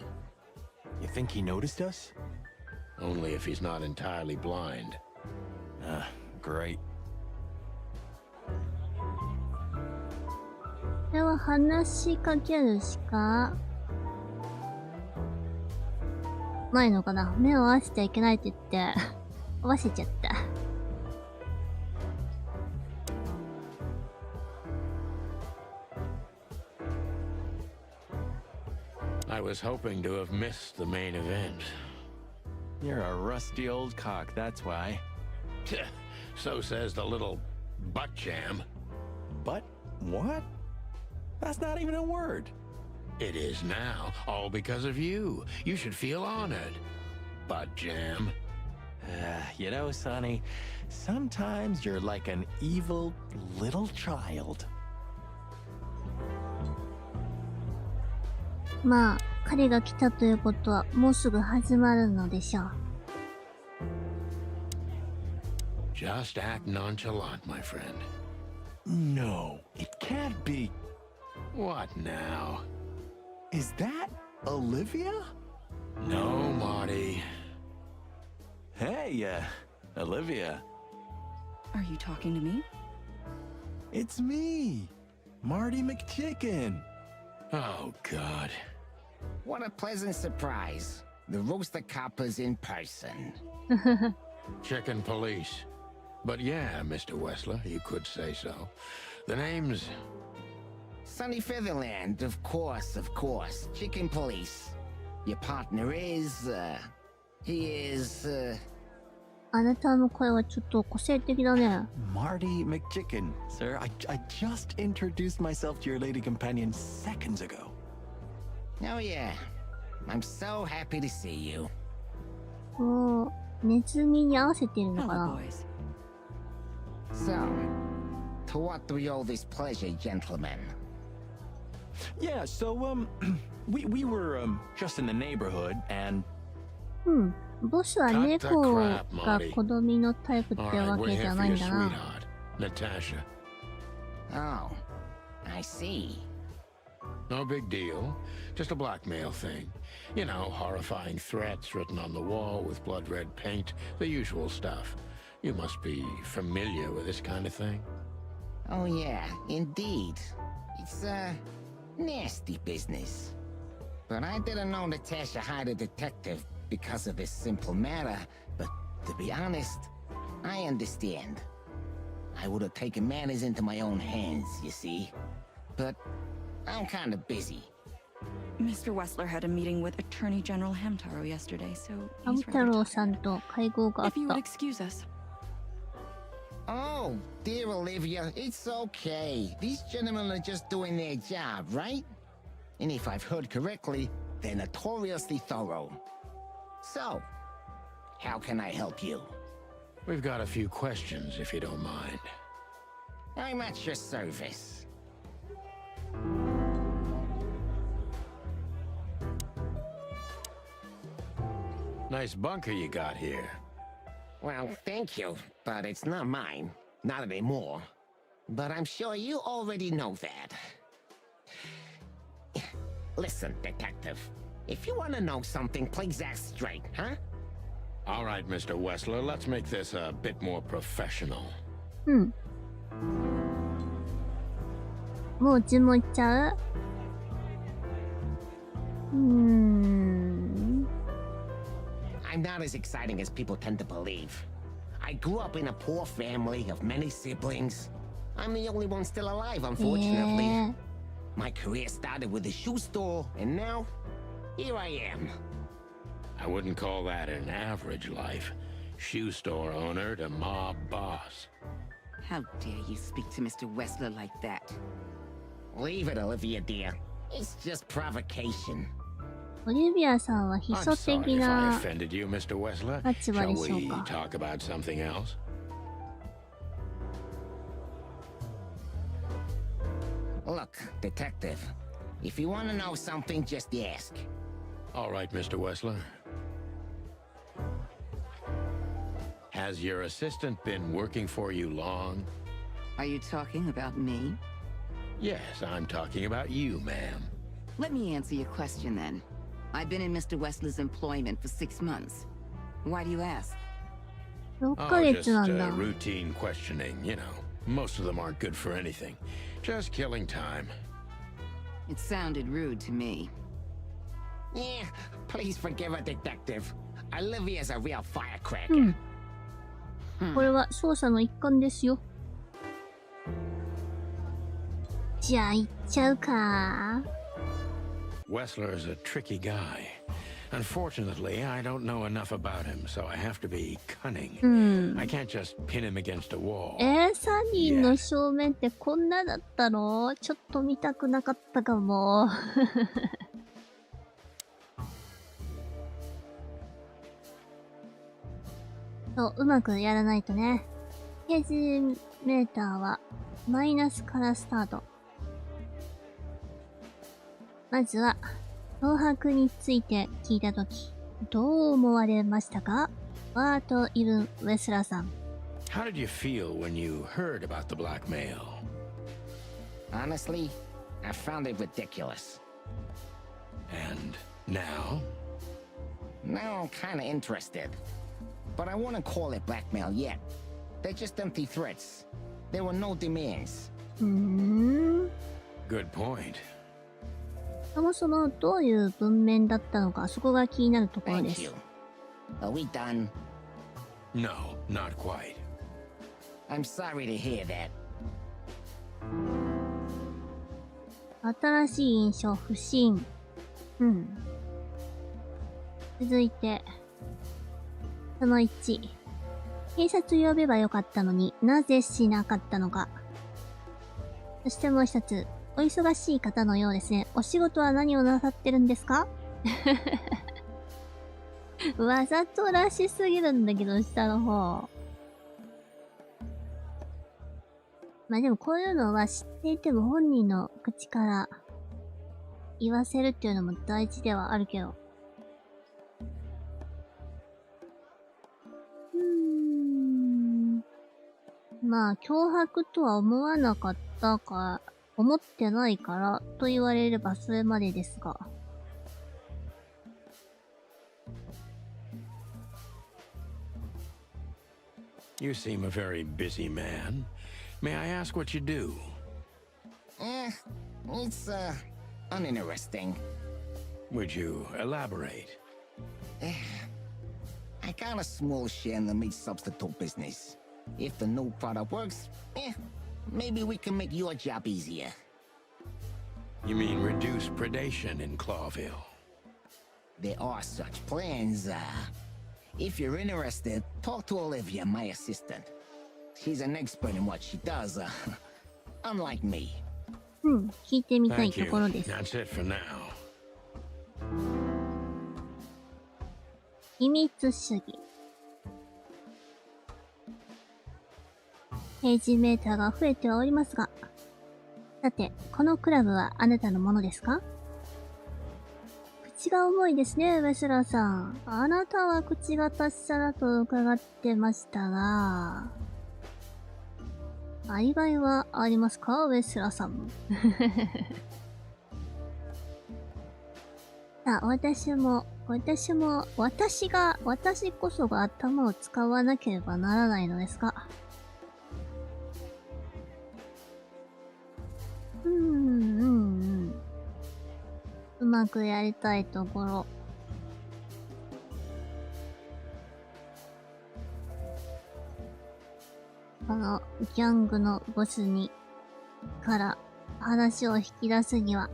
You think he noticed us? Only if he's not entirely blind. Great. これは話しかけるしかないのかな。目を合わせちゃいけないって言って合わせちゃった。I was hoping to have missed the main event. You're a rusty old cock, that's why. So says the little butt jam. But what? That's not even a word. It is now, all because of you. You should feel honored. Butt jam. You know, Sonny, sometimes you're like an evil little child. まあ、彼が来たということはもうすぐ始まるのでしょう。Just act nonchalant, my friend. No, it can't be. What now? Is that Olivia? No, Marty. Hey, Olivia. Are you talking to me? It's me, Marty McChicken. Oh, God. What a pleasant surprise. The Rooster Copper's in person. Chicken police. But yeah, Mr. Wessler, you could say so. The name's... Sunny Featherland, of course, of course. Chicken police. Your partner is, he is, あなたの声はちょっと個性的だね。Marty McChicken, sir. I just introduced myself to your lady companion seconds ago. Oh yeah. I'm so happy to see you. おー、ネズミに合わせてるのか Hello, な。 boys. So, to what do we owe this pleasure, gentlemen? Yeah, so, we were, just in the neighborhood, and... うん。ボスは猫が好みのタイプってわけじゃないんだな。Natasha. Oh, I see. No big deal. Just a blackmail thing. You know, horrifying threats written on the wall with blood red paint. The usual stuff. You must be familiar with this kind of thing. Oh yeah, indeed. It's nasty business. But I didn't know Natasha hired a detective because of this simple matter, but to be honest, I understand. I would have taken matters into my own hands, you see. But I'm kind of busy. Mr. Wessler had a meeting with Attorney General Hamtaro yesterday, so ハム he's 太 rather 郎 tired. さんと会合があっ If you would た。 excuse us. Oh, dear Olivia, it's okay. These gentlemen are just doing their job, right? And if I've heard correctly, they're notoriously thorough. So, how can I help you? We've got a few questions, if you don't mind. I'm at your service. Nice bunker you got here. Well, thank you, but it's not mine. Not anymore. But I'm sure you already know that. Listen, detective. If you want to know something, please ask straight, huh? All right, Mr. Wessler, let's make this a bit more professional. もう注文いっちゃうI'm not as exciting as people tend to believe. I grew up in a poor family of many siblings. I'm the only one still alive, unfortunately. My career started with a shoe store, and now, here I am. I wouldn't call that an average life. Shoe store owner to mob boss. How dare you speak to Mr. Wessler like that? Leave it, Olivia, dear. It's just provocation. オリビアさんは秘 I'm 書 sorry 的 if I な offended you, Mr. Wessler. 立場 Shall でしょう we か。 talk about something else? Look, detective. If you want to know something, just ask. All right, Mr. Wessler. Has your assistant been working for you long? Are you talking about me? Yes, I'm talking about you, ma'am. Let me answer your question then. I've been in Mr. Wessler's employment for 6 months. Why do you ask? 6 ヶ Oh, 月 just なんだ。 routine questioning, you know. Most of them aren't good for anything. Just killing time. It sounded rude to me. Yeah, please forgive a detective. Olivia's a real firecracker. これは捜査の一環ですよ。じゃあ行っちゃうか。Wessler is a tricky guy. Unfortunately, I don't know enough about him, so I have to be cunning. I can't just pin him against a wall. サニーの正面ってこんなだったの？ちょっと見たくなかったかも。そう、うまくやらないとね。ページメーターはマイナスからスタート。まずは、脅迫について聞いたとき、どう思われましたか？ワート・イブン・ウェスラーさん。How did you feel when you heard about the blackmail? Honestly, I found it ridiculous. And now? Now I'm kinda interested. But I wouldn't call it blackmail yet. They're just empty threats. There were no demands. Good point. そもそもどういう文面だったのか、そこが気になるところで Thank す。 you. Are we done? No, not quite. I'm sorry to hear that. 新しい印象、不審。続いて、その1。警察呼べばよかったのになぜしなかったのか。そしてもう一つ。お忙しい方のようですね。お仕事は何をなさってるんですか？わざとらしすぎるんだけど、下の方。まあでもこういうのは知っていても本人の口から言わせるっていうのも大事ではあるけど。まあ脅迫とは思わなかったか、思ってないからと言われればそれまでですが。You seem a very busy man. May I ask what you do? It's, uninteresting. Would you elaborate? I got a small share in the meat substitute business. If the new product works, maybe we can make your job easier. You mean reduce predation in Clawville? There are such plans. If you're interested, talk to Olivia, my assistant. She's an expert in what she does, unlike me. 聞いてみたい Thank とこ you. ろです。 That's it for now. 秘密主義。ページメーターが増えてはおりますが。さて、このクラブはあなたのものですか？口が重いですね、ウェスラーさん。あなたは口が達者だと伺ってましたが。アリバイはありますか、ウェスラーさん。私こそが頭を使わなければならないのですが。うまくやりたいところ。このギャングのボスにから話を引き出すには、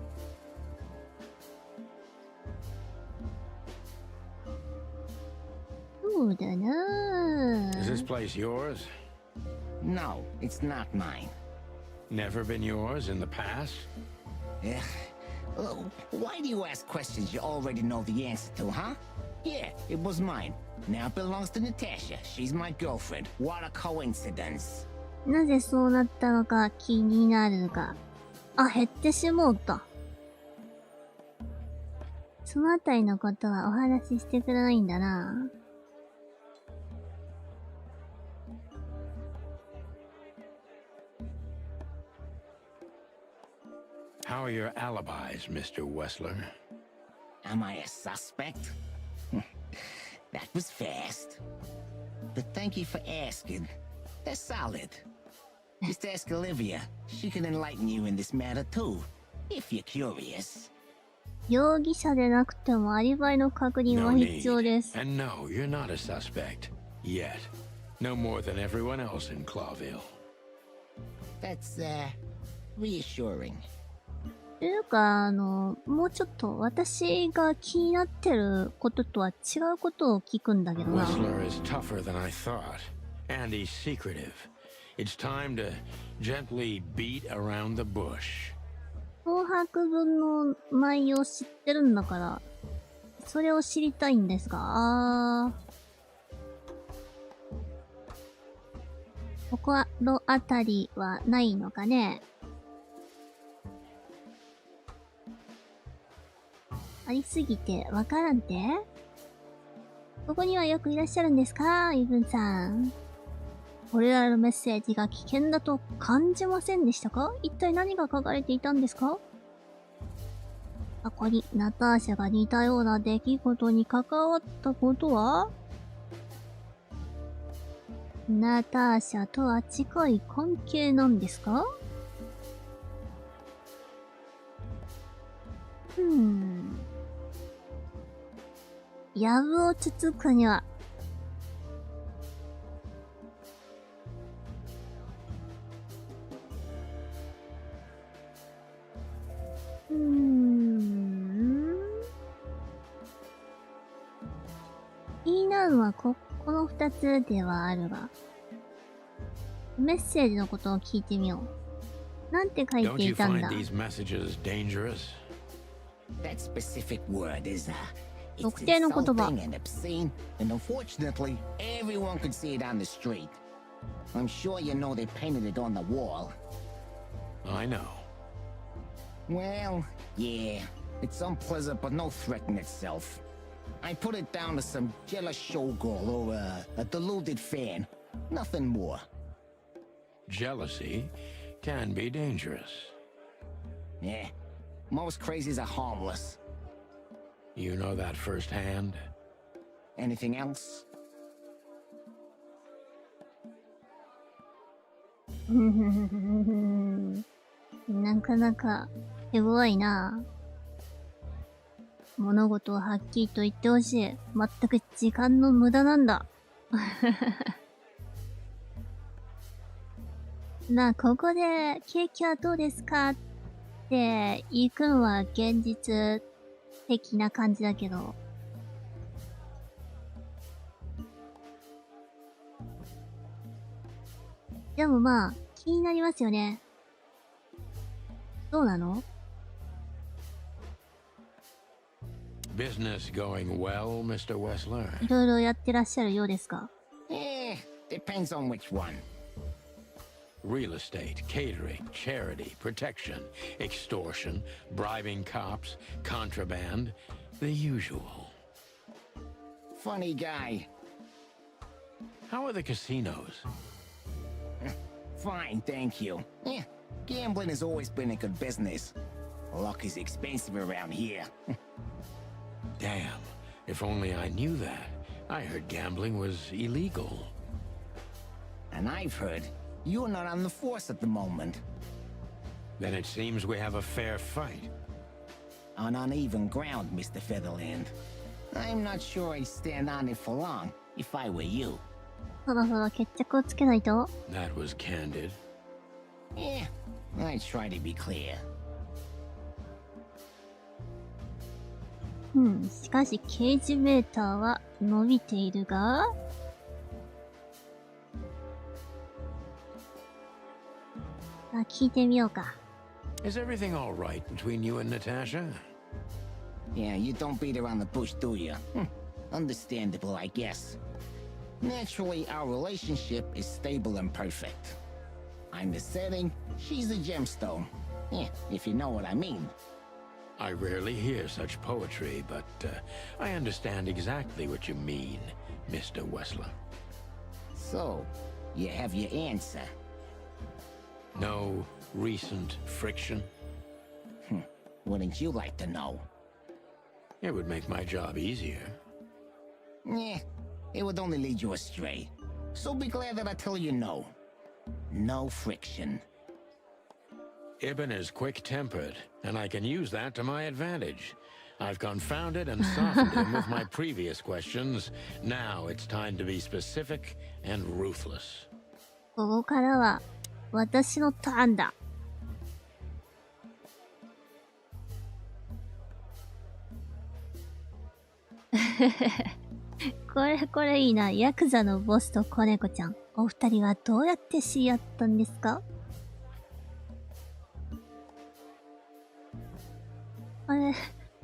そうだな。 Is this place yours? No, it's not mine. Never been yours in the past? Why do you ask questions you already know the answer to, huh? Yeah, it was mine. Now it belongs to Natasha. She's my girlfriend. What a coincidence. なぜそうなったのか気になるが。あ、減ってしもうた。そのあたりのことはお話ししてくれないんだな。How are your alibis, Mr. Wessler? Am I a suspect? That was fast. But thank you for asking. They're solid. Just ask Olivia. She can enlighten you in this matter too, if you're curious. 容疑者でなくてもアリバイの確認は No 必要 need. です。 And no, you're not a suspect. Yet. No more than everyone else in Clawville. That's, reassuring. というか、もうちょっと私が気になってることとは違うことを聞くんだけどな。Whistler is tougher than I thought. And he's secretive. It's time to gently beat around the bush. 脅迫文の内容知ってるんだから、それを知りたいんですが、心当たりはないのかね。ありすぎてわからんて？ここにはよくいらっしゃるんですか、イブンさん。これらのメッセージが危険だと感じませんでしたか？一体何が書かれていたんですか？過去にナターシャが似たような出来事に関わったことは？ナターシャとは近い関係なんですか？やぶをつつくには、気になるのはこの二つではあるが、メッセージのことを聞いてみよう。なんて書い Don't て you いたん find だ？ these messages dangerous? That specific word is, it's 特定の言葉。 insulting and obscene, and unfortunately, everyone can see it on the street. I'm sure you know they painted it on the wall. I know. Well, yeah, it's unpleasant but no threat in itself. I put it down to some jealous showgirl or a deluded fan. Nothing more. Jealousy can be dangerous. Yeah, most crazies are harmless. You know that firsthand? Anything else? なかなか手強いな。物事をはっきりと言ってほしい。全く時間の無駄なんだ。ここでケーキはどうですかって言くんは現実的な感じだけど。でもまあ、気になりますよね。どうなの？ Business going well, Mr. Wessler? いろいろやってらっしゃるようですか？ Depends on which one. Real estate, catering, charity, protection, extortion, bribing cops, contraband, the usual. Funny guy. How are the casinos? Fine, thank you. Yeah, gambling has always been a good business. Luck is expensive around here. Damn, if only I knew that. I heard gambling was illegal. And I've heard you're not on the force at the moment. Then it seems we have a fair fight. On uneven ground, Mr. Featherland. I'm not sure I'd stand on it for long, if I were you. そろそろ決着をつけないと。 That was candid. Yeah, I try to be clear. しかしケージメーターは伸びているが、聞いてみようか。Is everything all right between you and Natasha? Yeah, you don't beat around the bush, do you? Understandable, I guess. Naturally, our relationship is stable and perfect. I'm the setting, she's the gemstone. Yeah, if you know what I mean. I rarely hear such poetry, but I understand exactly what you mean, Mr. Wessler. So, you have your answer. No recent friction? Wouldn't you like to know? It would make my job easier. Yeah, it would only lead you astray. So be glad that I tell you no. No friction. Ibn is quick-tempered, and I can use that to my advantage. I've confounded and softened him with my previous questions. Now it's time to be specific and ruthless. ここからは私のターンだ。これいいな。ヤクザのボスと子猫ちゃん。お二人はどうやって知り合ったんですか？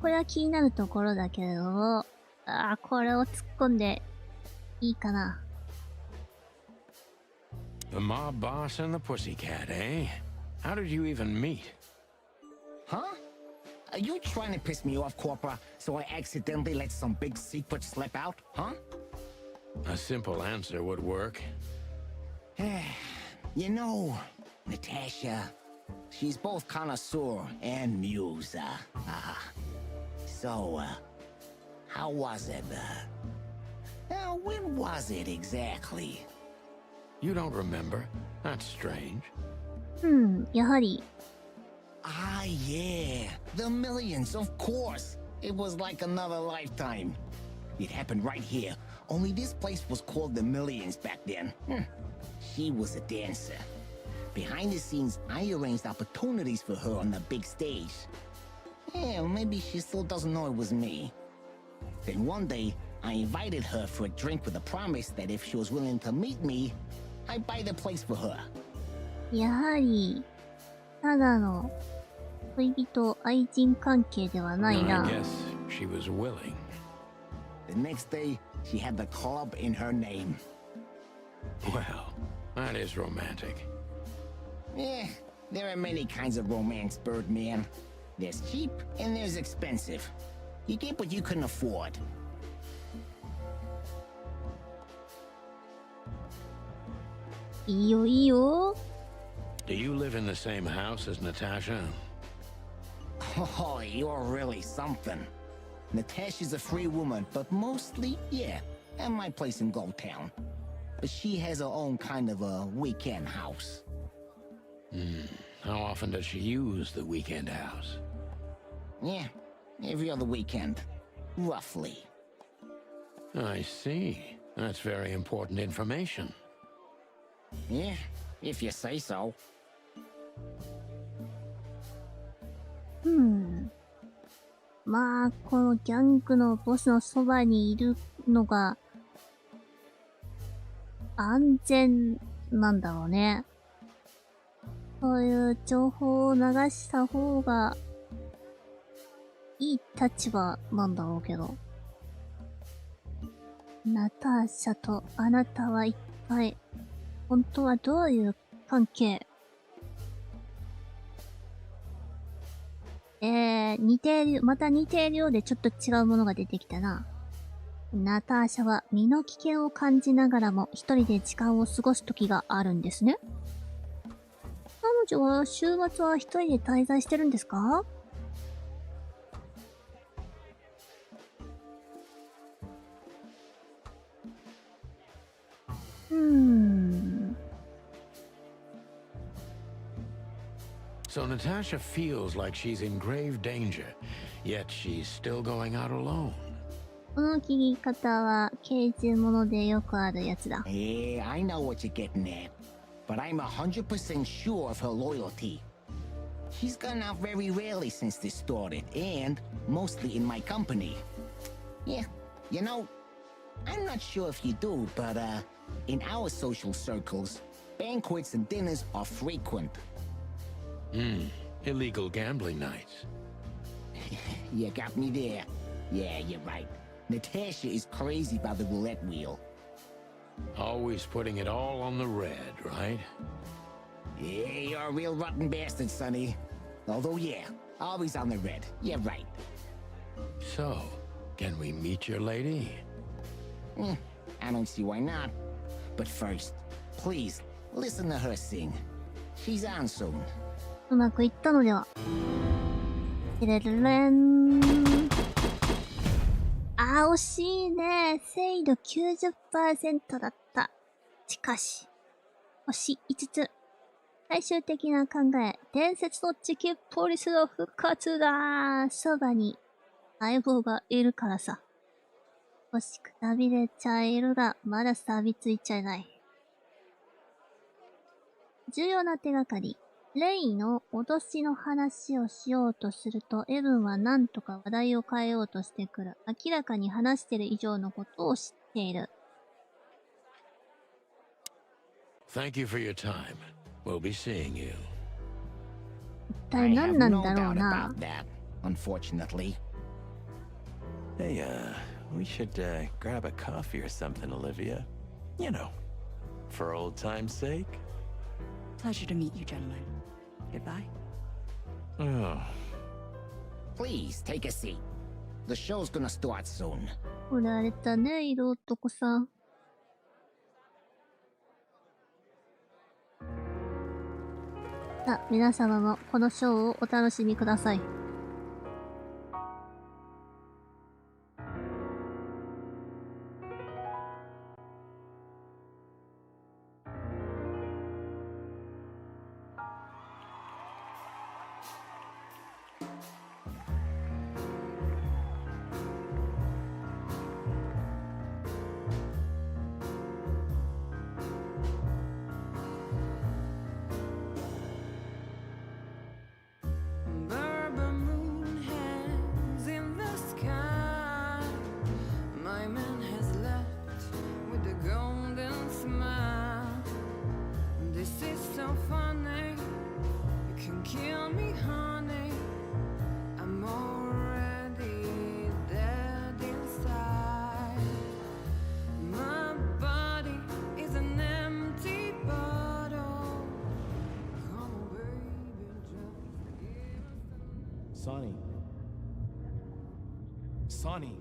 これは気になるところだけれども、これを突っ込んでいいかな。The mob boss and the pussycat, eh? How did you even meet? Huh? Are you trying to piss me off, Corpora, so I accidentally let some big secret slip out, huh? A simple answer would work. You know, Natasha, she's both connoisseur and muse. So, how was it? When was it exactly? You don't remember? That's strange. やはり。Ah, yeah. The millions, of course. It was like another lifetime. It happened right here. Only this place was called the Millions back then. She was a dancer. Behind the scenes, I arranged opportunities for her on the big stage. Yeah, maybe she still doesn't know it was me. Then one day, I invited her for a drink with a promise that if she was willing to meet me, I'd buy the place for her. やはり、ただの恋人愛人関係ではないな。I guess she was willing. The next day, she had the club in her name. Well, that is romantic. Yeah, there are many kinds of romance, Birdman. There's cheap and there's expensive. You get what you can afford. いいよいいよ。Do you live in the same house as Natasha? Oh, you're really something. Natasha's a free woman, but mostly, yeah, at my place in Goldtown. But she has her own kind of a weekend house. How often does she use the weekend house? Yeah, every other weekend. Roughly. I see. That's very important information. Yeah, if you say so. まあ、このギャングのボスのそばにいるのが安全なんだろうね。そういう情報を流した方がいい立場なんだろうけど。ナターシャとあなたは一体、本当はどういう関係？似ている、また似ているようでちょっと違うものが出てきたな。ナターシャは身の危険を感じながらも一人で時間を過ごす時があるんですね。彼女は週末は一人で滞在してるんですか？ So Natasha feels like she's in grave danger, yet she's still going out alone. この切り方は刑事ものでよくあるやつだ。Yeah, I know what you're getting at, but I'm 100% sure of her loyalty. She's gone out very rarely since this started, and mostly in my company. Yeah, you know, I'm not sure if you do, but in our social circles, banquets and dinners are frequent. Illegal gambling nights. You got me there. Yeah, you're right. Natasha is crazy about the roulette wheel. Always putting it all on the red, right? Yeah, you're a real rotten bastard, Sonny. Although, yeah, always on the red. You're right. So, can we meet your lady? I don't see why not. But first, please, listen to her sing. She's on soon. うまくいったのでは。てれれれん。惜しいね。精度 90% だった。しかし、星5つ。最終的な考え、伝説のチキンポリスの復活だ。そばに相棒がいるからさ。欲しくたびれちゃいるが、まだ錆びついちゃいない。重要な手がかり。レイの脅しの話をしようとすると、エブンは何とか話題を変えようとしてくる。明らかに話してる以上のことを知っている。Thank you for your time. We'll be seeing you. 一体何なんだろうな。Unfortunately. Hey, we should grab a coffee or something, Olivia. You know, for old time's sake. Pleasure to meet you, gentlemen. Goodbye. Oh. Please, take a seat. The show's gonna start soon. 惚れられたね、色男さん。さあ、皆様もこのショーをお楽しみください。Sonny. Sonny.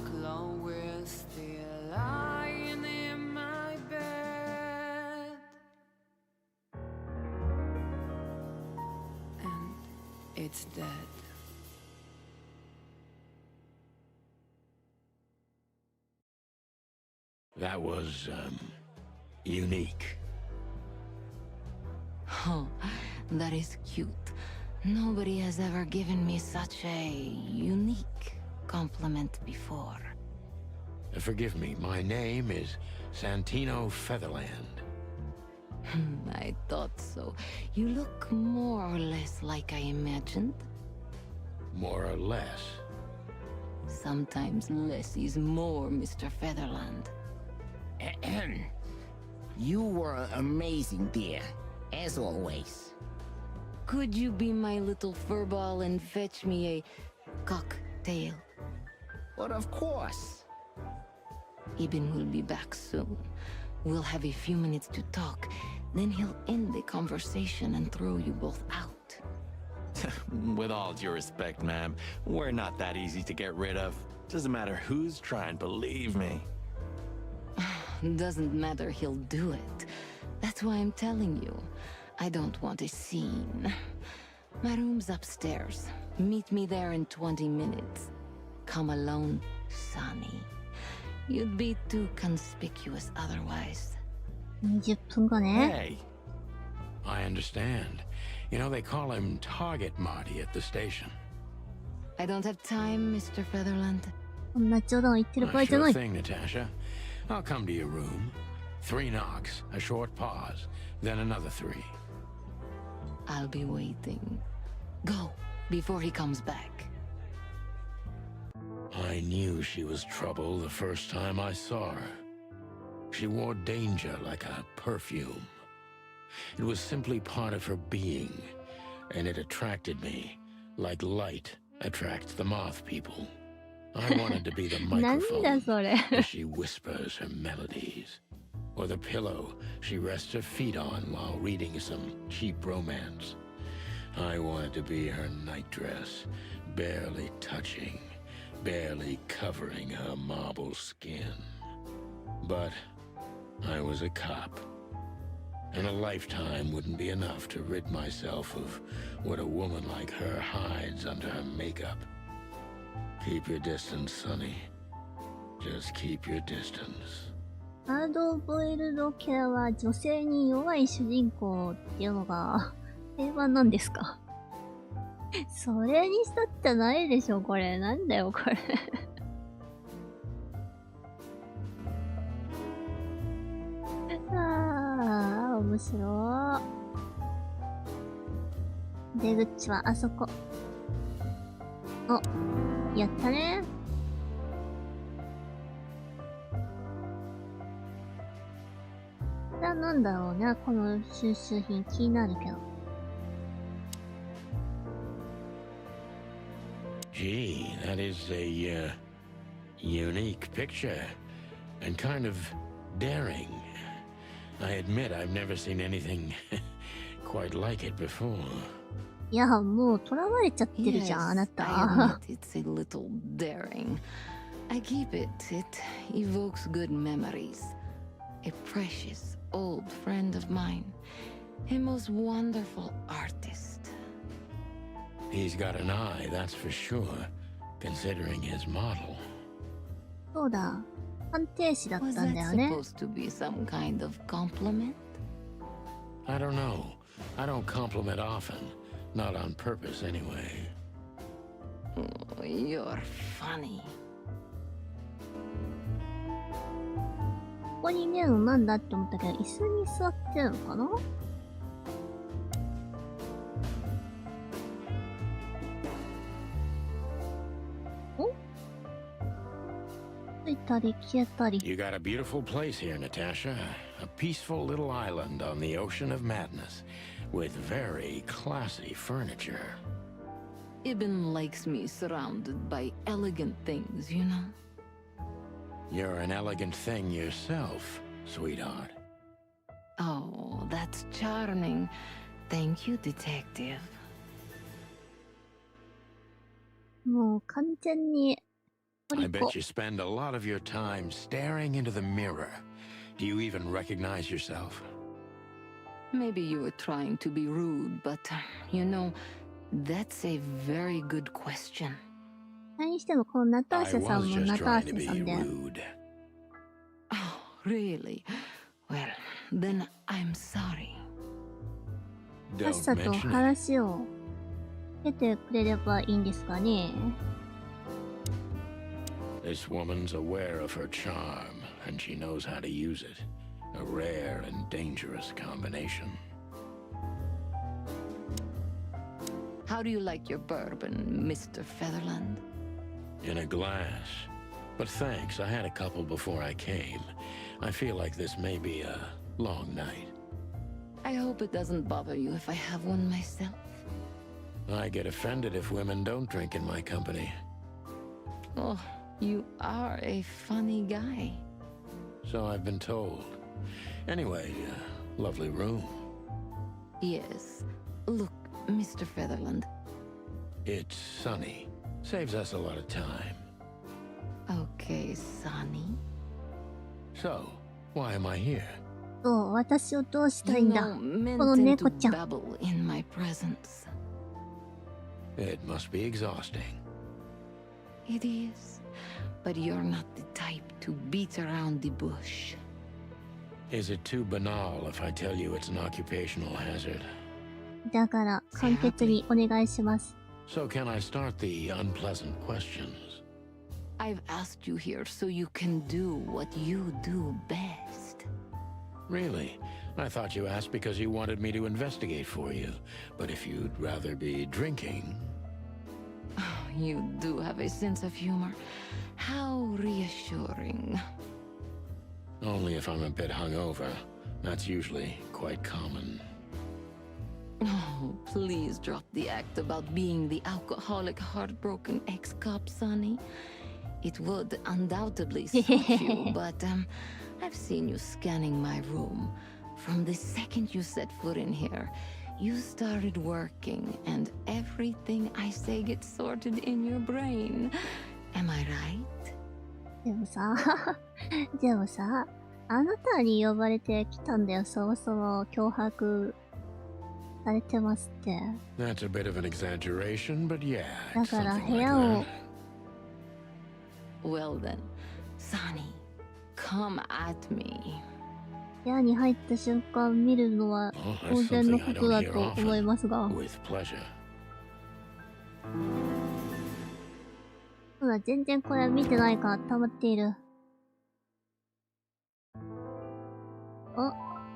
Chloe's still lying in my bed, and it's dead. That was, unique. Oh, that is cute. Nobody has ever given me such a unique compliment before. Forgive me, my name is Santino Featherland. I thought so. You look more or less like I imagined. More or less. Sometimes less is more, Mr. Featherland. You were amazing, dear. As always. Could you be my little furball and fetch me a cocktail? But of course. Ibn will be back soon. We'll have a few minutes to talk. Then he'll end the conversation and throw you both out. With all due respect, ma'am, we're not that easy to get rid of. Doesn't matter who's trying, believe me. Doesn't matter, he'll do it. That's why I'm telling you. I don't want a scene. My room's upstairs. Meet me there in 20 minutes. Come alone, Sonny. You'd be too conspicuous otherwise. 20分後ね。Hey, I understand. You know, they call him Target Marty at the station. I don't have time, Mr. Featherland. こんな冗談を言ってる場合じゃな Sure い。 thing, Natasha. I'll come to your room. 3 knocks, a short pause, then another 3. I'll be waiting. Go, before he comes back. I knew she was trouble the first time I saw her. She wore danger like a perfume. It was simply part of her being, and it attracted me, like light attracts the moth people. I wanted to be the なんだ microphone それ。 as she whispers her melodies, or the pillow she rests her feet on while reading some cheap romance. I wanted to be her nightdress, barely touching, barely covering her marble skin. But I was a cop, and a lifetime wouldn't be enough to rid myself of what a woman like her hides under her makeup. Keep your distance, Sonny. Just keep your distance. ハードボイルドキャラは女性に弱い主人公っていうのが定番なんですか？それにしたってないでしょ、これ。なんだよ、これ。ああ、面白い。出口はあそこ。お、やったね。これはなんだろうね、この収集品気になるけど。Gee, that is a unique picture, and kind of daring. I admit I've never seen anything quite like it before. いや、もう囚われちゃってるじゃん、あな I た。 admit it's a little daring. I keep it. It evokes good memories. A precious old friend of mine. A most wonderful artist. He's got an eye, that's for sure, considering his model. そうだ、鑑定士だっ Was たんだ that よね。 supposed to be some kind of compliment? I don't know. I don't compliment often. Not on purpose, anyway. Oh, you're funny. ここに見えるのなんだって思ったけど、椅子に座ってるのかな？お？ついたり消えたり。 You got a beautiful place here, Natasha. A peaceful little island on the ocean of madness, with very classy furniture. Ibn likes me surrounded by elegant things, you know? You're an elegant thing yourself, sweetheart. Oh, that's charming. Thank you, detective. もう完全に I bet you spend a lot of your time staring into the mirror. Do you even recognize yourself? Maybe you were trying to be rude, but, you know, that's a very good question. 何にしてもこのナター I シャさん was も just ナタ trying ー to シャ be さんで。 rude. Oh, really? Well, then I'm sorry. さっ Don't さと mention it. 話を出てくれればいいんですかね。 This woman's aware of her charm, and she knows how to use it. A rare and dangerous combination. How do you like your bourbon, Mr. Featherland? In a glass. But thanks, I had a couple before I came. I feel like this may be a long night. I hope it doesn't bother you if I have one myself. I get offended if women don't drink in my company. Oh, you are a funny guy. So I've been told. Anyway, lovely room. Yes. Look, Mr. Featherland. It's sunny. Saves us a lot of time. Okay, Sonny. So, why am I here? そう、私をどうしたい You んだ。 know, こ men の tend 猫 to ちゃん。 babble in my presence. It must be exhausting. It is. But you're not the type to beat around the bush. Is it too banal if I tell you it's an occupational hazard? だから、簡潔にお願いします。So can I start the unpleasant questions? I've asked you here so you can do what you do best. Really? I thought you asked because you wanted me to investigate for you. But if you'd rather be drinking... You do have a sense of humor. How reassuring. Only if I'm a bit hungover. That's usually quite common. Oh, please drop the act about being the alcoholic, heartbroken ex-cop, Sonny. It would undoubtedly suit you, but I've seen you scanning my room. From the second you set foot in here, you started working, and everything I say gets sorted in your brain. Am I right? でもさ、あなたに呼ばれてきたんだよ。そもそも脅迫されてますって。That's a bit of an exaggeration, but yeah. だから部屋を。Well then, Sonny, come at me. 部屋に入った瞬間見るのは当然のことだと思いますが。そうだ、全然これ見てないから溜まっている。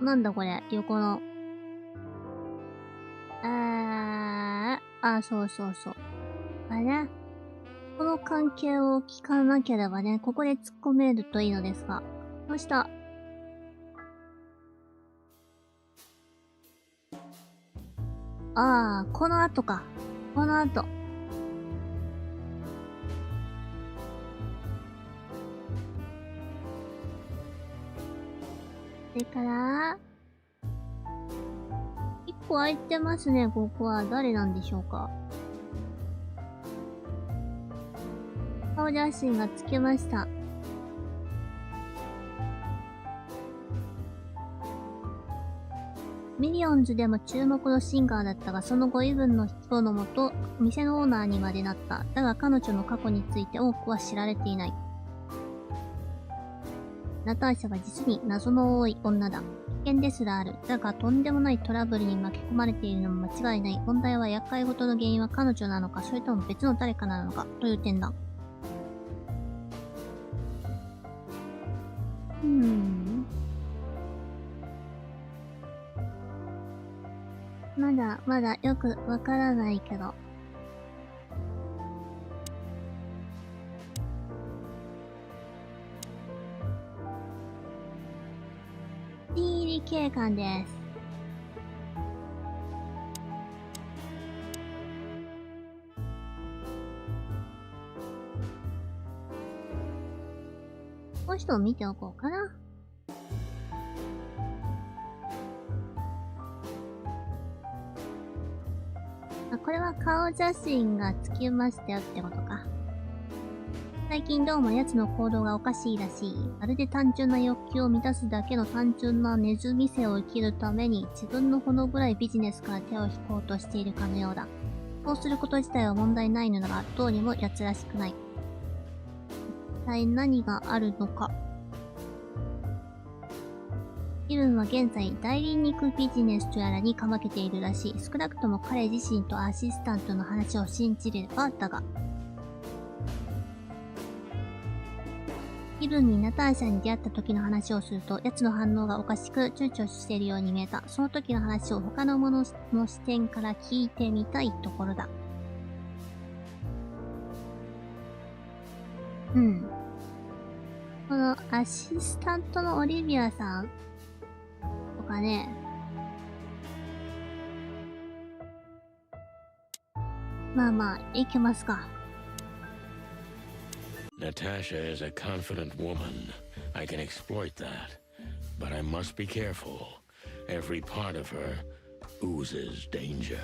なんだこれ、横の。そう。あれ？この関係を聞かなければね、ここで突っ込めるといいのですが。どうした？この後か。この後。それから、一個空いてますね、ここは。誰なんでしょうか。顔写真がつけました。ミリオンズでも注目のシンガーだったが、その後イブンの人のもと、店のオーナーにまでなった。だが彼女の過去について多くは知られていない。ナターシャは実に謎の多い女だ。危険ですらある。だがとんでもないトラブルに巻き込まれているのも間違いない。問題は厄介事の原因は彼女なのか、それとも別の誰かなのか、という点だ。まだよくわからないけど。新入り警官です。この人を見ておこうかな。これは顔写真がつきましたよってことか。最近どうも奴の行動がおかしいらしい。まるで単純な欲求を満たすだけの単純なネズミ生を生きるために自分のほの暗いビジネスから手を引こうとしているかのようだ。そうすること自体は問題ないのだが、どうにも奴らしくない。一体何があるのか。イルンは現在代理肉ビジネスとやらにかまけているらしい。少なくとも彼自身とアシスタントの話を信じればだが。イルンにナターシャに出会った時の話をすると、奴の反応がおかしく躊躇しているように見えた。その時の話を他の者の視点から聞いてみたいところだ。このアシスタントのオリビアさんとかね。まあ、いけますか。Natasha is a confident woman. I can exploit that. But I must be careful. Every part of her oozes danger.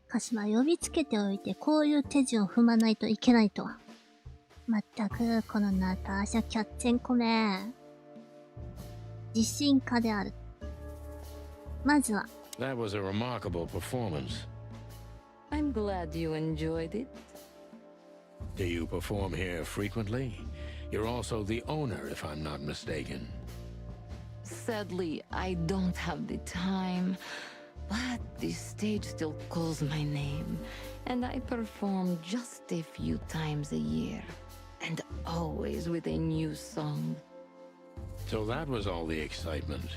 鹿島呼びつけておいて、こういう手順を踏まないといけないとは。まったく、このナターシャキャッチェンコめ。自信家である。まずは。That was a remarkable performance. I'm glad you enjoyed it. Do you perform here frequently? You're also the owner, if I'm not mistaken. Sadly, I don't have the time, but the stage still calls my name, and I perform just a few times a year, and always with a new song. So that was all the excitement.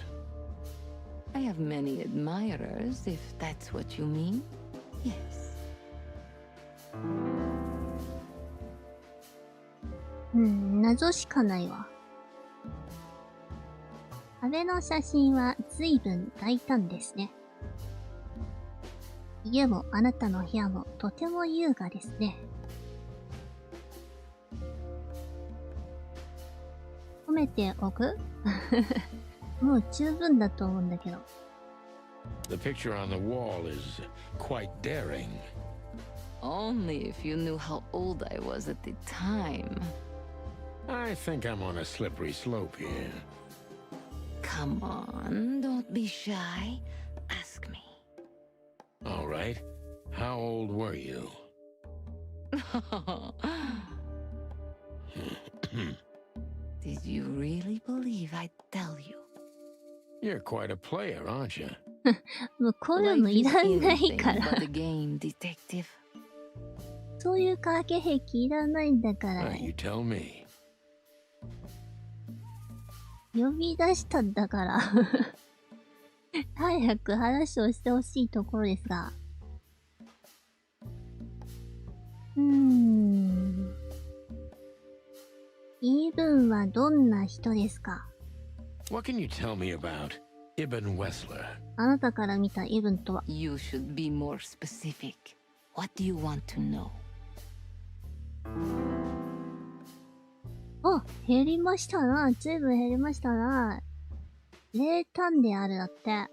I have many admirers, if that's what you mean. Yes. 謎しかないわ。あれの写真は随分大胆ですね。家もあなたの部屋もとても優雅ですね。褒めておくもう十分だと思うんだけど。The picture on the wall is quite daring. Only if you knew how old I was at the time. I think I'm on a slippery slope here. Come on, don't be shy. Ask me. All right. How old were you? Did you really believe I'd tell you? You're quite a player, aren't you? もうこういうのいらないから。 But the game, detective. そういう駆け引きいらないんだから。You tell me. 呼び出したんだから。早く話をしてほしいところですが。イーブンはどんな人ですか？ What can you tell me about Ibn Wessler? あなたから見たイブンとは。 You should be more specific. What do you want to know? あ、減りましたな。ずいぶん減りましたな。0単であるだって。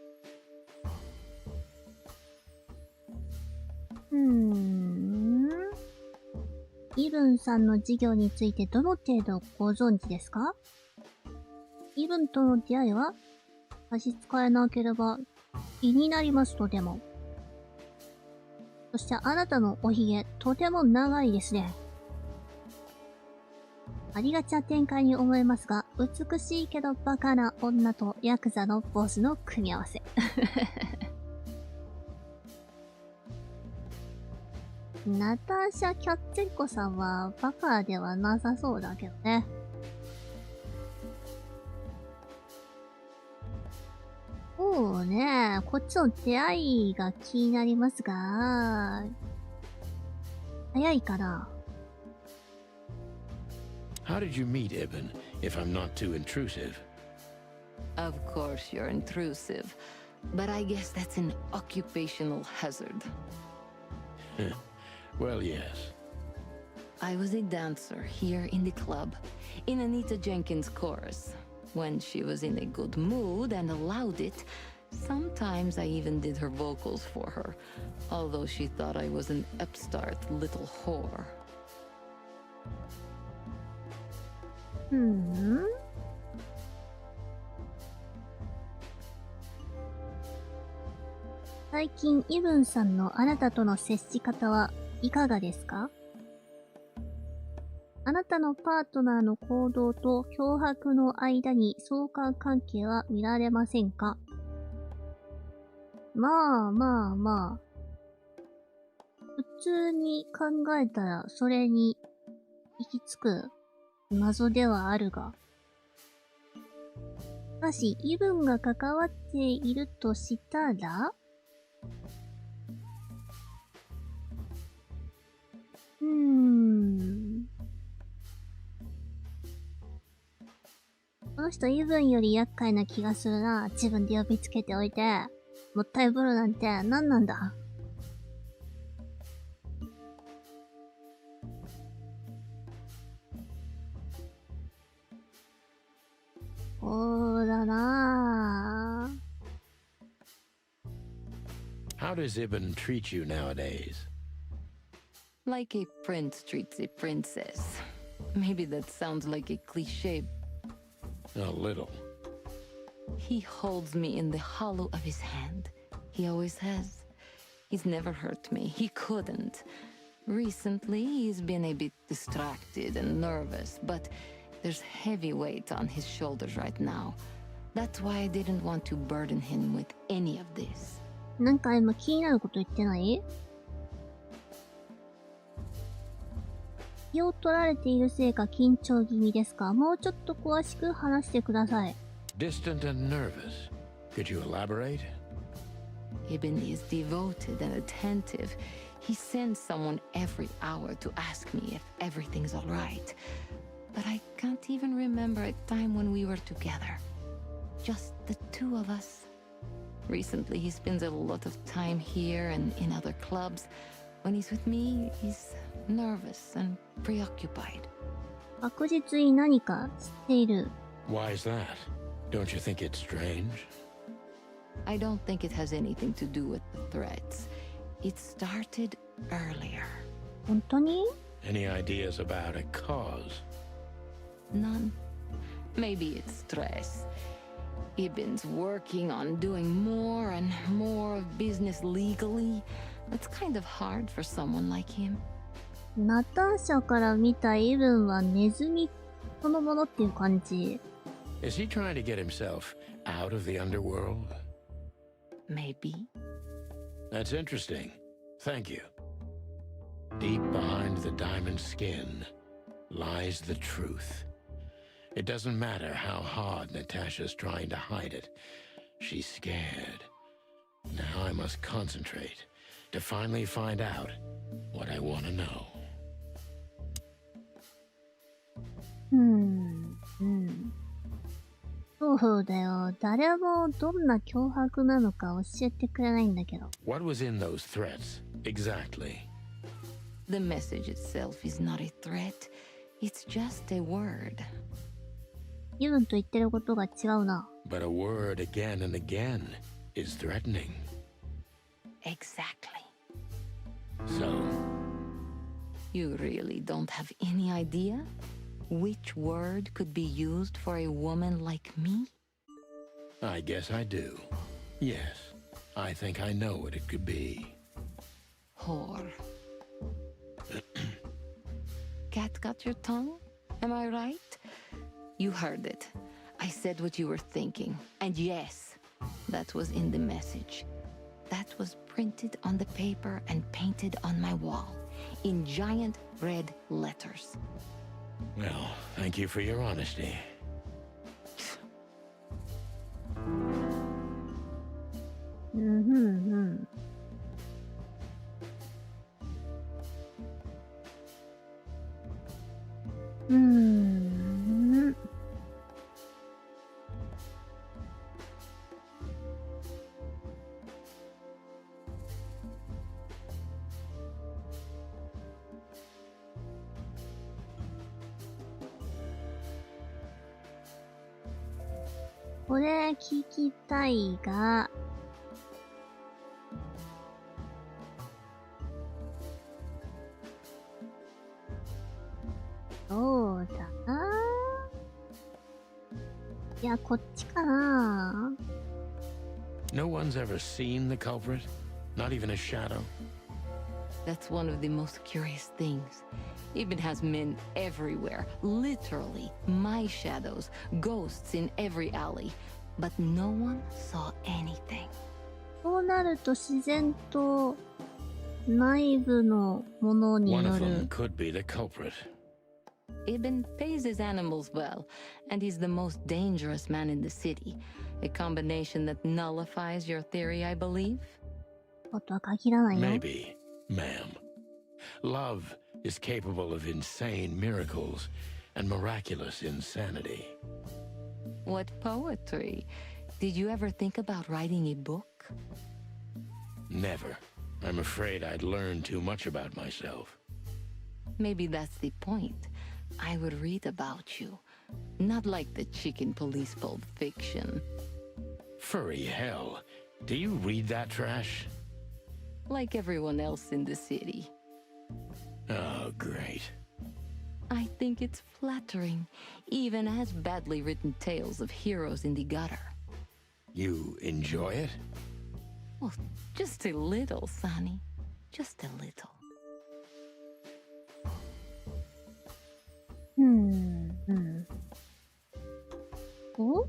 イブンさんの事業についてどの程度ご存知ですか？イブンとの出会いは差し支えなければ気になりますとでも。そしてあなたのおひげ、とても長いですね。ありがちな展開に思えますが、美しいけどバカな女とヤクザのボスの組み合わせ。ナターシャ・キャッツェンコさんはバカではなさそうだけどね。そうね、こっちの出会いが気になりますが、早いかな。How did you meet Ibn, if I'm not too intrusive? Of course you're intrusive, but I guess that's an occupational hazard. Well, yes. I was a dancer here in the club, in Anita Jenkins' chorus. When she was in a good mood and allowed it, sometimes I even did her vocals for her, although she thought I was an upstart little whore. 最近イブンさんのあなたとの接し方はいかがですか？あなたのパートナーの行動と脅迫の間に相関関係は見られませんか？まあ。普通に考えたらそれに行き着く謎ではあるが。しかし、イブンが関わっているとしたら？この人イブンより厄介な気がするな。自分で呼びつけておいて。もったいぶるなんて何なんだ。そうだなぁ。How does Ibn treat you nowadays? Like a prince treats a princess. Maybe that sounds like a cliché. A little. He holds me in the hollow of his hand. He always has. He's never hurt me. He couldn't. Recently, he's been a bit distracted and nervous, but there's heavy weight on his shoulders right now. That's why I didn't want to burden him with any of this. なんか今気になること言ってない？気を取られているせいか緊張気味ですか？もうちょっと詳しく話してください。Distant and nervous. Could you elaborate? Ibn is devoted and attentive. He sends someone every hour to ask me if everything's all right. But I can't even remember a time when we were together. Just the two of us. Recently, he spends a lot of time here and in other clubs. When he's with me, he's nervous and preoccupied. 確実に何か知っている。Why is that? Don't you think it's strange? I don't think it has anything to do with the threats. It started earlier. 本当に？ Any ideas about a cause? None. Maybe it's stress. Ibn's working on doing more and more of business legally. It's kind of hard for someone like him. ナターシャから見たイブンはネズミそのものっていう感じ。Is he trying to get himself out of the underworld? Maybe. That's interesting. Thank you. Deep behind the diamond skin lies the truth. It doesn't matter how hard Natasha's trying to hide it. She's scared. Now I must concentrate to finally find out what I want to know. そうだよ。誰もどんな脅迫なのか教えてくれないんだけど。What was in those threats, exactly? The message itself is not a threat. It's just a word. イブンと言ってることが違うな。But a word again and again is threatening. Exactly. So? You really don't have any idea which word could be used for a woman like me? I guess I do. Yes, I think I know what it could be. Whore. Cat got your tongue? Am I right? You heard it. I said what you were thinking. And yes, that was in the message. That was printed on the paper and painted on my wall in giant red letters. Well, thank you for your honesty. Mm-hmm. これ聞きたいが、そうだな。いや、こっちかな。No one's ever seen the culprit? Not even a shadow? That's one of the most curious things. Ibn has men everywhere, literally, my shadows, ghosts in every alley. But no one saw anything. そうなると自然と内部のものに One よ of る。 them could be the culprit. Ibn pays his animals well, and he's the most dangerous man in the city. A combination that nullifies your theory, I believe? ことは限らないよ。 Maybe, ma'am. Love is capable of insane miracles and miraculous insanity. What poetry. Did you ever think about writing a book? Never. I'm afraid I'd learn too much about myself. Maybe that's the point. I would read about you. Not like the chicken police pulp fiction. Furry hell. Do you read that trash? Like everyone else in the city. Oh, great. I think it's flattering, even as badly written tales of heroes in the gutter. You enjoy it? Well, just a little, Sonny. Just a little. お？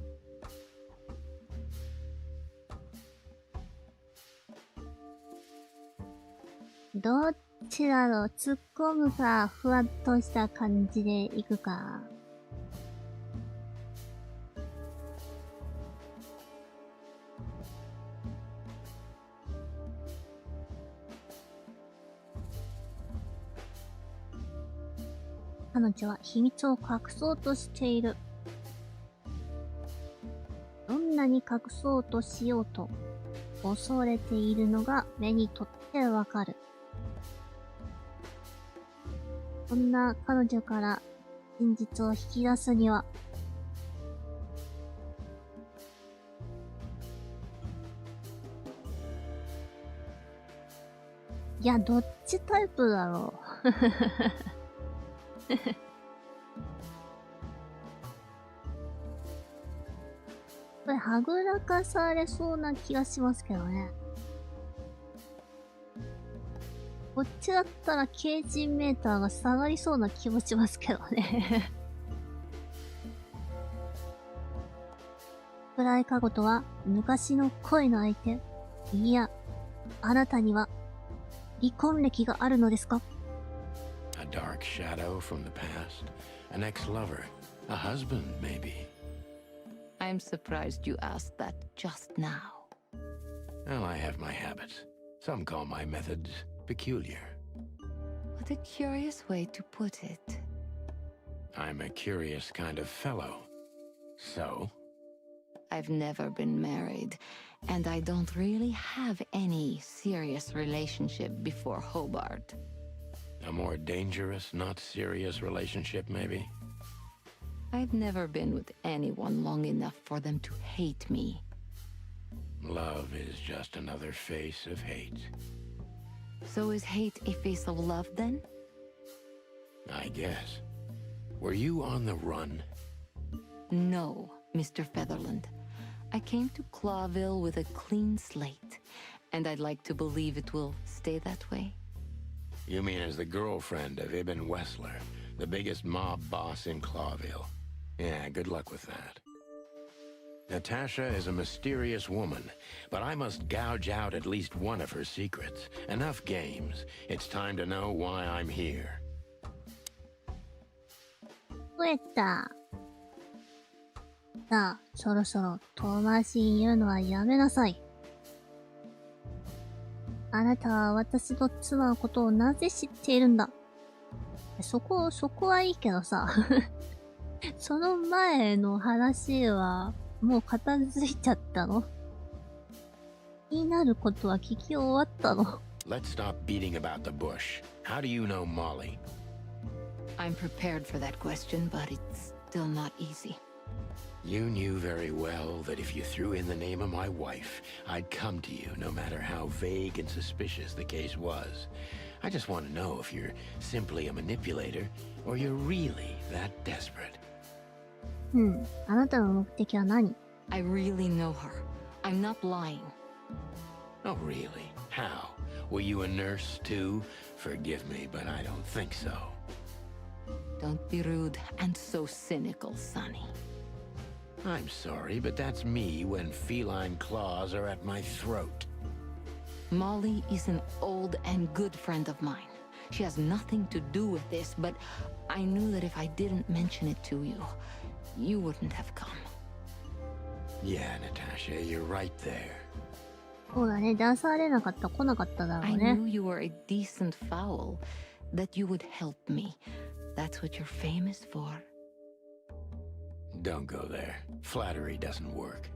どっちだろう？突っ込むか、ふわっとした感じでいくか。彼女は秘密を隠そうとしている。どんなに隠そうとしようと、恐れているのが目にとってわかる。そんな彼女から真実を引き出すには、いや、どっちタイプだろう。これ、はぐらかされそうな気がしますけどね。こっちだったらケージメーターが下がりそうな気もしますけどね。暗いかごとは昔の恋の相手。いや、あなたには離婚歴があるのですか？ A dark shadow from the past, an ex-lover, a husband maybe. I'm surprised you asked that just now. Well, I have my habits. Some call my methods peculiar. What a curious way to put it. I'm a curious kind of fellow. So? I've never been married, and I don't really have any serious relationship before Hobart. A more dangerous, not serious relationship, maybe? I've never been with anyone long enough for them to hate me. Love is just another face of hate. So is hate a face of love, then? I guess. Were you on the run? No, Mr. Featherland. I came to Clawville with a clean slate, and I'd like to believe it will stay that way. You mean as the girlfriend of Ibn Wessler, the biggest mob boss in Clawville? Yeah, good luck with that. Natasha is a mysterious woman, but I must gouge out at least one of her secrets. Enough games. It's time to know why I'm here. 増えた。さあ、そろそろ遠回しに言うのはやめなさい。あなたは私と妻のことをなぜ知っているんだ？そこはいいけどさ。その前の話は、もう片付いちゃったの？気になることは聞き終わったの？ Let's stop beating about the bush. How do you know Molly? I'm prepared for that question, but it's still not easy. You knew very well that if you threw in the name of my wife, I'd come to you no matter how vague and suspicious the case was. I just want to know if you're simply a manipulator or you're really that desperate. あなたの目的は何？ I really know her. I'm not lying. Oh, really? How? Were you a nurse too? Forgive me, but I don't think so. Don't be rude and so cynical, Sonny. I'm sorry, but that's me when feline claws are at my throat. Molly is an old and good friend of mine. She has nothing to do with this, but I knew that if I didn't mention it to you, you wouldn't have come. Yeah, Natasha, you're right there. そうだね。出されなかった、来なかっただろ I うね。 knew you were a decent fowl, that you would help me. That's what you're famous for. Don't go there. Flattery doesn't work.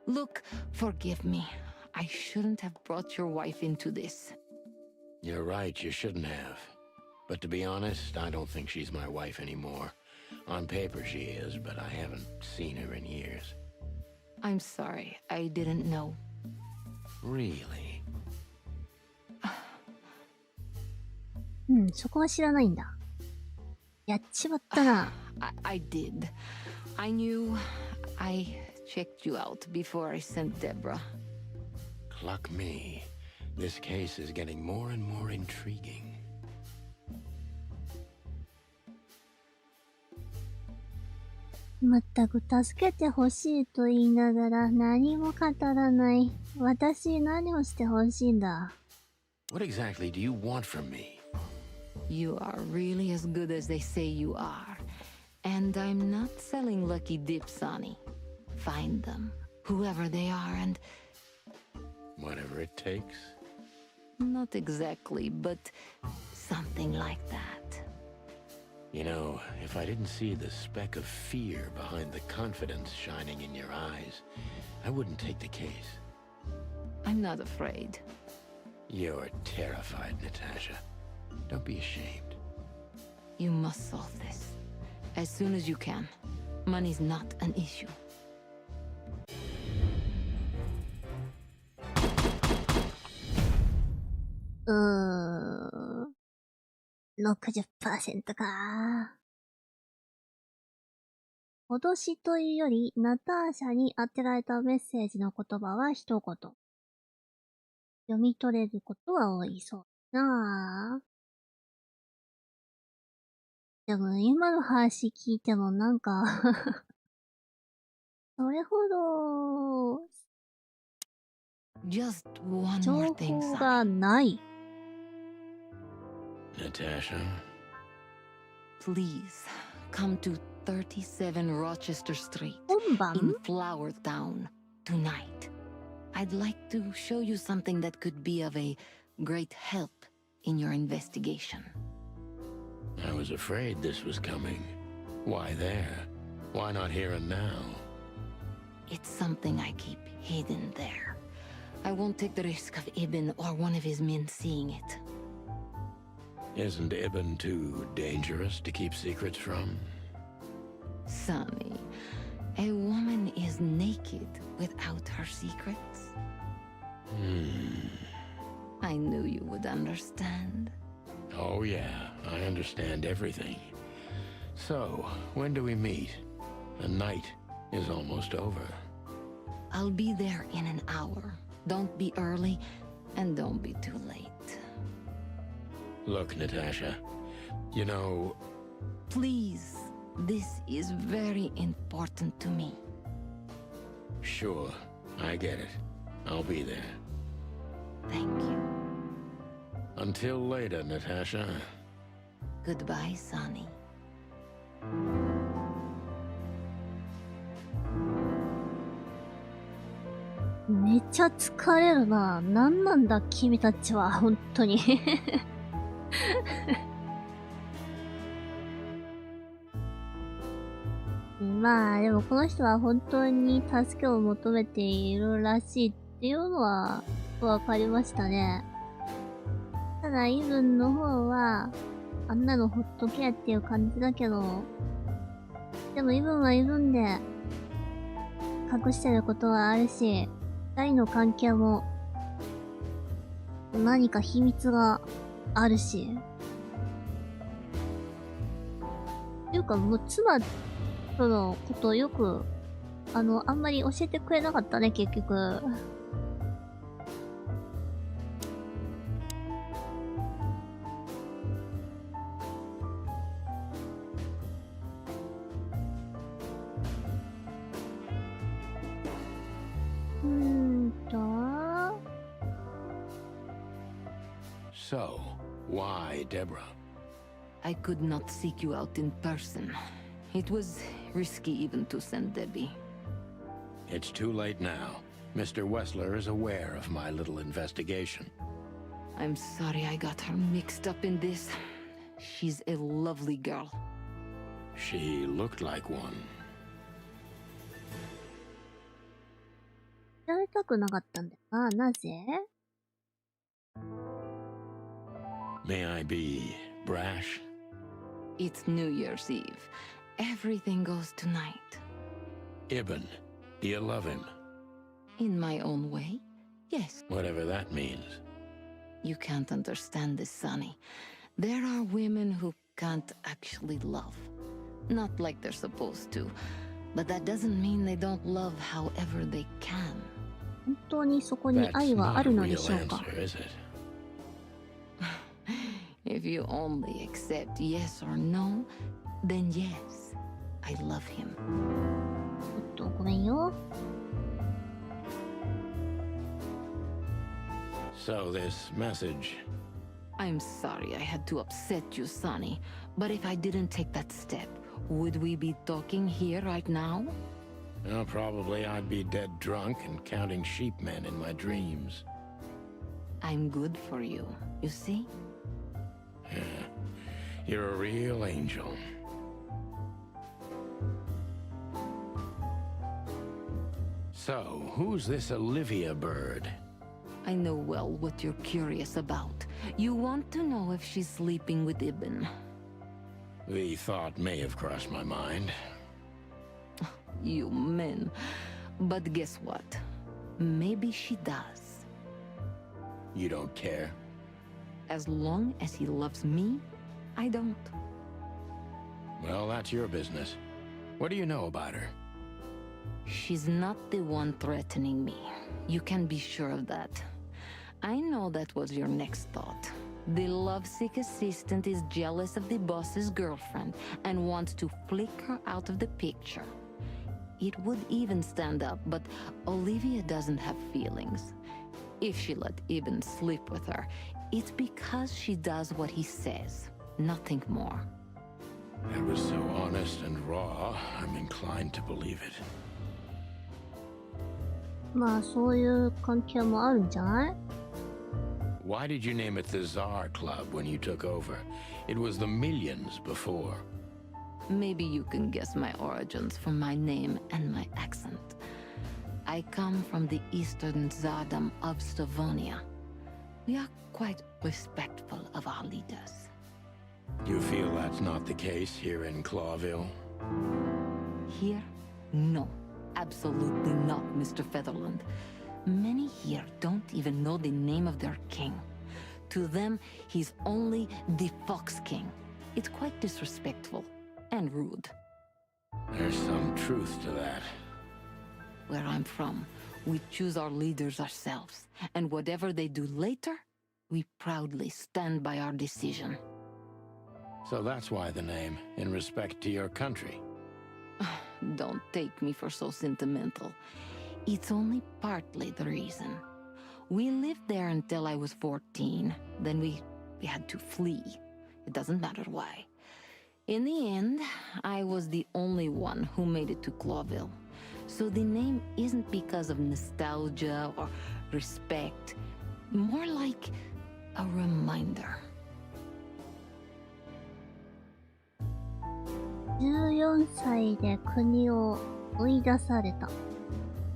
Look, forgive me. I shouldn't have brought your wife into this. You're right, you shouldn't have. But to be honest, I don't think she's my wife anymore. On paper she is, but I haven't seen her in years. I'm sorry, I didn't know. Really? そこは知らないんだ。やっちまったな。I did. I knew. I checked you out before I sent Deborah. Cluck me. This case is getting more and more intriguing. まったく助けてほしいと言いながら何も語らない。私に何をしてほしいんだ。What exactly do you want from me? You are really as good as they say you are. And I'm not selling lucky dips, Sonny. Find them, whoever they are, and... Whatever it takes? Not exactly, but something like that. You know, if I didn't see the speck of fear behind the confidence shining in your eyes, I wouldn't take the case. I'm not afraid. You're terrified, Natasha. Don't be ashamed. You must solve this. As soon as you can. Money's not an issue. Uh... 60% か。脅しというより、ナターシャに当てられたメッセージの言葉は一言。読み取れることは多いそうなあ。でも今の話聞いてもなんかそれほど情報がない。Natasha? Please, come to 37 Rochester Street in Flower Town tonight. I'd like to show you something that could be of a great help in your investigation. I was afraid this was coming. Why there? Why not here and now? It's something I keep hidden there. I won't take the risk of Ibn or one of his men seeing it. Isn't Ibn too dangerous to keep secrets from? Sonny, a woman is naked without her secrets. I knew you would understand. Oh yeah, I understand everything. So, when do we meet? The night is almost over. I'll be there in an hour. Don't be early, and don't be too late. Look, Natasha, you know... Please, this is very important to me. Sure, I get it. I'll be there. Thank you. Until later, Natasha. Goodbye, Sonny. めっちゃ疲れるな。なんなんだ君たちは、本当に。まあ、でもこの人は本当に助けを求めているらしいっていうのはわかりましたね。ただ、イブンの方は、あんなのほっとけっていう感じだけど、でもイブンはイブンで隠してることはあるし、二人の関係も何か秘密があるし。っていうか、もう妻とのことをよく、あんまり教えてくれなかったね、結局。So, why Deborah? I could not seek you out in person. It was risky even to send Debbie. It's too late now. Mr. Wessler is aware of my little investigation. I'm sorry I got her mixed up in this. She's a lovely girl. She looked like one. やりたくなかったんだよな。なぜ？ May I be brash? It's New Year's Eve. Everything goes tonight. Ibn, do you love him? In my own way, yes. Whatever that means. You can't understand this, Sonny. There are women who can't actually love. Not like they're supposed to. But that doesn't mean they don't love however they can. 本当にそこに愛はあるのでしょうか？ That's not a real answer, is it? If you only accept yes or no, then yes, I love him. ごめんよ。So this message. I'm sorry I had to upset you, Sonny. But if I didn't take that step, would we be talking here right now? Well, probably I'd be dead drunk and counting sheepmen in my dreams. I'm good for you, you see? Yeah, you're a real angel. So, who's this Olivia bird? I know well what you're curious about. You want to know if she's sleeping with Ibn. The thought may have crossed my mind. You men. But guess what? Maybe she does. You don't care? As long as he loves me, I don't. Well, that's your business. What do you know about her? She's not the one threatening me. You can be sure of that. I know that was your next thought. The lovesick assistant is jealous of the boss's girlfriend and wants to flick her out of the picture. It would even stand up, but Olivia doesn't have feelings. If she let Ibn sleep with her, it's because she does what he says, nothing more. That was so honest and raw, I'm inclined to believe it. まあそういう関係もあるんじゃない？ Why did you name it the Tsar Club when you took over? It was the Millions before. Maybe you can guess my origins from my name and my accent. I come from the eastern Tsardom of Slavonia. We are quite respectful of our leaders. You feel that's not the case here in Clawville? Here? No. Absolutely not, Mr. Featherland. Many here don't even know the name of their king. To them, he's only the Fox King. It's quite disrespectful and rude. There's some truth to that. Where I'm from, we choose our leaders ourselves, and whatever they do later, we proudly stand by our decision. So that's why the name, in respect to your country. Don't take me for so sentimental. It's only partly the reason. We lived there until I was 14. Then we had to flee. It doesn't matter why. In the end, I was the only one who made it to Clawville. So the name isn't because of nostalgia or respect. More like a reminder. 14歳で国を追い出された。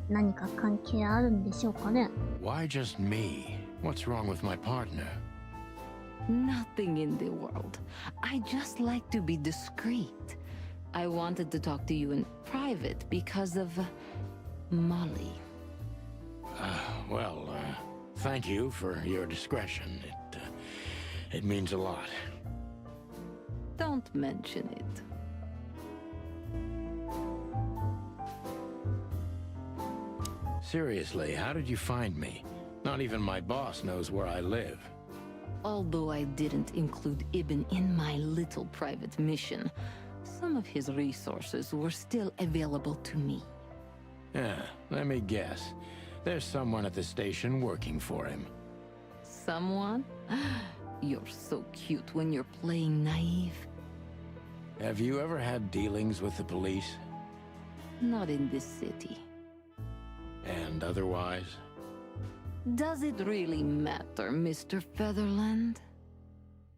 何か関係あるんでしょうかね？ Why just me? What's wrong with my partner? Nothing in the world. I just like to be discreet. I wanted to talk to you in private because of Molly. Well, thank you for your discretion. It means a lot. Don't mention it. Seriously, how did you find me? Not even my boss knows where I live. Although I didn't include Ibn in my little private mission, some of his resources were still available to me. Yeah, let me guess. There's someone at the station working for him. Someone? You're so cute when you're playing naive. Have you ever had dealings with the police? Not in this city. And otherwise? Does it really matter, Mr. Featherland?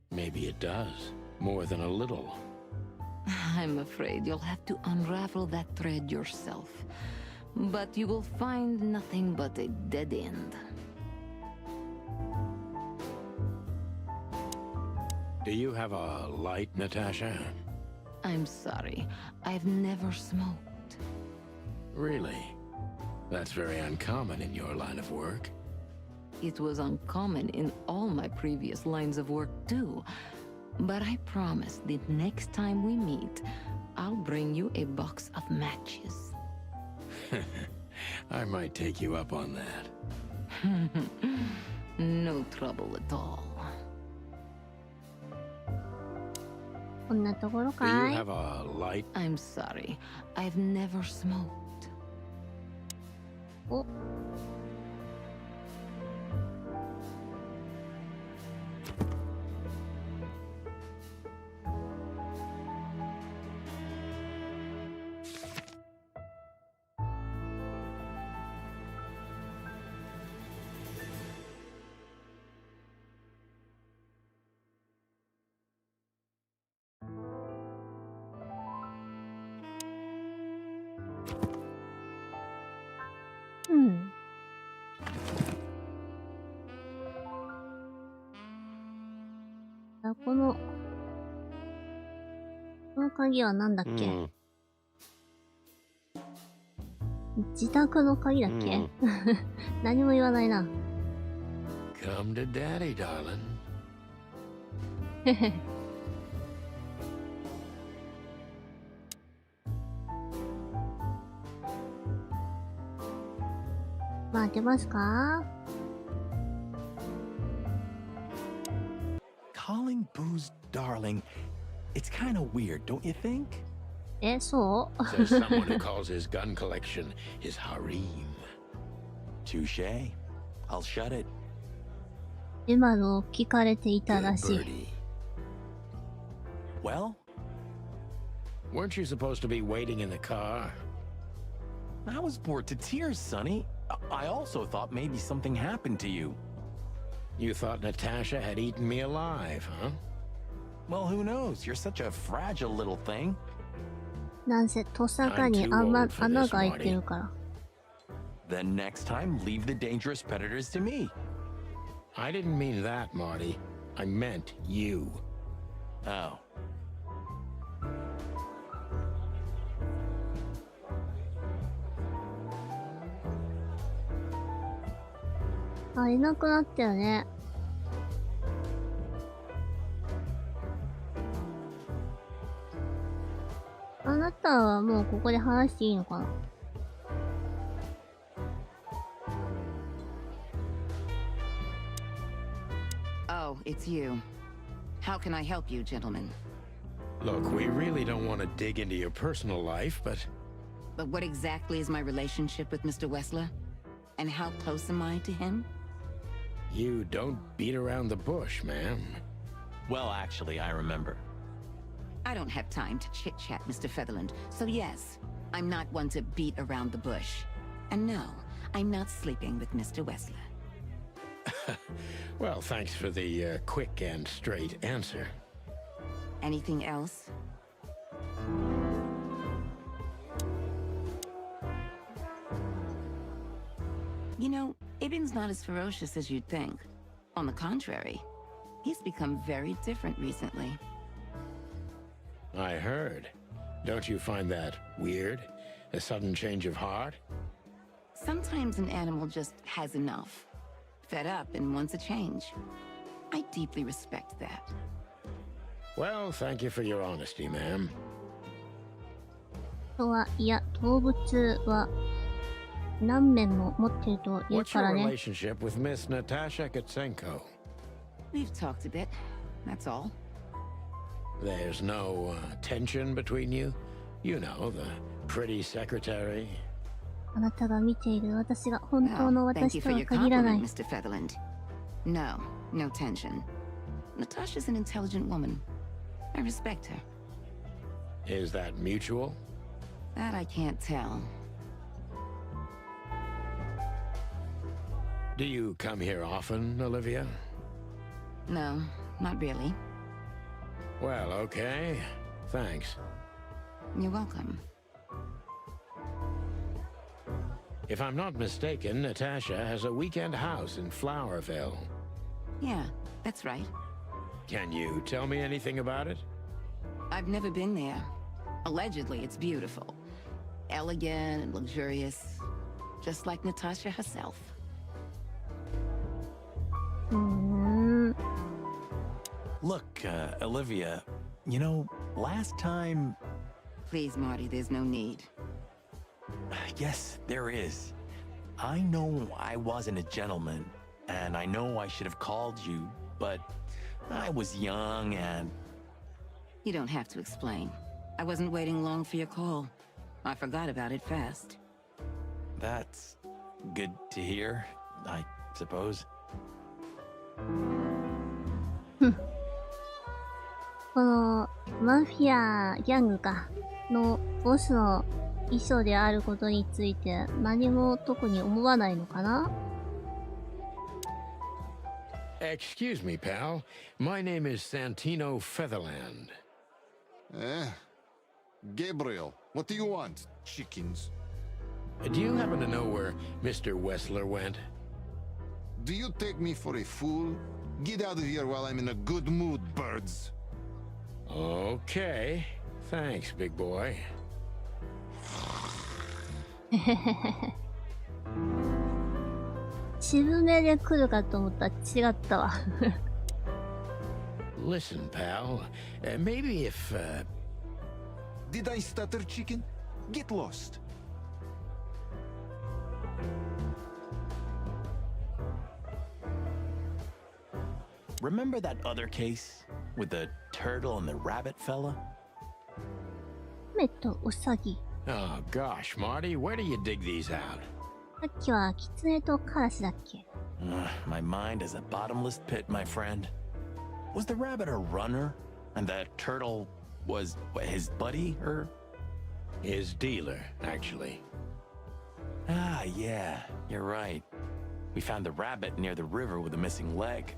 Maybe it does. More than a little. I'm afraid you'll have to unravel that thread yourself. But you will find nothing but a dead end. Do you have a light, Natasha? I'm sorry. I've never smoked. Really? That's very uncommon in your line of work. It was uncommon in all my previous lines of work too. But I promise the next time we meet, I'll bring you a box of matches. I might take you up on that. No trouble at all. こんなところ Do か you い？ have a light? I'm sorry. I've never smoked. お、うん。あ、この鍵はなんだっけ？自宅の鍵だっけ？何も言わないな。Come to daddy, darling. へへ。まあ、出ますか？ Calling booze darling, it's kind of weird, don't you think? え、そう？ Says someone who calls his gun collection his harem. Touche. I'll shut it. 今の聞かれていたらしい。 Birdie. Well, Weren't you supposed to be waiting in the car? I was bored to tears, Sonny. I also thought maybe something happened to you. You thought Natasha had eaten me alive, huh? Well, who knows? You're such a fragile little thing. なんせ、トサカに穴が開いてるから。 Then next time, leave the dangerous predators to me. I didn't mean that, Marty. I meant you. Oh. あ、いなくなったよね。あなたはもうここで話していいのかな？ Oh, it's you. How can I help you, gentlemen? Look, we really don't want to dig into your personal life, but... But what exactly is my relationship with Mr. Wessler? And how close am I to him? You don't beat around the bush, ma'am. Well, actually, I remember. I don't have time to chit-chat, Mr. Featherland. So yes, I'm not one to beat around the bush. And no, I'm not sleeping with Mr. Wessler. Well, thanks for the quick and straight answer. Anything else? You know, Ibn's not as ferocious as you'd think. On the contrary, he's become very different recently. I heard. Don't you find that weird? A sudden change of heart? Sometimes an animal just has enough. Fed up and wants a change. I deeply respect that. Well, thank you for your honesty, ma'am. 人はいや、動物は何面も持ってると言う What's か your らね。 relationship with Miss Natasha Katsenko? We've talked a bit. That's all. There's no tension between you? You know, the pretty secretary. あなたが見ている私が本当 Oh, の thank 私 you と for は your 限らない compliment, Mr. Featherland. No, no tension. Natasha's an intelligent woman. I respect her. Is that mutual? That I can't tell. Do you come here often, Olivia? No, not really. Well, okay. Thanks. You're welcome. If I'm not mistaken, Natasha has a weekend house in Flowerville. Yeah, that's right. Can you tell me anything about it? I've never been there. Allegedly, it's beautiful. Elegant and luxurious. Just like Natasha herself. うーん。 Look, Olivia, you know, last time... Please, Marty, there's no need. Yes, there is. I know I wasn't a gentleman, and I know I should have called you, but I was young and... You don't have to explain. I wasn't waiting long for your call. I forgot about it fast. That's good to hear, I suppose. このマフィアギャングのボスの衣装であることについて何も特に思わないのかな？ Excuse me, pal. My name is Santino Featherland. Gabriel, what do you want? Chickens. Do you happen to know where Mr. Wessler went? Do you take me for a fool? Get out of here while I'm in a good mood, birds. Okay. Thanks, big boy. 渋めで来るかと思ったら違ったわ。Listen, pal. Maybe if, Did I stutter, chicken? Get lost. Remember that other case with the turtle and the rabbit fella? 亀とウサギ。 Oh, gosh, Marty, where do you dig these out? さっきはキツネとカラスだっけ？ My mind is a bottomless pit, my friend. Was the rabbit a runner? And the turtle was his buddy, or? His dealer, actually. Ah, yeah, you're right. We found the rabbit near the river with a missing leg.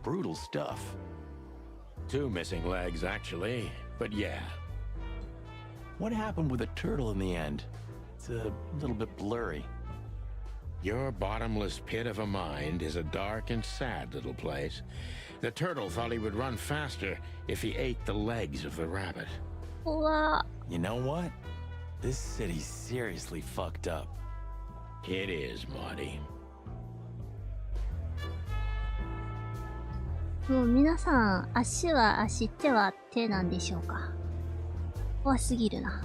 Brutal stuff. 2 missing legs, actually, but yeah. What happened with the turtle in the end? It's a little bit blurry. Your bottomless pit of a mind is a dark and sad little place. The turtle thought he would run faster if he ate the legs of the rabbit. You know what? This city's seriously fucked up. It is, Marty. もう皆さん、足は足、手は手なんでしょうか？怖すぎるな。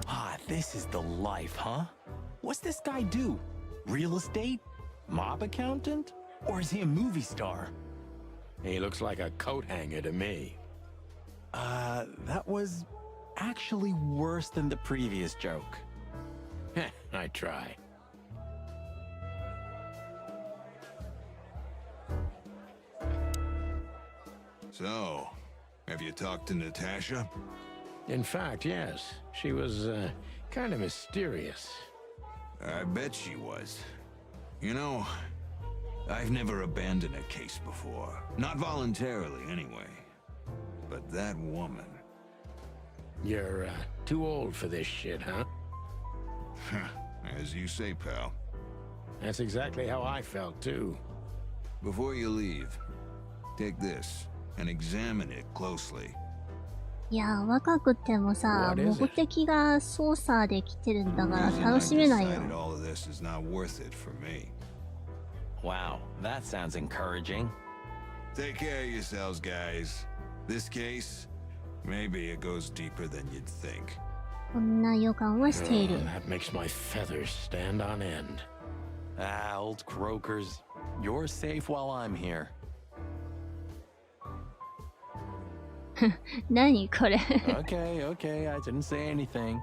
Ah, this is the life, huh? What's this guy do? Real estate? Mob accountant? Or is he a movie star? He looks like a coat hanger to me. That was actually worse than the previous joke. I try. So, have you talked to Natasha? In fact, yes. She was, kind of mysterious. I bet she was. You know, I've never abandoned a case before. Not voluntarily, anyway. But that woman... You're, too old for this shit, huh? As you say, pal. That's exactly how I felt, too. Before you leave, take this and examine it closely. いや、若くてもさ、目的が操作できてるんだから楽しめないよ。Wow, that sounds encouraging. Take care of yourselves, guys. This case, maybe it goes deeper than you'd think. こんな予感はしている。That makes my feathers stand on end. Ah, old croakers. You're safe while I'm here. 何これOkay, okay, I didn't say anything.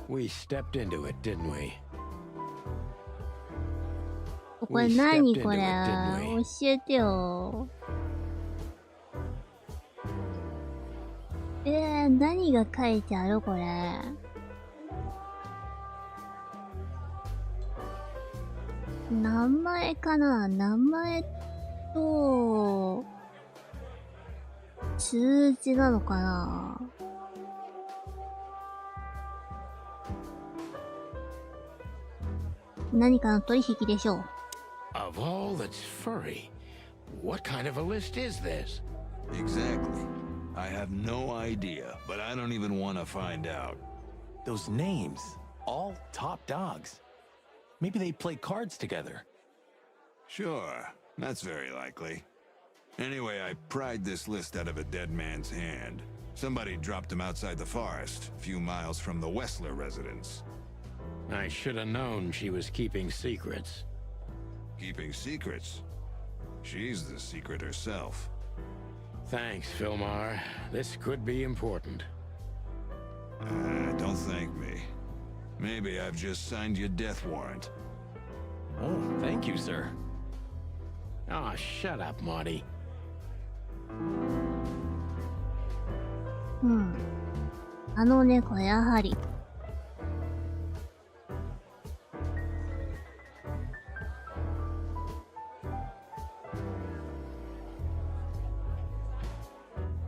We stepped into it, didn't we? これ何これ教えてよ。何が書いてあるこれ。名前かな？名前と数字なのかな？何かの取引でしょう。Of all that's furry, what kind of a list is this? Exactly. I have no idea, but I don't even want to find out. Those names, all top dogs. Maybe they play cards together. Sure, that's very likely. Anyway, I pried this list out of a dead man's hand. Somebody dropped him outside the forest, a few miles from the Wessler residence. I should have known she was keeping secrets. Keeping secrets? She's the secret herself. Thanks, Filmar. This could be important. Don't thank me. Maybe I've just signed your death warrant. Oh, thank you, sir. Oh, shut up, Marty. あの猫やはり。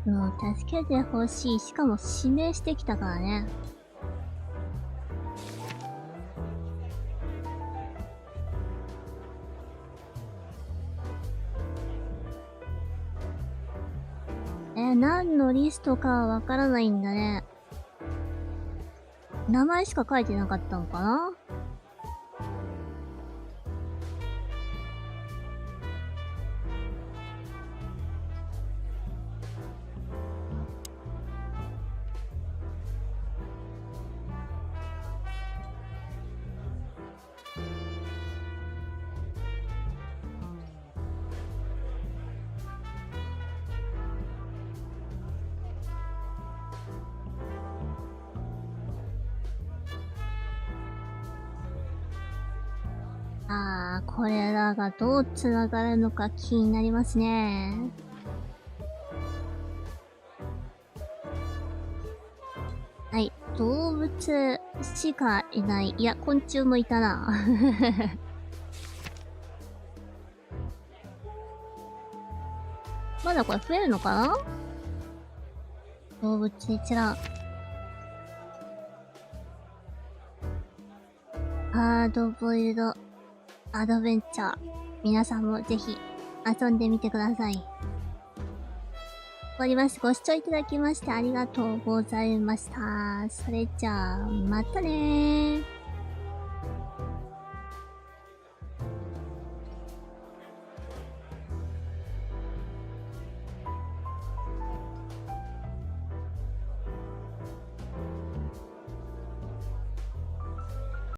もう助けてほしい。しかも指名してきたからね。何のリストかはわからないんだね。名前しか書いてなかったのかな？これらがどう繋がるのか気になりますね。はい。動物しかいない。いや、昆虫もいたな。まだこれ増えるのかな？動物一覧。ハードボイルドアドベンチャー。皆さんもぜひ遊んでみてください。終わります。ご視聴いただきましてありがとうございました。それじゃあ、またねー。